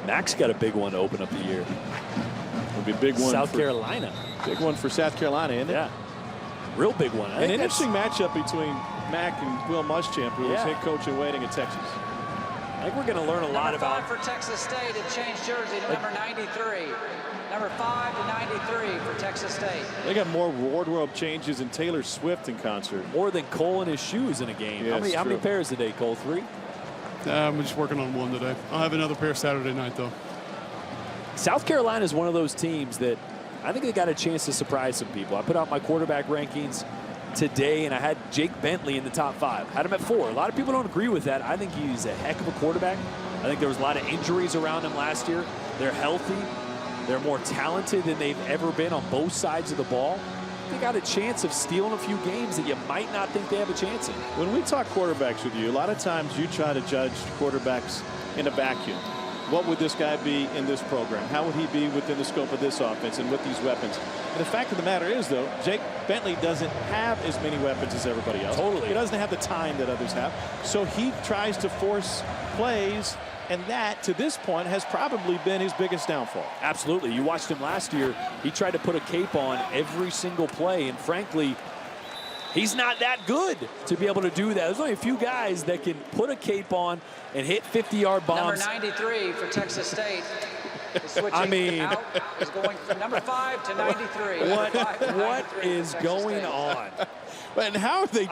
Mac's got a big one to open up the year. It'll be a big one. South Carolina. Big one for South Carolina, isn't it? Yeah. Real big one. An interesting matchup between Mac and Will Muschamp, who was head coach in waiting at Texas. I think we're going to learn a lot about. Number 5 for Texas State had changed jersey to number 93. Number 5 to 93 for Texas State. They got more wardrobe changes than Taylor Swift in concert. More than Cole in his shoes in a game. Yeah, how many pairs today, Cole? 3? I'm just working on 1 today. I'll have another pair Saturday night, though. South Carolina is one of those teams that I think they got a chance to surprise some people. I put out my quarterback rankings today, and I had Jake Bentley in the top 5. Had him at 4. A lot of people don't agree with that. I think he's a heck of a quarterback. I think there was a lot of injuries around him last year. They're healthy. They're more talented than they've ever been on both sides of the ball. They got a chance of stealing a few games that you might not think they have a chance in. When we talk quarterbacks with you, a lot of times you try to judge quarterbacks in a vacuum. What would this guy be in this program? How would he be within the scope of this offense and with these weapons? And the fact of the matter is, though, Jake Bentley doesn't have as many weapons as everybody else. Totally. He doesn't have the time that others have. So he tries to force plays, and that, to this point, has probably been his biggest downfall. Absolutely. You watched him last year. He tried to put a cape on every single play, and frankly, he's not that good to be able to do that. There's only a few guys that can put a cape on and hit 50-yard bombs. Number 93 for Texas State. Switching out is going from number 5 to 93. What is going on? And how are they?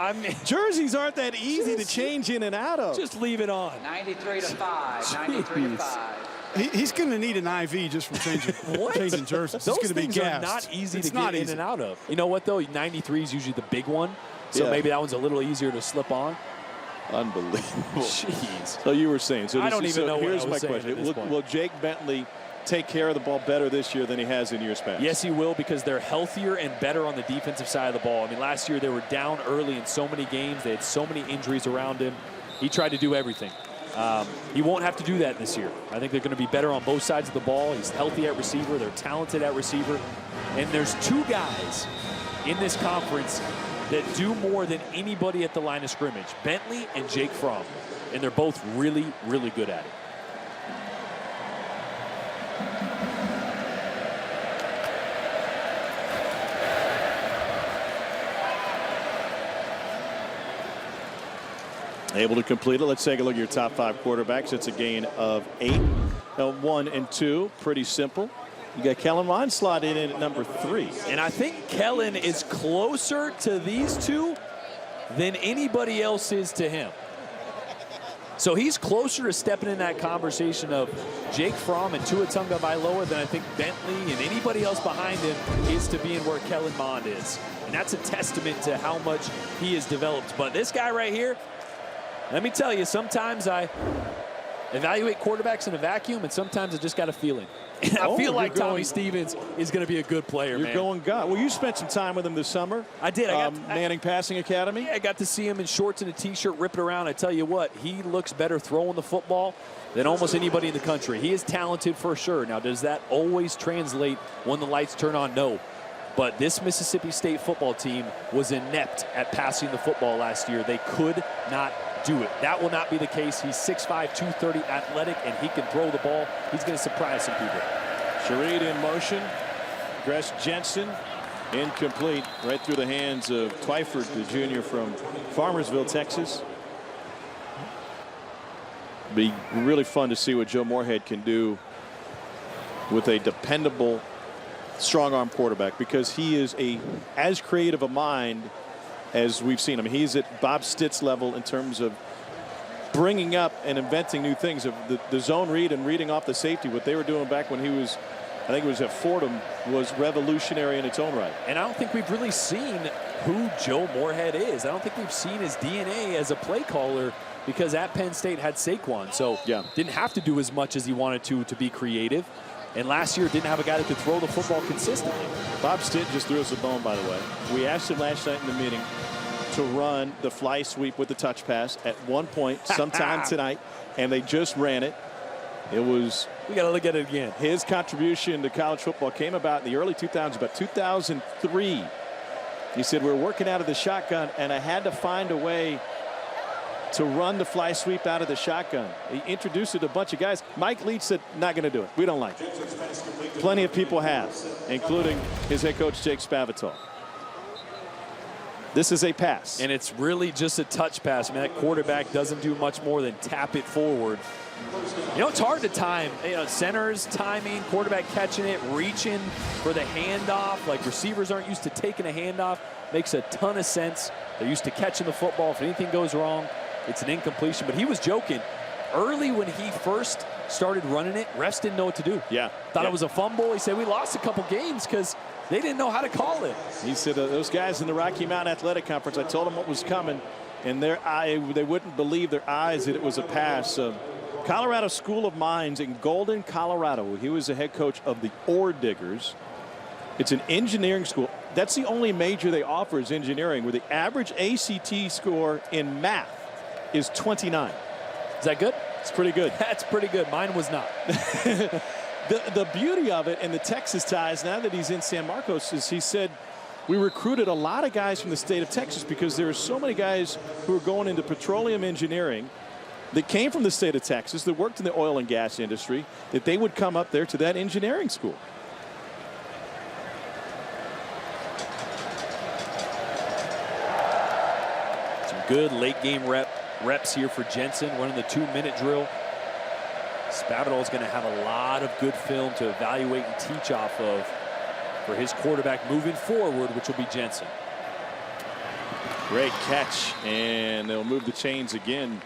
Jerseys aren't that easy to change in and out of. Just leave it on. 93 to 5. 93 to 5. He's going to need an IV just from changing jerseys. Those it's going to be things gassed. are not easy to get in and out of. You know what, though? 93 is usually the big one. So maybe that one's a little easier to slip on. Unbelievable. Jeez. So you were saying. So I don't even know what here's I was my saying question. Will Jake Bentley take care of the ball better this year than he has in years past? Yes, he will, because they're healthier and better on the defensive side of the ball. I mean, last year they were down early in so many games. They had so many injuries around him. He tried to do everything. He won't have to do that this year. I think they're going to be better on both sides of the ball. He's healthy at receiver. They're talented at receiver. And there's 2 guys in this conference that do more than anybody at the line of scrimmage, Bentley and Jake Fromm. And they're both really, really good at it. Able to complete it. Let's take a look at your top 5 quarterbacks. It's a gain of 8. 1 and 2. Pretty simple. You got Kellen Mond slotted in at number 3. And I think Kellen is closer to these two than anybody else is to him. So he's closer to stepping in that conversation of Jake Fromm and Tua Tagovailoa than I think Bentley and anybody else behind him is to being where Kellen Mond is. And that's a testament to how much he has developed. But this guy right here, let me tell you, sometimes I evaluate quarterbacks in a vacuum, and sometimes I just got a feeling. And I feel like Tommy Stevens is going to be a good player, You're man. going God. Well, you spent some time with him this summer. I did. Manning Passing Academy. I got to see him in shorts and a T-shirt ripping around. I tell you what, he looks better throwing the football than almost anybody in the country. He is talented for sure. Now, does that always translate when the lights turn on? No. But this Mississippi State football team was inept at passing the football last year. They could not do it. That will not be the case. He's 6'5", 230, athletic, and he can throw the ball. He's going to surprise some people. Shareed in motion. Gress Jensen incomplete. Right through the hands of Twyford, the junior from Farmersville, Texas. Be really fun to see what Joe Moorhead can do with a dependable, strong-arm quarterback, because he is as creative a mind as we've seen him. He's at Bob Stitt's level in terms of bringing up and inventing new things. Of the zone read and reading off the safety, what they were doing back when he was, I think it was at Fordham, was revolutionary in its own right. And I don't think we've really seen who Joe Moorhead is. I don't think we've seen his DNA as a play caller, because at Penn State had Saquon. So didn't have to do as much as he wanted to be creative. And last year didn't have a guy that could throw the football consistently. Bob Stitt just threw us a bone, by the way. We asked him last night in the meeting to run the fly sweep with the touch pass at one point sometime tonight, and they just ran it. It was, we got to look at it again. His contribution to college football came about in the early 2000s, about 2003. He said, we were working out of the shotgun, and I had to find a way to run the fly sweep out of the shotgun. He introduced it to a bunch of guys. Mike Leach said, not going to do it. We don't like it. Plenty of people have, including his head coach, Jake Spavital. This is a pass. And it's really just a touch pass. I mean, that quarterback doesn't do much more than tap it forward. You know, it's hard to time. You know, centers timing, quarterback catching it, reaching for the handoff. Like, receivers aren't used to taking a handoff. Makes a ton of sense. They're used to catching the football. If anything goes wrong, it's an incompletion. But he was joking. Early when he first started running it, refs didn't know what to do. Thought it was a fumble. He said, we lost a couple games because they didn't know how to call it. He said, those guys in the Rocky Mountain Athletic Conference, I told them what was coming, and they wouldn't believe their eyes that it was a pass. Colorado School of Mines in Golden, Colorado. He was the head coach of the Ore Diggers. It's an engineering school. That's the only major they offer is engineering, where the average ACT score in math is 29. Is that good? It's pretty good. That's pretty good. Mine was not. The beauty of it and the Texas ties, now that he's in San Marcos, is he said, we recruited a lot of guys from the state of Texas because there are so many guys who are going into petroleum engineering that came from the state of Texas, that worked in the oil and gas industry, that they would come up there to that engineering school. Some good late game reps here for Jensen, running the 2-minute drill. Spavital is going to have a lot of good film to evaluate and teach off of for his quarterback moving forward, which will be Jensen. Great catch, and they'll move the chains again.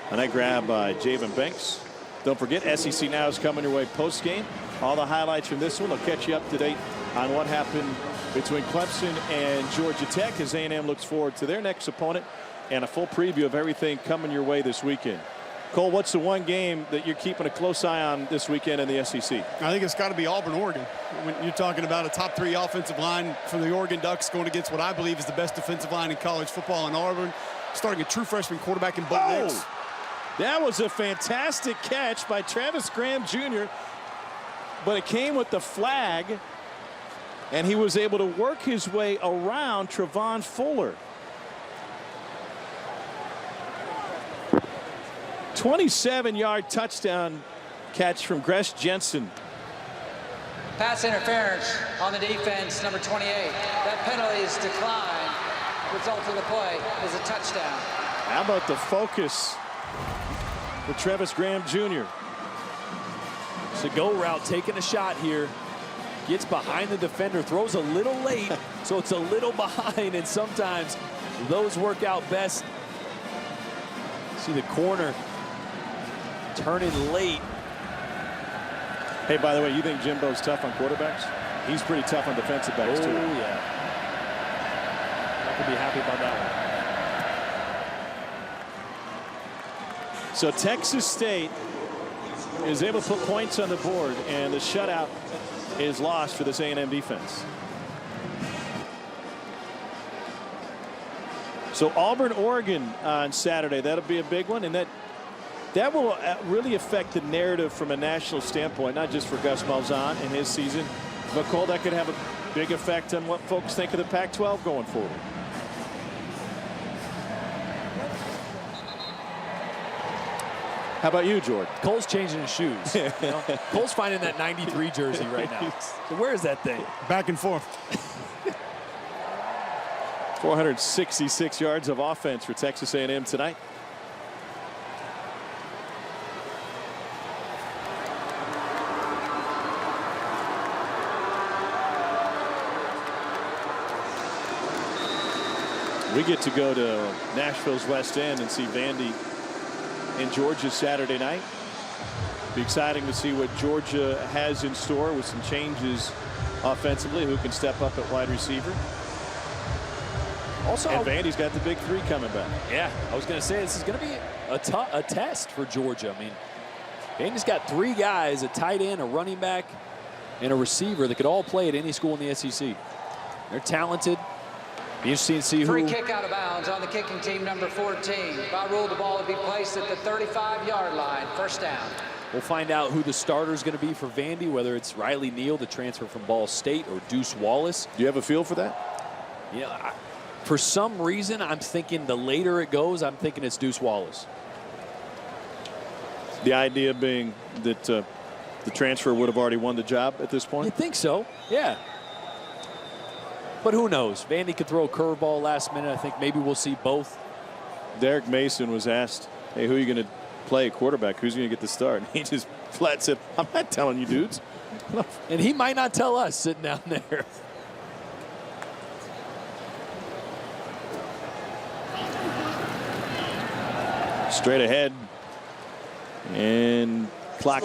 And that grab by Javen Banks. Don't forget, SEC Now is coming your way post-game. All the highlights from this one will catch you up to date on what happened between Clemson and Georgia Tech as A&M looks forward to their next opponent, and a full preview of everything coming your way this weekend. Cole, what's the one game that you're keeping a close eye on this weekend in the SEC? I think it's got to be Auburn, Oregon. When you're talking about a top 3 offensive line for the Oregon Ducks going against what I believe is the best defensive line in college football in Auburn, starting a true freshman quarterback in Bo Nix. That was a fantastic catch by Travis Graham Jr., but it came with the flag, and he was able to work his way around Trevon Fuller. 27-yard touchdown catch from Gress Jensen. Pass interference on the defense, number 28. That penalty is declined. Result of the play is a touchdown. How about the focus for Travis Graham Jr.? It's a go route, taking a shot here. gets behind the defender, throws a little late, so it's a little behind, and sometimes those work out best. See the corner turning late. Hey, by the way, you think Jimbo's tough on quarterbacks? He's pretty tough on defensive backs, too. Oh, yeah. I could be happy about that one. So Texas State is able to put points on the board, and the shutout is lost for this A&M defense. So Auburn, Oregon on Saturday. That'll be a big one, and that will really affect the narrative from a national standpoint, not just for Gus Malzahn and his season, but Cole, that could have a big effect on what folks think of the Pac-12 going forward. How about you, Jordan? Cole's changing his shoes. You know? Cole's finding that 93 jersey right now. So where is that thing? Back and forth. 466 yards of offense for Texas A&M tonight. We get to go to Nashville's West End and see Vandy in Georgia Saturday night. Be exciting to see what Georgia has in store with some changes offensively. Who can step up at wide receiver? Also, and Vandy's got the big three coming back. Yeah, I was going to say this is going to be a test for Georgia. I mean, Vandy's got three guys, a tight end, a running back, and a receiver that could all play at any school in the SEC. They're talented. Be interesting to see who. Free kick out of bounds on the kicking team, number 14. By rule, the ball would be placed at the 35-yard line. First down. We'll find out who the starter is going to be for Vandy, whether it's Riley Neal, the transfer from Ball State, or Deuce Wallace. Do you have a feel for that? Yeah. For some reason, I'm thinking the later it goes, I'm thinking it's Deuce Wallace. The idea being that the transfer would have already won the job at this point? You think so? Yeah. But who knows? Vandy could throw a curveball last minute. I think maybe we'll see both. Derek Mason was asked, hey, who are you going to play at quarterback? Who's going to get the start? And he just flat said, I'm not telling you dudes. And he might not tell us sitting down there. Straight ahead. And clock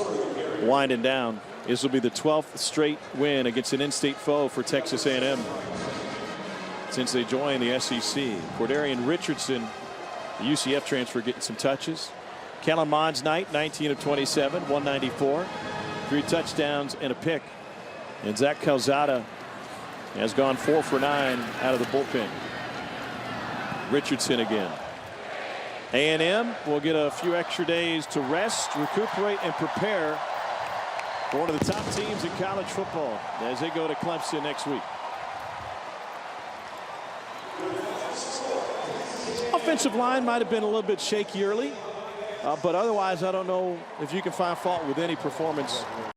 winding down. This will be the 12th straight win against an in-state foe for Texas A&M since they joined the SEC. Cordarian Richardson, the UCF transfer, getting some touches. Kellen Mond's night, 19 of 27, 194, 3 touchdowns and a pick. And Zach Calzada has gone 4 for 9 out of the bullpen. Richardson again. A&M will get a few extra days to rest, recuperate, and prepare for one of the top teams in college football as they go to Clemson next week. Offensive line might have been a little bit shaky early, but otherwise I don't know if you can find fault with any performance